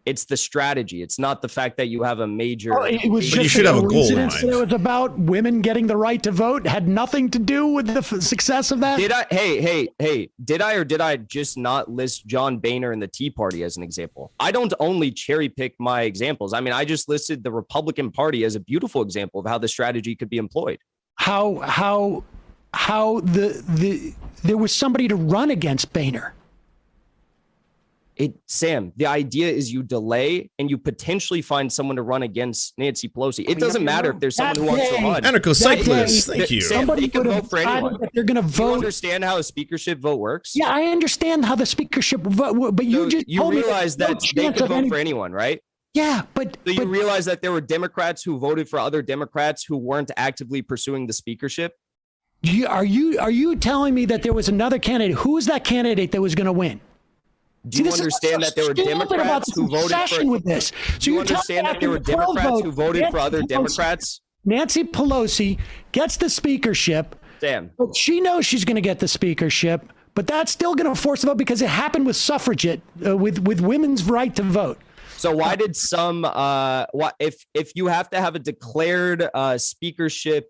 It's the strategy. It's not the fact that you have a major. It was But you just should have a goal in coincidence mind. that it was about women getting the right to vote. Had nothing to do with the success of that. Did I? Hey! Did I or did I just not list John Boehner and the Tea Party as an example? I don't only cherry pick my examples. I mean, I just listed the Republican Party as a beautiful example of how the strategy could be employed. How there was somebody to run against Boehner. Sam, the idea is you delay and you potentially find someone to run against Nancy Pelosi. It doesn't matter if there's someone who wants to run. Anarcho-cyclists, thank you. Sam, they can vote for anyone. They're going to vote. You understand how a speakership vote works? Yeah, I understand how the speakership vote, but you realize that they can vote for anyone, right? Yeah, but you realize that there were Democrats who voted for other Democrats who weren't actively pursuing the speakership? Are you telling me that there was another candidate? Who was that candidate that was going to win? Do you understand that there were Democrats who voted for with this? Do you understand that there were Democrats who voted for other Democrats? Nancy Pelosi gets the speakership. Sam. But she knows she's going to get the speakership, but that's still going to force a vote because it happened with suffragette, with women's right to vote. So why did some if you have to have a declared speakership,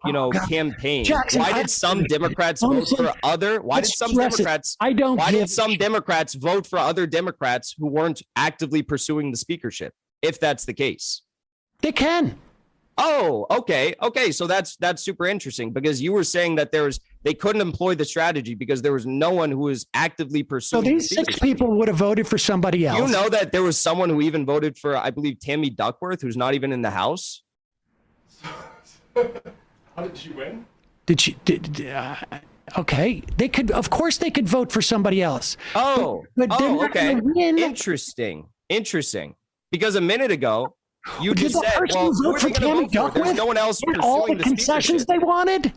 campaign, Jackson, why did some Democrats vote for other? Why did some Democrats? Why did some Democrats vote for other Democrats who weren't actively pursuing the speakership? If that's the case, they can. Oh, okay. So that's super interesting because you were saying that they couldn't employ the strategy because there was no one who was actively pursuing. So these 6 people would have voted for somebody else. You know that there was someone who even voted for, I believe, Tammy Duckworth, who's not even in the House. How did she win? Okay, they could. Of course, they could vote for somebody else. Oh, but they're not okay. gonna win. Interesting. Because a minute ago, you just said, "Well, vote for Tammy Duckworth." There's no one else pursuing all the the concessions they wanted.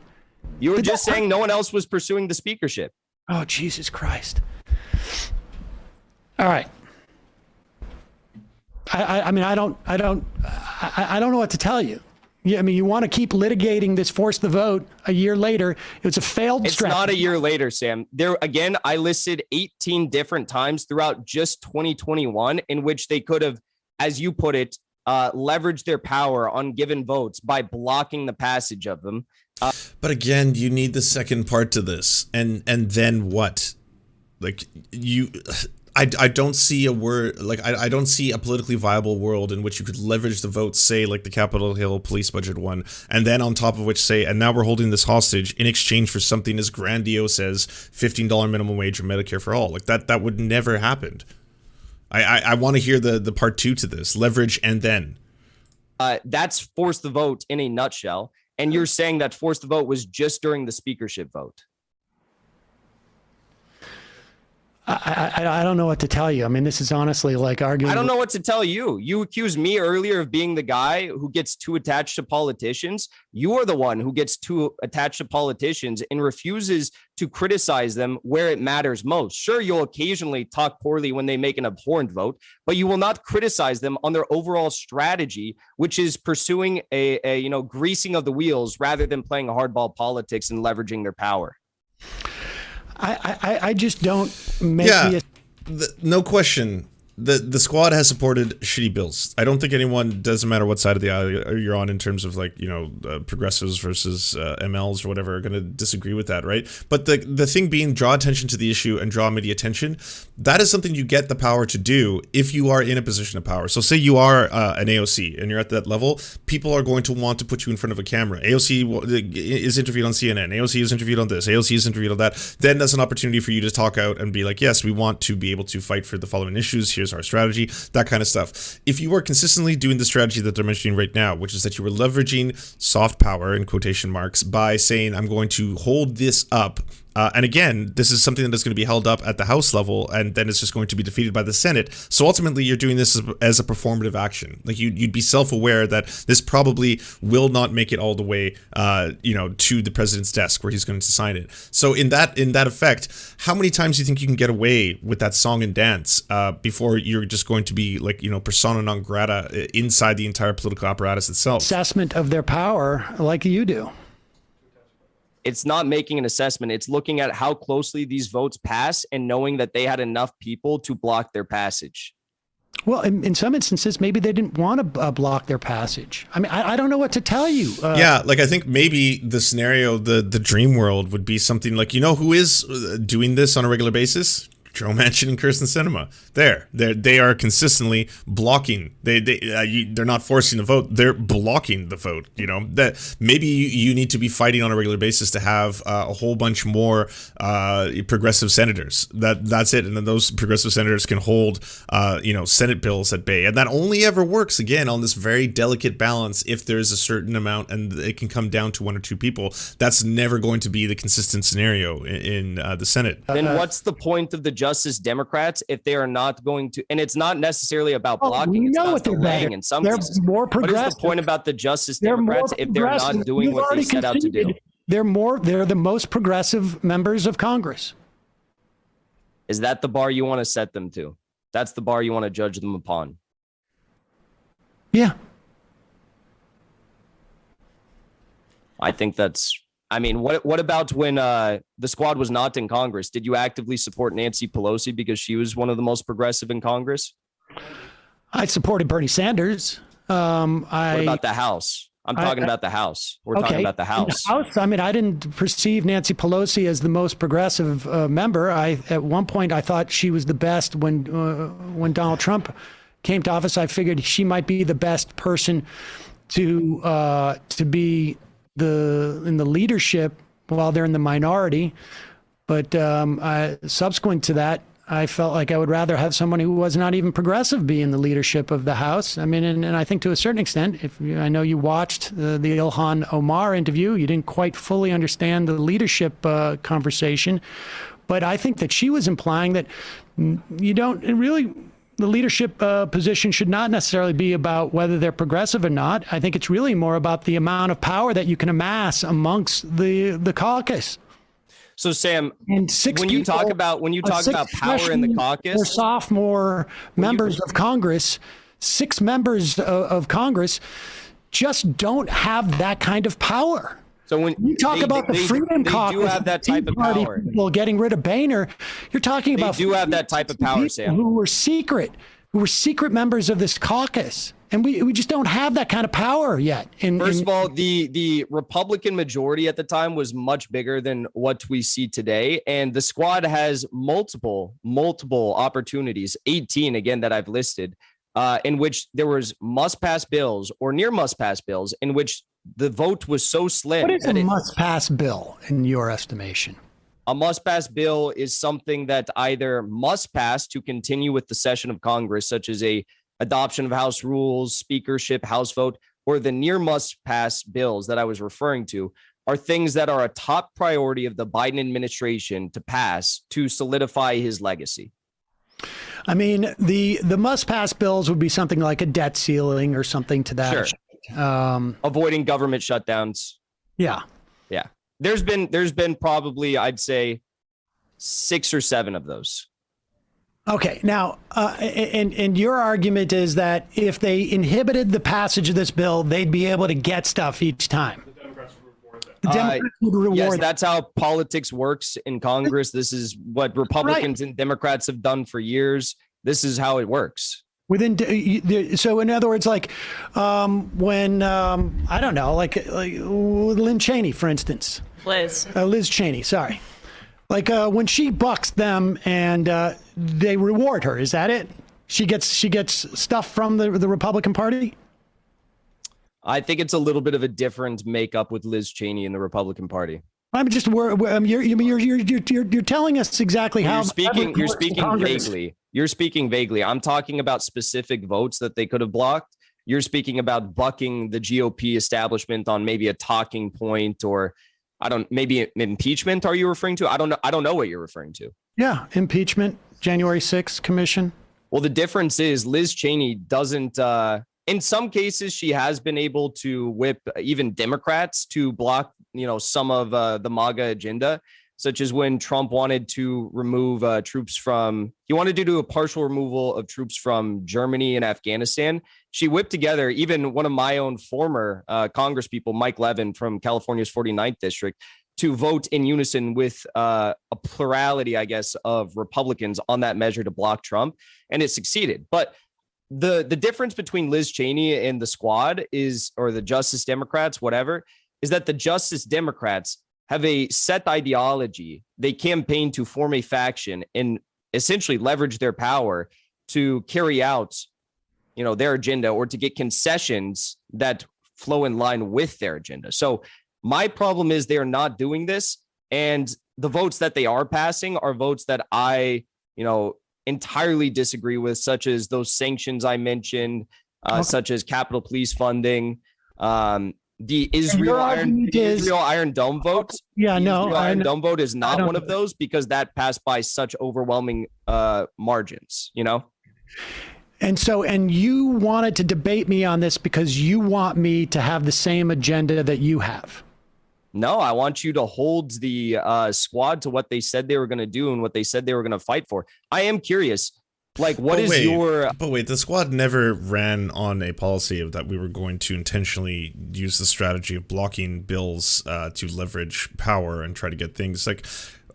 You were just saying no one else was pursuing the speakership. Oh, Jesus Christ! All right. I mean, I don't know what to tell you. Yeah, I mean, you want to keep litigating this force the vote a year later. It was a failed strategy. It's not a year later, Sam. There again, I listed 18 different times throughout just 2021 in which they could have, as you put it, leveraged their power on given votes by blocking the passage of them. But again, you need the second part to this, and then what? Like I don't see a word, like I don't see a politically viable world in which you could leverage the votes, say like the Capitol Hill police budget one, and then on top of which say, and now we're holding this hostage in exchange for something as grandiose as $15 minimum wage or Medicare for all. Like that would never happen. I want to hear the part 2 to this, leverage and then. That's force the vote in a nutshell. And you're saying that force the vote was just during the speakership vote. I don't know what to tell you. I mean, this is honestly like arguing. I don't know what to tell you. You accused me earlier of being the guy who gets too attached to politicians. You are the one who gets too attached to politicians and refuses to criticize them where it matters most. Sure, you'll occasionally talk poorly when they make an abhorrent vote, but you will not criticize them on their overall strategy, which is pursuing a greasing of the wheels rather than playing hardball politics and leveraging their power. I just don't make no question. The squad has supported shitty bills. I don't think anyone, doesn't matter what side of the aisle you're on in terms of like, progressives versus MLs or whatever, are going to disagree with that, right? But the thing being, draw attention to the issue and draw media attention. That is something you get the power to do if you are in a position of power. So say you are an AOC and you're at that level, people are going to want to put you in front of a camera. AOC is interviewed on CNN. AOC is interviewed on this. AOC is interviewed on that. Then that's an opportunity for you to talk out and be like, yes, we want to be able to fight for the following issues. Here's our strategy, that kind of stuff. If you are consistently doing the strategy that they're mentioning right now, which is that you are leveraging soft power in quotation marks by saying, I'm going to hold this up. And again, this is something that is going to be held up at the House level, and then it's just going to be defeated by the Senate. So ultimately, you're doing this as a performative action. Like you'd be self-aware that this probably will not make it all the way, to the president's desk where he's going to sign it. So in that effect, how many times do you think you can get away with that song and dance before you're just going to be like, persona non grata inside the entire political apparatus itself? Assessment of their power, like you do. It's not making an assessment. It's looking at how closely these votes pass and knowing that they had enough people to block their passage. Well, in some instances, maybe they didn't want to block their passage. I mean, I don't know what to tell you. Yeah, like I think maybe the scenario, the dream world would be something like, you know, who is doing this on a regular basis? Joe Manchin and Kirsten Sinema. They are consistently blocking. They're not forcing the vote. They're blocking the vote. You know, that maybe you need to be fighting on a regular basis to have a whole bunch more progressive senators. That's it. And then those progressive senators can hold Senate bills at bay. And that only ever works again on this very delicate balance if there's a certain amount and it can come down to one or two people. That's never going to be the consistent scenario in the Senate. Then what's the point of the Justice Democrats if they are not going to, and it's not necessarily about blocking, it's about delaying in some cases. More progressive. What is the point about the Justice Democrats if they're not doing what they set out to do? They're the most progressive members of Congress. Is that the bar you want to set them to? That's the bar you want to judge them upon? Yeah. I think that's, I mean, what about when the squad was not in Congress? Did you actively support Nancy Pelosi because she was one of the most progressive in Congress? I supported Bernie Sanders. What about the House? I'm talking about the House. We're talking about the House. I mean, I didn't perceive Nancy Pelosi as the most progressive member. At one point, I thought she was the best when Donald Trump came to office. I figured she might be the best person to be in the leadership while they're in the minority. But subsequent to that, I felt like I would rather have someone who was not even progressive be in the leadership of the House. I mean, and I think to a certain extent, I know you watched the Ilhan Omar interview, you didn't quite fully understand the leadership conversation, but I think that she was implying that you don't really, the leadership position should not necessarily be about whether they're progressive or not. I think it's really more about the amount of power that you can amass amongst the caucus. So Sam, when you talk about power in the caucus, or sophomore members of Congress, 6 members of Congress just don't have that kind of power. So when you talk about the Freedom Caucus, they do have that type of power. People getting rid of Boehner, you're talking about they do have that type of power, Sam. Who were secret members of this caucus. And we just don't have that kind of power yet. First of all, the Republican majority at the time was much bigger than what we see today. And the squad has multiple opportunities, 18 again that I've listed, in which there was must-pass bills or near must-pass bills in which the vote was so slim. What is a must-pass bill in your estimation? A must-pass bill is something that either must pass to continue with the session of Congress, such as a adoption of House rules, speakership, House vote, or the near must-pass bills that I was referring to are things that are a top priority of the Biden administration to pass to solidify his legacy. I mean, the must-pass bills would be something like a debt ceiling or something to that. Sure. Avoiding government shutdowns. Yeah. Yeah. There's been probably, I'd say, 6 or 7 of those. Okay. Now, and your argument is that if they inhibited the passage of this bill, they'd be able to get stuff each time. The Democrats would reward that. The Democrats would reward yes, that's how politics works in Congress. This is what Republicans and Democrats have done for years. This is how it works. So in other words, like when I don't know, like Lynn Cheney, for instance, Liz Cheney, sorry, like when she bucks them and they reward her, is that it? She gets stuff from the Republican Party. I think it's a little bit of a different makeup with Liz Cheney in the Republican Party. I'm just you're telling us exactly how you're speaking vaguely. You're speaking vaguely. I'm talking about specific votes that they could have blocked. You're speaking about bucking the GOP establishment on maybe a talking point or maybe impeachment. Are you referring to? I don't know what you're referring to. Yeah. Impeachment, January 6th commission. Well, the difference is Liz Cheney doesn't, in some cases, she has been able to whip even Democrats to block, some of the MAGA agenda, such as when Trump wanted to remove he wanted to do a partial removal of troops from Germany and Afghanistan. She whipped together even one of my own former congresspeople, Mike Levin from California's 49th district, to vote in unison with a plurality, I guess, of Republicans on that measure to block Trump. And it succeeded. But the difference between Liz Cheney and the Squad is, or the Justice Democrats, whatever, is that the Justice Democrats have a set ideology. They campaign to form a faction and essentially leverage their power to carry out, their agenda, or to get concessions that flow in line with their agenda. So my problem is they are not doing this, and the votes that they are passing are votes that I, entirely disagree with, such as those sanctions I mentioned, such as Capitol Police funding, the Israel Iron Dome vote. Yeah, no, Iron Dome vote is not one of those, because that passed by such overwhelming margins, And you wanted to debate me on this because you want me to have the same agenda that you have. No, I want you to hold the Squad to what they said they were going to do and what they said they were going to fight for. I am curious, like, what is your... But wait, the Squad never ran on a policy of that we were going to intentionally use the strategy of blocking bills to leverage power and try to get things. Like,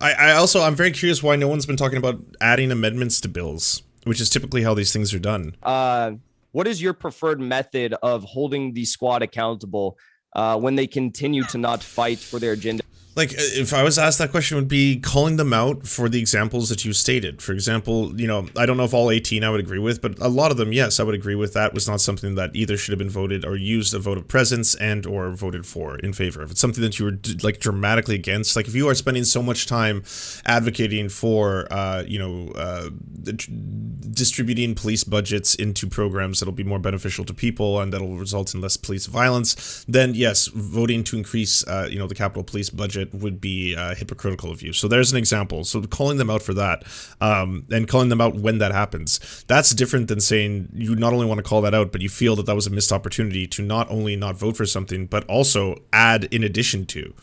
I'm very curious why no one's been talking about adding amendments to bills, which is typically how these things are done. What is your preferred method of holding the Squad accountable when they continue to not fight for their agenda? Like, if I was asked that question, it would be calling them out for the examples that you stated. For example, I don't know if all 18 I would agree with, but a lot of them, yes, I would agree with. That was not something that either should have been voted or used a vote of presence and or voted for in favor. If it's something that you were like dramatically against, like if you are spending so much time advocating for, distributing police budgets into programs that'll be more beneficial to people and that'll result in less police violence, then yes, voting to increase, the Capitol Police budget would be hypocritical of you. So there's an example. So calling them out for that, and calling them out when that happens, that's different than saying you not only want to call that out, but you feel that that was a missed opportunity to not only not vote for something, but also add in addition to.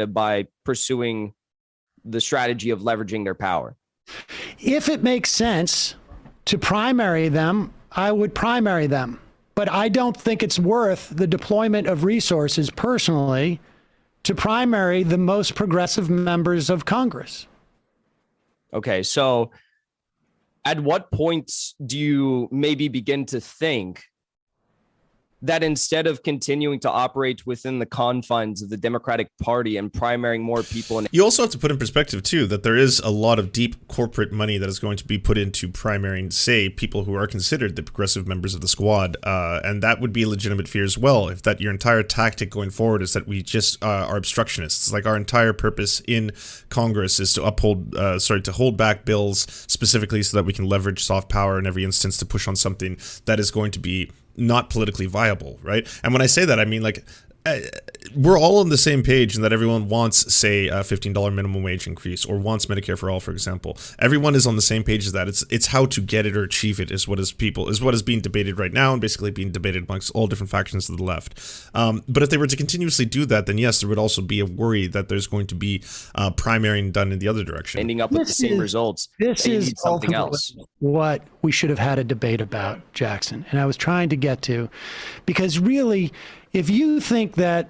By pursuing the strategy of leveraging their power. If it makes sense to primary them, I would primary them. But I don't think it's worth the deployment of resources personally to primary the most progressive members of Congress. Okay, so at what point do you maybe begin to think that instead of continuing to operate within the confines of the Democratic Party and primarying more people... You also have to put in perspective, too, that there is a lot of deep corporate money that is going to be put into primarying, say, people who are considered the progressive members of the Squad, and that would be a legitimate fear as well, if that your entire tactic going forward is that we just are obstructionists. Like, our entire purpose in Congress is to to hold back bills specifically so that we can leverage soft power in every instance to push on something that is going to be not politically viable, right? And when I say that, I mean, like, we're all on the same page in that everyone wants, say, a $15 minimum wage increase or wants Medicare for all, for example. Everyone is on the same page as that. It's how to get it or achieve it is what is being debated right now and basically being debated amongst all different factions of the left. But if they were to continuously do that, then yes, there would also be a worry that there's going to be primarying done in the other direction. Ending up with the same results. This is something else. What we should have had a debate about, Jackson. And I was trying to get to, because really, if you think that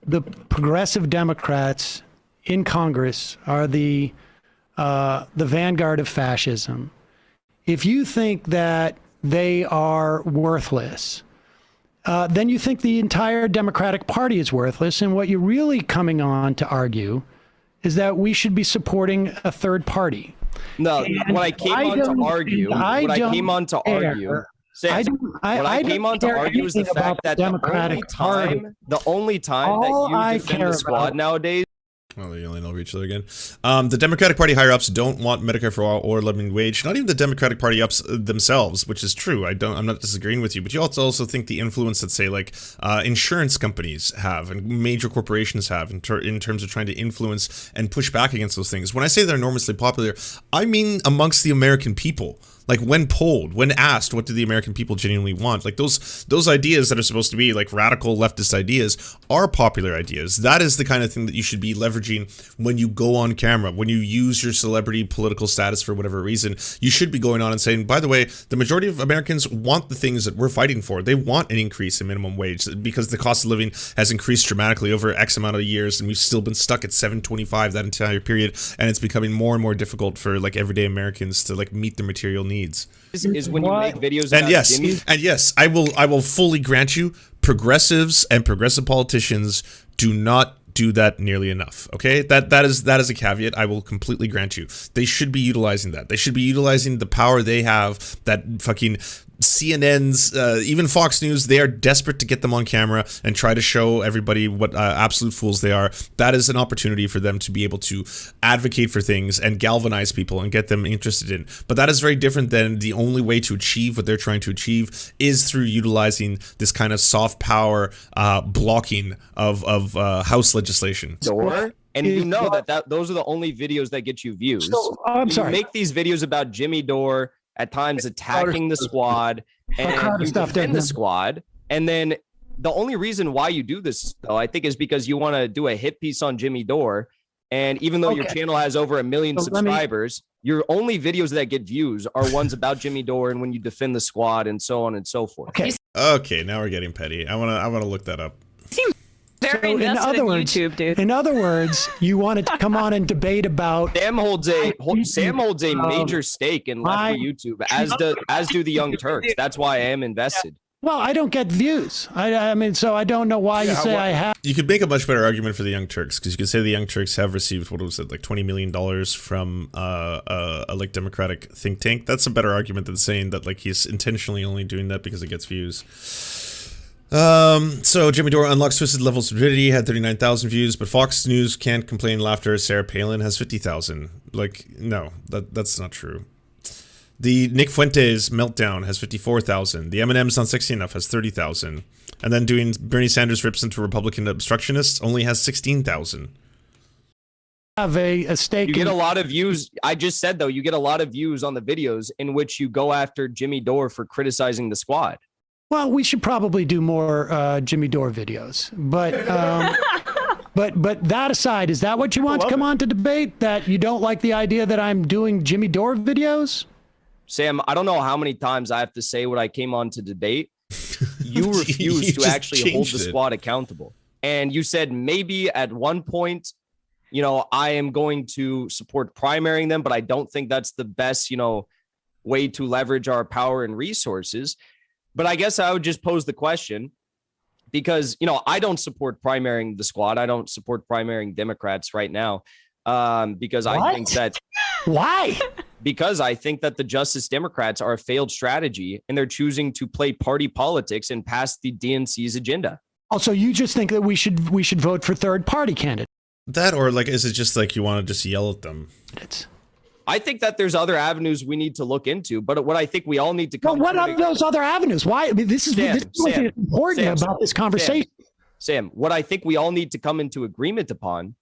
the progressive Democrats in Congress are the vanguard of fascism, if you think that they are worthless, then you think the entire Democratic Party is worthless. And what you're really coming on to argue is that we should be supporting a third party. No, when I came on to argue, I came on to argue is the fact that the only time that you defend the Squad nowadays. Well, they only know each other again. The Democratic Party higher-ups don't want Medicare for all or living wage. Not even the Democratic Party ups themselves, which is true. I'm not disagreeing with you, but you also think the influence that, say, like insurance companies have and major corporations have in terms of trying to influence and push back against those things. When I say they're enormously popular, I mean amongst the American people. Like, when polled, when asked, what do the American people genuinely want? Like, those ideas that are supposed to be, like, radical leftist ideas are popular ideas. That is the kind of thing that you should be leveraging when you go on camera, when you use your celebrity political status for whatever reason. You should be going on and saying, by the way, the majority of Americans want the things that we're fighting for. They want an increase in minimum wage because the cost of living has increased dramatically over X amount of years, and we've still been stuck at $7.25 that entire period, and it's becoming more and more difficult for, like, everyday Americans to, like, meet their material needs. needs. Is when you make videos And about yes, Jimmy. and yes, I will fully grant you, progressives and progressive politicians do not do that nearly enough. Okay, that is a caveat. I will completely grant you. They should be utilizing that. They should be utilizing the power they have. That fucking CNN's, even Fox News, they are desperate to get them on camera and try to show everybody what absolute fools they are. That is an opportunity for them to be able to advocate for things and galvanize people and get them interested in. But that is very different than the only way to achieve what they're trying to achieve is through utilizing this kind of soft power blocking of House legislation. And you know that those are the only videos that get you views. So, I'm sorry. You make these videos about Jimmy Dore at times attacking the squad and you defend the squad. And then the only reason why you do this, though, I think is because you want to do a hit piece on Jimmy Dore. And even though your channel has over 1 million subscribers, your only videos that get views are ones about Jimmy Dore and when you defend the squad and so on and so forth. Okay, now we're getting petty. I wanna look that up. Very invested in YouTube, dude. In other words, you wanted to come on and debate about. Sam holds a major stake in left YouTube, as do the Young Turks. That's why I am invested. Well, I don't get views. I mean, so I don't know why you say I have. You could make a much better argument for the Young Turks because you could say the Young Turks have received, what was it, like $20 million from a like Democratic think tank. That's a better argument than saying that like he's intentionally only doing that because it gets views. So Jimmy Dore unlocks twisted level stupidity, had 39,000 views, but Fox News can't complain laughter. Sarah Palin has 50,000. Like, no, that's not true. The Nick Fuentes meltdown has 54,000. The M&M's Not Sexy Enough has 30,000. And then doing Bernie Sanders rips into Republican obstructionists only has 16,000. Have a stake. You get a lot of views. I just said, though, you get a lot of views on the videos in which you go after Jimmy Dore for criticizing the squad. Well, we should probably do more Jimmy Dore videos, but but that aside, is that what you want to come on to debate? That you don't like the idea that I'm doing Jimmy Dore videos? Sam, I don't know how many times I have to say what I came on to debate. You refused to actually hold the squad accountable, and you said maybe at one point, you know, I am going to support primarying them, but I don't think that's the best, you know, way to leverage our power and resources. But I guess I would just pose the question because, you know, I don't support primarying the squad. I don't support primarying Democrats right now because I think that. Why? Because I think that the Justice Democrats are a failed strategy and they're choosing to play party politics and pass the DNC's agenda. Also, you just think that we should vote for third party candidates. That or like, is it just like you want to just yell at them? I think that there's other avenues we need to look into, but what I think we all need to come. Well, what are those other avenues? Why? I mean, this is what's important about this conversation. Sam, what I think we all need to come into agreement upon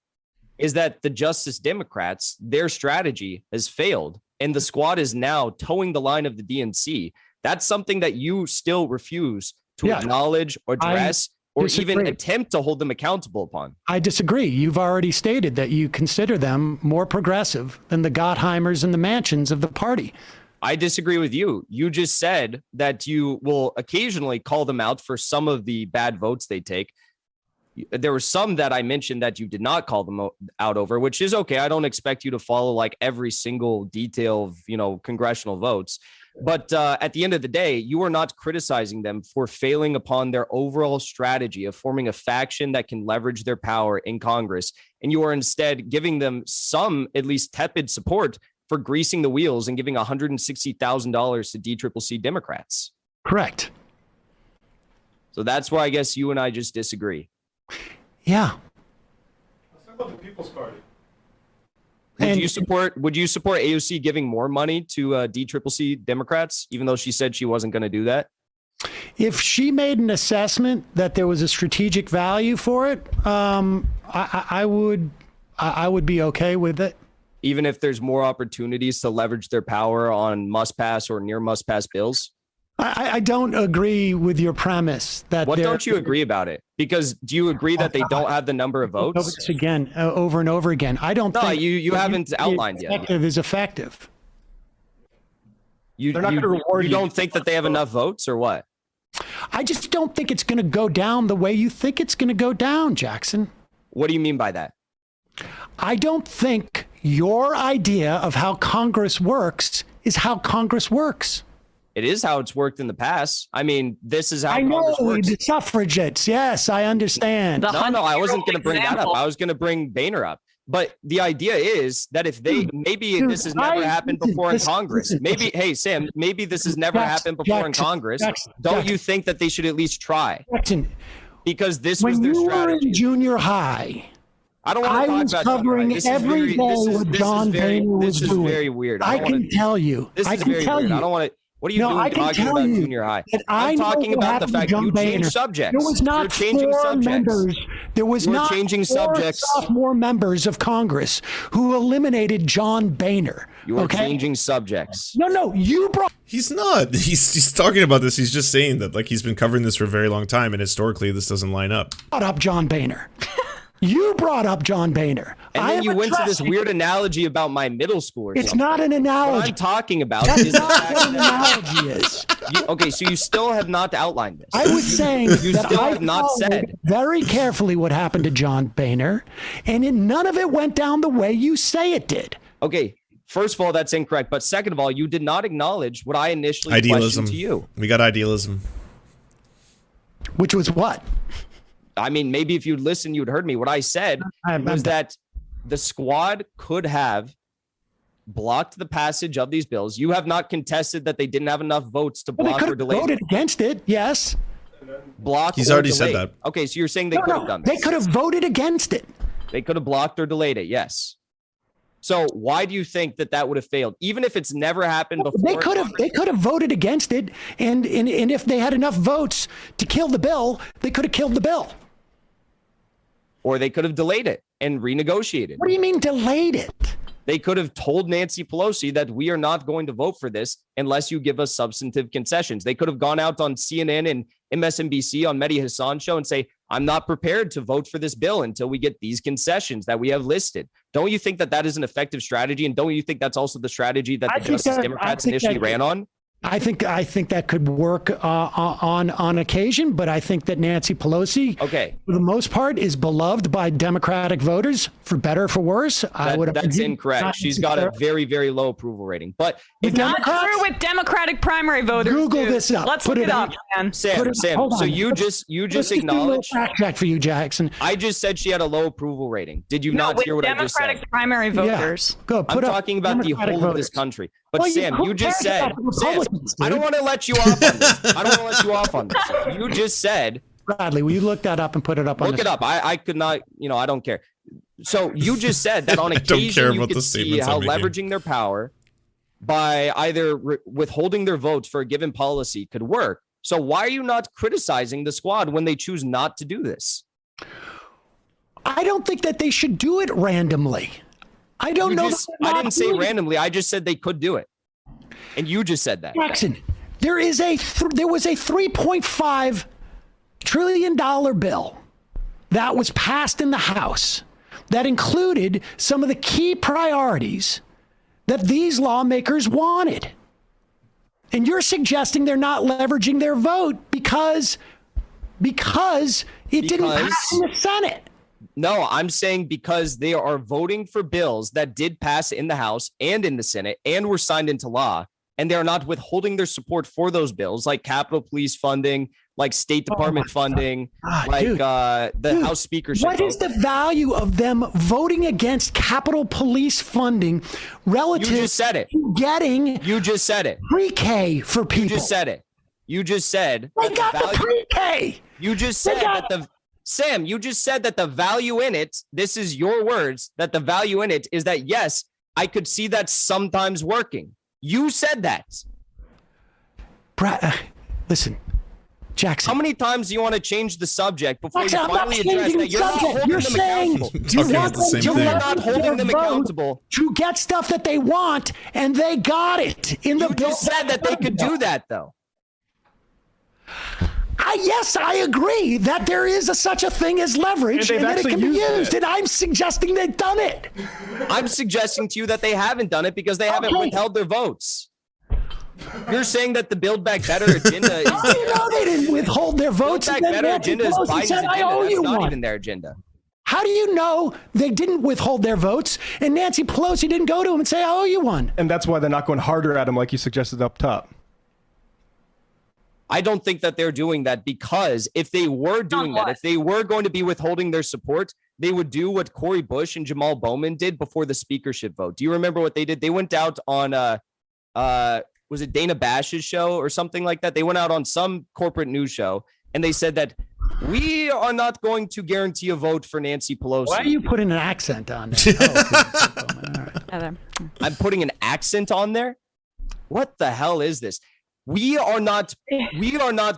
is that the Justice Democrats, their strategy has failed, and the squad is now towing the line of the DNC. That's something that you still refuse to acknowledge or address. Or even attempt to hold them accountable upon. I disagree. You've already stated that you consider them more progressive than the Gottheimers and the Manchins of the party. I disagree with you. You just said that you will occasionally call them out for some of the bad votes they take. There were some that I mentioned that you did not call them out over, which is okay. I don't expect you to follow like every single detail of, you know, congressional votes. But at the end of the day, you are not criticizing them for failing upon their overall strategy of forming a faction that can leverage their power in Congress. And you are instead giving them some, at least tepid support for greasing the wheels and giving $160,000 to DCCC Democrats. Correct. So that's why I guess you and I just disagree. Yeah. Let's talk about the People's Party. Would you support AOC giving more money to DCCC Democrats, even though she said she wasn't going to do that? If she made an assessment that there was a strategic value for it, I would be okay with it. Even if there's more opportunities to leverage their power on must-pass or near must-pass bills? I don't agree with your premise that. What don't you agree about it? Because do you agree that they don't have the number of votes? Again, over and over again. I don't. No, think you haven't outlined yet. Effective is effective. You don't think that they have enough votes, or what? I just don't think it's going to go down the way you think it's going to go down, Jackson. What do you mean by that? I don't think your idea of how Congress works is how Congress works. It is how it's worked in the past. I mean, this is how I know Congress works. the suffragettes. Yes, I understand. No, I wasn't going to bring that up. I was going to bring Boehner up. But the idea is that if they maybe this has never happened before in Congress. Maybe, hey Sam, maybe this has never happened before in Congress. Don't you think that they should at least try? Because this was their strategy. When you were in junior high, I don't want to talk was about covering every day what John Boehner was doing. This is very weird. I can tell you. This is very weird. I don't want to. What are you doing talking about junior high? I'm talking about the fact you changed subjects. There was not four members. There was not changing subjects. Sophomore members of Congress who eliminated John Boehner. You were changing subjects. No, you brought. He's not. He's talking about this. He's just saying that like he's been covering this for a very long time, and historically this doesn't line up. Brought up John Boehner. You brought up John Boehner. And then you went to this weird analogy about my middle school or something. It's not an analogy. What I'm talking about is not what an analogy is. Okay, so you still have not outlined this. I was saying you that still I have not said very carefully what happened to John Boehner, and none of it went down the way you say it did. Okay, first of all, that's incorrect. But second of all, you did not acknowledge what I initially questioned to you. We got idealism. Which was what? I mean, maybe if you'd listened, you'd heard me. What I said was that the squad could have blocked the passage of these bills. You have not contested that they didn't have enough votes to block or delay. They voted against it, yes. Block. He's already said that. Okay, so you're saying they could have done this. They could have voted against it. They could have blocked or delayed it, yes. So why do you think that that would have failed, even if it's never happened before? They could have voted against it, and if they had enough votes to kill the bill, they could have killed the bill. Or they could have delayed it and renegotiated. What do you mean delayed it? They could have told Nancy Pelosi that we are not going to vote for this unless you give us substantive concessions. They could have gone out on CNN and MSNBC on Mehdi Hassan's show and say, I'm not prepared to vote for this bill until we get these concessions that we have listed. Don't you think that that is an effective strategy? And don't you think that's also the strategy that the Justice Democrats initially ran on? I think that could work on occasion, but I think that Nancy Pelosi, for the most part, is beloved by Democratic voters, for better or for worse. That's incorrect. She's got a very, very low approval rating. But if not true with Democratic primary voters. Google this up. Let's look it up, man. Sam. So you just acknowledged. Fact check for you, Jackson. I just said she had a low approval rating. Did you not hear what I just said? Democratic primary voters. Go. I'm talking about the whole of this country. But Sam, you just said, I don't want to let you off on this. You just said, Bradley, will you look that up and put it up on Look it up. I could not, I don't care. So you just said that on occasion you could see how leveraging their power by either withholding their votes for a given policy could work. So why are you not criticizing the squad when they choose not to do this? I don't think that they should do it randomly. I don't know. I didn't say randomly. I just said they could do it. And you just said that. Jackson, there was a $3.5 trillion bill that was passed in the House that included some of the key priorities that these lawmakers wanted. And you're suggesting they're not leveraging their vote because it didn't pass in the Senate. No, I'm saying because they are voting for bills that did pass in the House and in the Senate and were signed into law, and they're not withholding their support for those bills, like Capitol Police funding, like State Department funding, the House speakership. What is the value of them voting against Capitol Police funding relative to getting You just said it. pre-K for people? You just said it. You just said they got the pre-K. You just said Sam, you just said that the value in it, this is your words, that the value in it is that, yes, I could see that sometimes working. You said that. Listen, Jackson. How many times do you want to change the subject before you finally address that you're not holding them accountable? You're not holding them accountable to get stuff that they want, and they got it in the bill. You just said that they could do that, though. Yes, I agree that there is such a thing as leverage and that it can be used. And I'm suggesting they've done it. I'm suggesting to you that they haven't done it because they haven't withheld their votes. You're saying that the Build Back Better agenda is... they didn't withhold their votes. Build Back Better agenda is Biden's agenda. That's not even their agenda. How do you know they didn't withhold their votes and Nancy Pelosi didn't go to him and say, I owe you one? And that's why they're not going harder at him like you suggested up top. I don't think that they're doing that, because if they were doing that, if they were going to be withholding their support, they would do what Cori Bush and Jamal Bowman did before the speakership vote. Do you remember what they did? They went out on, was it Dana Bash's show or something like that? They went out on some corporate news show and they said that we are not going to guarantee a vote for Nancy Pelosi. Why are you putting an accent on there? Right. I'm putting an accent on there? What the hell is this? We are not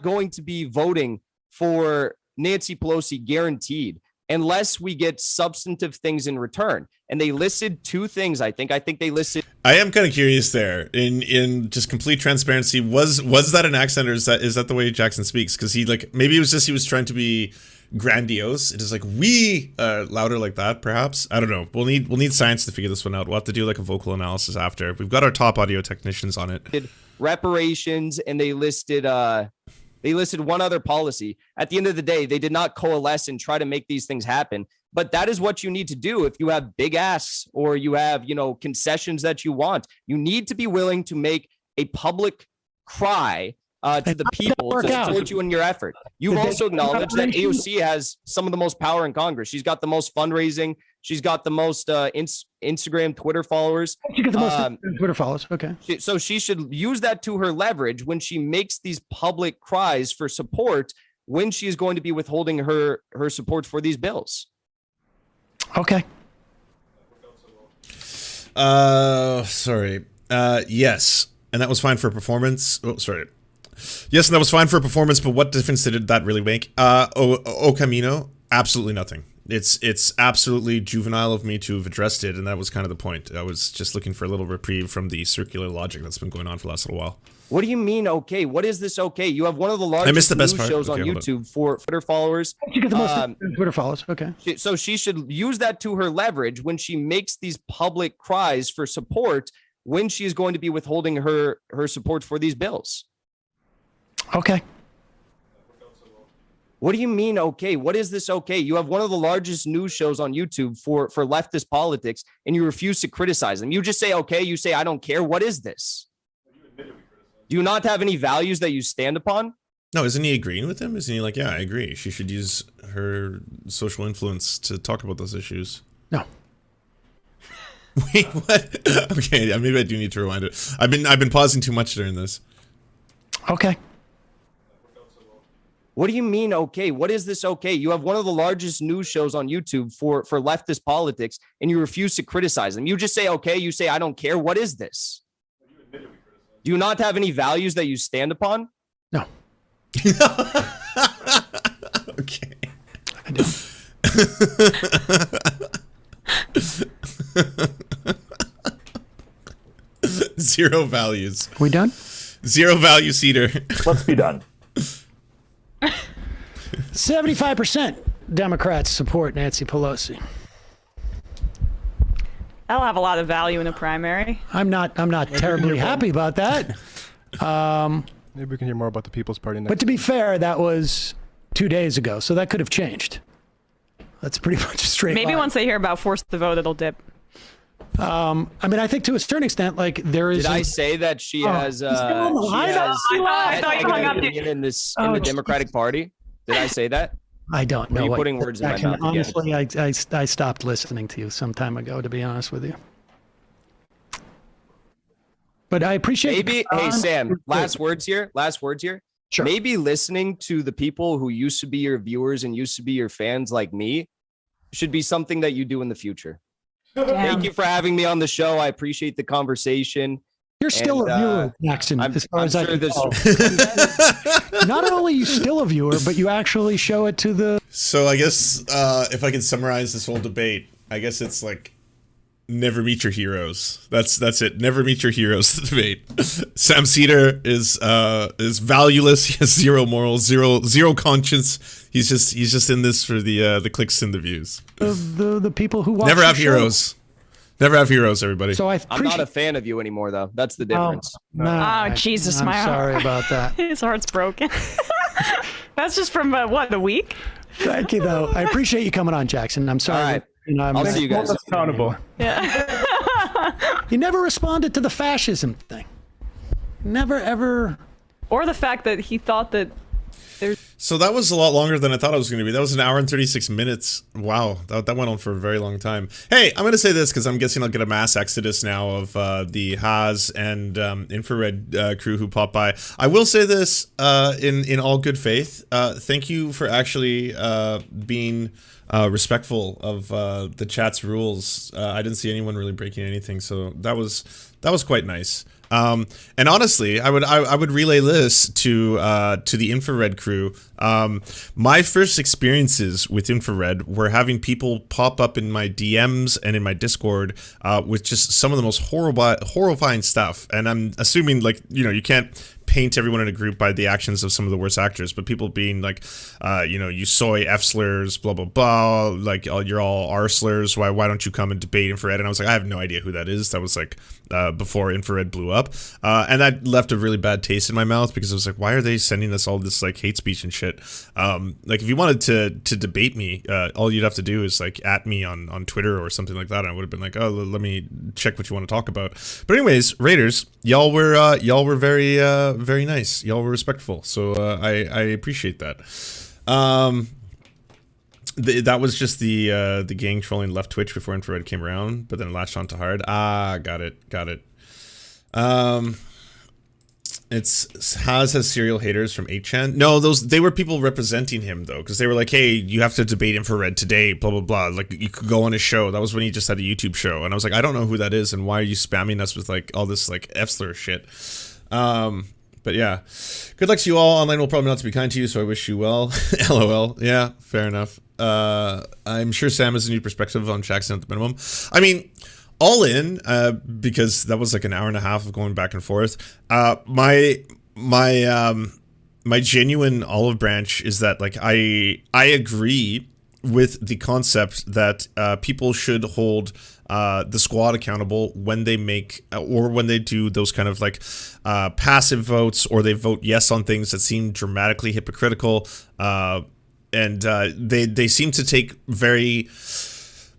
going to be voting for Nancy Pelosi guaranteed unless we get substantive things in return. And they listed two things, I think. I think they listed... I am kind of curious there. In just complete transparency, was that an accent, or is that the way Jackson speaks? Because maybe it was just he was trying to be grandiose. It is like we louder like that, perhaps. I don't know. We'll need science to figure this one out. We'll have to do like a vocal analysis after. We've got our top audio technicians on it. Reparations, and they listed one other policy. At the end of the day, they did not coalesce and try to make these things happen. But that is what you need to do if you have big asks or you have, concessions that you want. You need to be willing to make a public cry to the people to support you in your effort. You've also acknowledged that AOC has some of the most power in Congress. She's got the most fundraising. She's got the most Instagram, Twitter followers. She got the most Twitter followers. Okay. So she should use that to her leverage when she makes these public cries for support when she is going to be withholding her support for these bills. Okay. Sorry. Yes. And that was fine for performance. Oh, sorry. Yes, and that was fine for performance, but what difference did that really make? O Camino, absolutely nothing. It's absolutely juvenile of me to have addressed it, and that was kind of the point. I was just looking for a little reprieve from the circular logic that's been going on for the last little while. What do you mean, okay? What is this okay? You have one of the largest news shows on YouTube for Twitter followers. She got the most Twitter followers. Okay. So she should use that to her leverage when she makes these public cries for support when she is going to be withholding her support for these bills. Okay. What do you mean, okay? What is this okay? You have one of the largest news shows on YouTube for leftist politics, and you refuse to criticize them. You just say, okay, you say, I don't care. What is this? Do you not have any values that you stand upon? No, isn't he agreeing with him? Isn't he like, yeah, I agree. She should use her social influence to talk about those issues. No. Wait, what? Okay, yeah, maybe I do need to rewind it. I've been pausing too much during this. Okay. What do you mean, okay? What is this okay? You have one of the largest news shows on YouTube for leftist politics, and you refuse to criticize them. You just say, okay, you say, I don't care. What is this? Do you not have any values that you stand upon? No. Okay. I don't. Zero values. We done? Zero value, Cedar. Let's be done. 75% Democrats support Nancy Pelosi. That'll have a lot of value in a primary. I'm not terribly happy about that. Maybe we can hear more about the People's Party next. But to be fair, that was 2 days ago, so that could have changed. That's pretty much a straight Maybe line. once they hear about force the vote, it'll dip. I mean, I think to a certain extent, like there is. Did I say that she has? I thought you hung up in the Democratic Party. Did I say that? I don't know. Are you putting words in my mouth? Honestly, I stopped listening to you some time ago, to be honest with you. But I appreciate. Maybe, hey Sam. Last words here. Sure. Maybe listening to the people who used to be your viewers and used to be your fans, like me, should be something that you do in the future. Thank you for having me on the show. I appreciate the conversation. You're still a viewer, Jackson, as far as I can tell. Not only are you still a viewer, but you actually show it to the... So I guess if I could summarize this whole debate, I guess it's like never meet your heroes. That's it. Never meet your heroes. The debate. Sam Cedar is valueless. He has zero morals, zero conscience. He's just in this for the clicks and the views. The people who watch never have the heroes. Never have heroes, everybody. So I'm not a fan of you anymore, though. That's the difference. Jesus, I'm my heart. sorry about that. His heart's broken. That's just from what, a week? Thank you, though. I appreciate you coming on, Jackson. I'm sorry. All right. I'll see you guys. Accountable. Yeah. You never responded to the fascism thing. Never, ever. Or the fact that he thought that So that was a lot longer than I thought it was going to be. That was an hour and 36 minutes. Wow, that went on for a very long time. Hey, I'm going to say this because I'm guessing I'll get a mass exodus now of the Haas and infrared crew who pop by. I will say this in all good faith. Thank you for actually being respectful of the chat's rules. I didn't see anyone really breaking anything, so that was quite nice. And honestly, I would relay this to the infrared crew. My first experiences with infrared were having people pop up in my DMs and in my Discord with just some of the most horrifying stuff. And I'm assuming, like, you can't paint everyone in a group by the actions of some of the worst actors, but people being like, you soy F slurs, blah blah blah, like you're all R slurs. Why don't you come and debate infrared? And I was like, I have no idea who that is. That was like before infrared blew up, and that left a really bad taste in my mouth because I was like, why are they sending us all this like hate speech and shit? Like if you wanted to debate me, all you'd have to do is like at me on Twitter or something like that, and I would have been like, oh, let me check what you want to talk about. But anyways, Raiders, y'all were very nice. Y'all were respectful, so I appreciate that. That was just the gang trolling left Twitch before infrared came around, but then latched on to hard. Got it. It's has serial haters from 8chan. No, they were people representing him though, because they were like, hey, you have to debate infrared today, blah blah blah. Like you could go on his show. That was when he just had a YouTube show, and I was like, I don't know who that is, and why are you spamming us with like all this like F-slur shit? But yeah, good luck to you all. Online will probably not to be kind to you, so I wish you well. LOL. Yeah, fair enough. I'm sure Sam has a new perspective on Jackson at the minimum. I mean, all in, because that was like an hour and a half of going back and forth. My genuine olive branch is that like I agree with the concept that people should hold the squad accountable when they make or when they do those kind of like passive votes, or they vote yes on things that seem dramatically hypocritical, and they seem to take very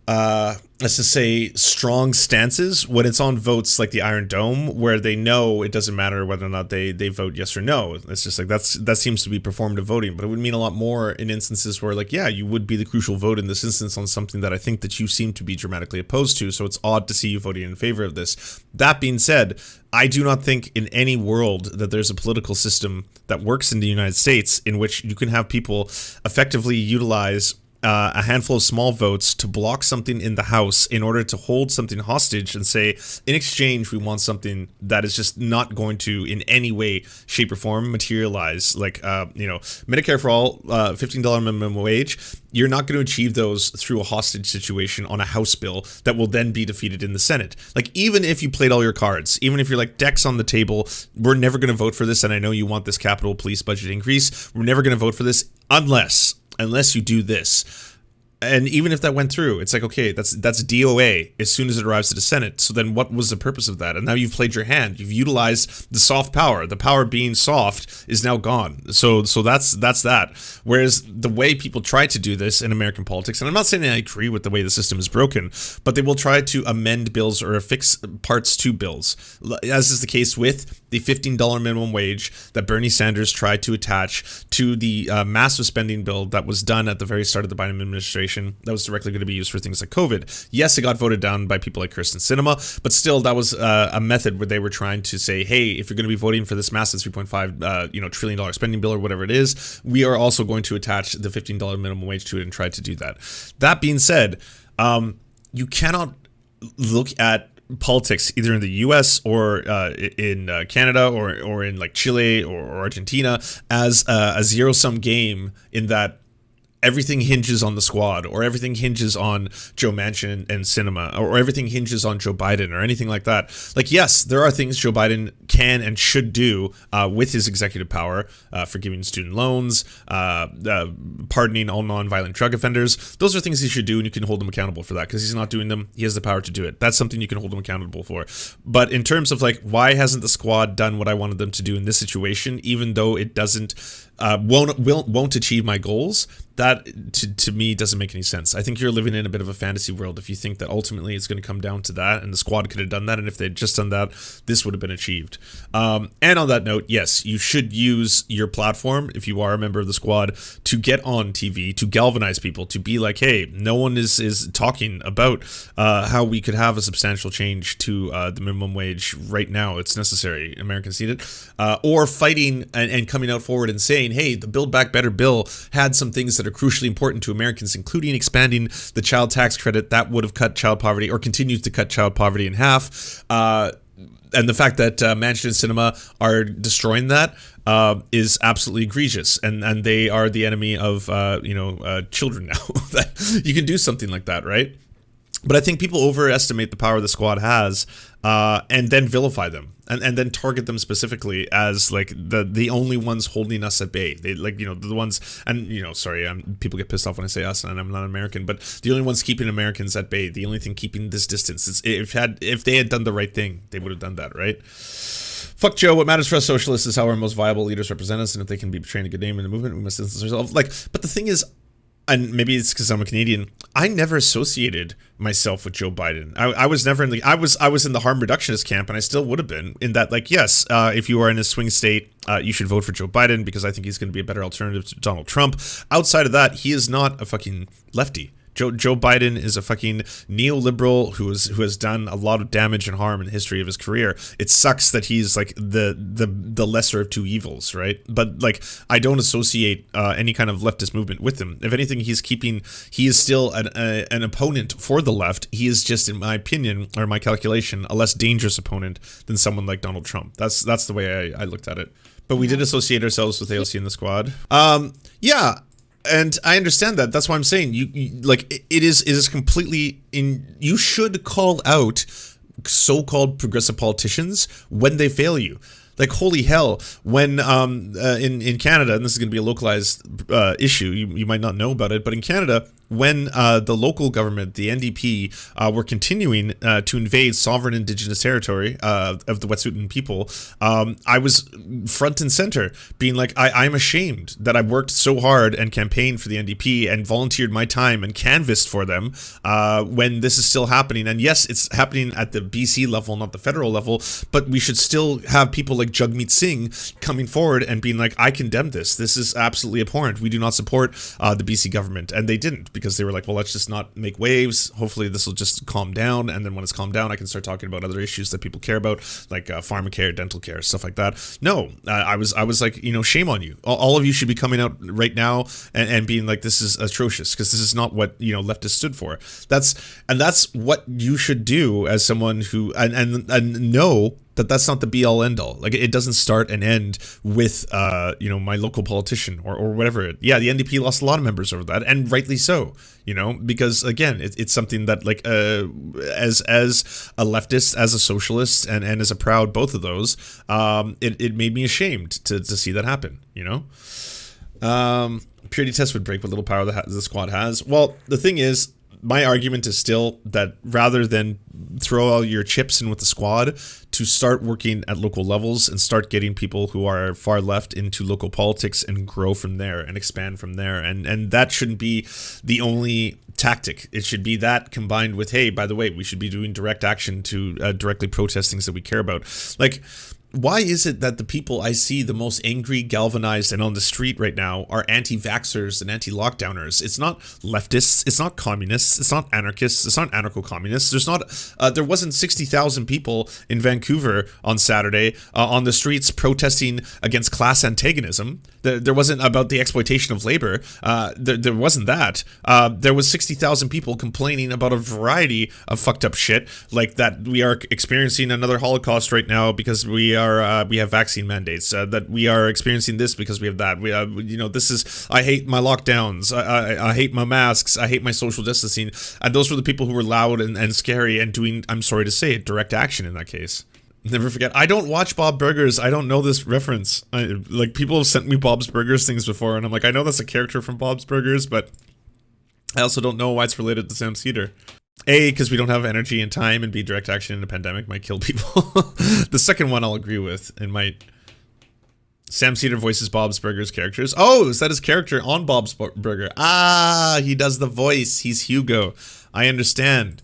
let's just say strong stances when it's on votes like the Iron Dome, where they know it doesn't matter whether or not they vote yes or no. It's just like that seems to be performative voting, but it would mean a lot more in instances where like, yeah, you would be the crucial vote in this instance on something that I think that you seem to be dramatically opposed to, so it's odd to see you voting in favor of this. That being said, I do not think in any world that there's a political system that works in the United States in which you can have people effectively utilize a handful of small votes to block something in the House in order to hold something hostage and say, in exchange, we want something that is just not going to in any way, shape, or form materialize. Like, Medicare for all, $15 minimum wage. You're not going to achieve those through a hostage situation on a House bill that will then be defeated in the Senate. Like, even if you played all your cards, even if you're like, decks on the table, we're never going to vote for this, and I know you want this Capitol Police budget increase, we're never going to vote for this unless you do this. And even if that went through, it's like, okay, that's DOA as soon as it arrives to the Senate. So then what was the purpose of that? And now you've played your hand. You've utilized the soft power. The power being soft is now gone. So that's that. Whereas the way people try to do this in American politics, and I'm not saying I agree with the way the system is broken, but they will try to amend bills or affix parts to bills, as is the case with the $15 minimum wage that Bernie Sanders tried to attach to the massive spending bill that was done at the very start of the Biden administration. That was directly going to be used for things like COVID. Yes, it got voted down by people like Kirsten Sinema, but still, that was a method where they were trying to say, hey, if you're going to be voting for this massive $3.5 trillion spending bill or whatever it is, we are also going to attach the $15 minimum wage to it and try to do that. That being said, you cannot look at politics either in the US or in Canada or in like Chile or Argentina as a zero-sum game in that everything hinges on the squad, or everything hinges on Joe Manchin and Sinema, or everything hinges on Joe Biden, or anything like that. Like, yes, there are things Joe Biden can and should do with his executive power, forgiving student loans, pardoning all non-violent drug offenders. Those are things he should do, and you can hold him accountable for that, because he's not doing them. He has the power to do it. That's something you can hold him accountable for. But in terms of, like, why hasn't the squad done what I wanted them to do in this situation, even though it doesn't won't achieve my goals, that to me doesn't make any sense. I think you're living in a bit of a fantasy world if you think that ultimately it's going to come down to that, and the squad could have done that, and if they'd just done that, this would have been achieved. And on that note, yes, you should use your platform, if you are a member of the squad, to get on TV, to galvanize people, to be like, hey, no one is talking about how we could have a substantial change to the minimum wage right now. It's necessary. Americans need it. Or fighting and coming out forward and saying, hey, the Build Back Better bill had some things that are crucially important to Americans, including expanding the child tax credit that would have cut child poverty, or continues to cut child poverty in half. And the fact that Mansion and Cinema are destroying that is absolutely egregious, and they are the enemy of children now. You can do something like that, right? But I think people overestimate the power the squad has, and then vilify them, and then target them specifically as like the only ones holding us at bay. They the ones, and people get pissed off when I say us, and I'm not American, but the only ones keeping Americans at bay, the only thing keeping this distance. If they had done the right thing, they would have done that, right? Fuck Joe. What matters for us socialists is how our most viable leaders represent us, and if they can be betraying a good name in the movement, we must distance ourselves. But the thing is, and maybe it's because I'm a Canadian, I never associated myself with Joe Biden. I was never in the, I was in the harm reductionist camp, and I still would have been in that, yes, if you are in a swing state, you should vote for Joe Biden because I think he's going to be a better alternative to Donald Trump. Outside of that, he is not a fucking lefty. Joe Biden is a fucking neoliberal who has done a lot of damage and harm in the history of his career. It sucks that he's like the lesser of two evils, right? But I don't associate any kind of leftist movement with him. If anything, he is still an opponent for the left. He is just, in my opinion or my calculation, a less dangerous opponent than someone like Donald Trump. That's the way I looked at it. But we did associate ourselves with AOC in the squad. Yeah. And I understand that. That's why I'm saying it is completely in. You should call out so-called progressive politicians when they fail you. Holy hell, when in Canada, and this is going to be a localized issue, you might not know about it, but in Canada, when the local government, the NDP, were continuing to invade sovereign Indigenous territory of the Wet'suwet'en people, I was front and center, being like, I'm ashamed that I worked so hard and campaigned for the NDP and volunteered my time and canvassed for them when this is still happening. And yes, it's happening at the BC level, not the federal level, but we should still have people like Jagmeet Singh coming forward and being like, I condemn this. This is absolutely abhorrent. We do not support the BC government. And they didn't, because they were like, well, let's just not make waves. Hopefully this will just calm down. And then when it's calmed down, I can start talking about other issues that people care about, like pharmacare, dental care, stuff like that. No, I was like, shame on you. All of you should be coming out right now and being like, this is atrocious, because this is not what, leftists stood for. That's what you should do as someone who, and know that that's not the be all end all. It doesn't start and end with my local politician or whatever. Yeah, the NDP lost a lot of members over that, and rightly so. Because again, it's something that as a leftist, as a socialist, and as a proud both of those, it made me ashamed to see that happen. Purity test would break what little power the squad has. Well, the thing is, my argument is still that rather than throw all your chips in with the squad, to start working at local levels and start getting people who are far left into local politics and grow from there and expand from there. And that shouldn't be the only tactic. It should be that combined with, hey, by the way, we should be doing direct action to directly protest things that we care about. Why is it that the people I see the most angry, galvanized, and on the street right now are anti-vaxxers and anti-lockdowners? It's not leftists, it's not communists, it's not anarchists, it's not anarcho-communists. There wasn't 60,000 people in Vancouver on Saturday on the streets protesting against class antagonism. There wasn't about the exploitation of labor. There wasn't that. There was 60,000 people complaining about a variety of fucked up shit, like that we are experiencing another Holocaust right now because we have vaccine mandates, that we are experiencing this because we have that. This is, I hate my lockdowns, I hate my masks, I hate my social distancing. And those were the people who were loud and scary and doing, I'm sorry to say it, direct action in that case. Never forget, I don't watch Bob Burgers. I don't know this reference. People have sent me Bob's Burgers things before, and I'm like, I know that's a character from Bob's Burgers, but I also don't know why it's related to Sam Seder. A, because we don't have energy and time, and B, direct action in a pandemic might kill people. The second one I'll agree with, and might Sam Cedar voices Bob's Burgers characters. Oh, is that his character on Bob's Burger? Ah, he does the voice. He's Hugo. I understand.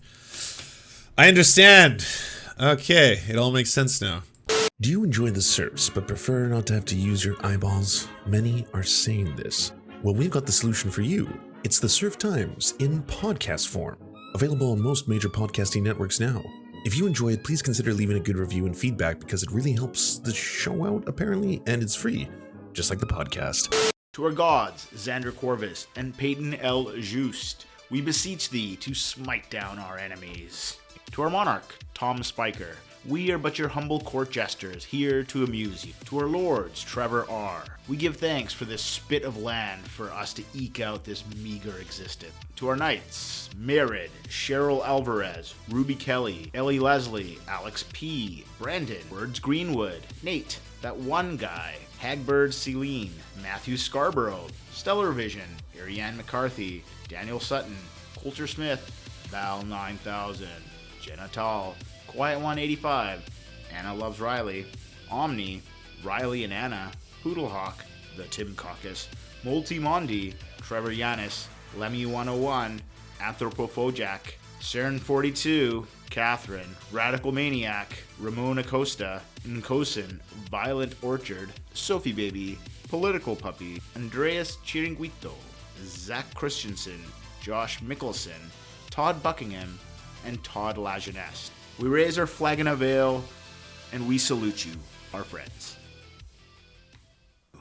Okay, it all makes sense now. Do you enjoy the Serfs but prefer not to have to use your eyeballs? Many are saying this. Well, we've got the solution for you. It's the Serf Times in podcast form. Available on most major podcasting networks now. If you enjoy it, please consider leaving a good review and feedback because it really helps the show out, apparently, and it's free, just like the podcast. To our gods, Xander Corvus and Peyton L. Just, we beseech thee to smite down our enemies. To our monarch, Tom Spiker, we are but your humble court jesters, here to amuse you. To our lords, Trevor R., we give thanks for this spit of land for us to eke out this meager existence. To our knights, Merid, Cheryl Alvarez, Ruby Kelly, Ellie Leslie, Alex P., Brandon, Words Greenwood, Nate, that one guy, Hagbird Celine, Matthew Scarborough, Stellar Vision, Ariane McCarthy, Daniel Sutton, Coulter Smith, Val 9000, Jenna Tall, Quiet 185, Anna Loves Riley, Omni, Riley and Anna, Poodlehawk, The Tim Caucus, Multimondi, Trevor Yanis, Lemmy 101, Anthropophojak, Saren 42, Catherine, Radical Maniac, Ramon Acosta, Nkosin, Violent Orchard, Sophie Baby, Political Puppy, Andreas Chiringuito, Zach Christensen, Josh Mickelson, Todd Buckingham, and Todd Lajeunesse. We raise our flag in a veil, and we salute you, our friends.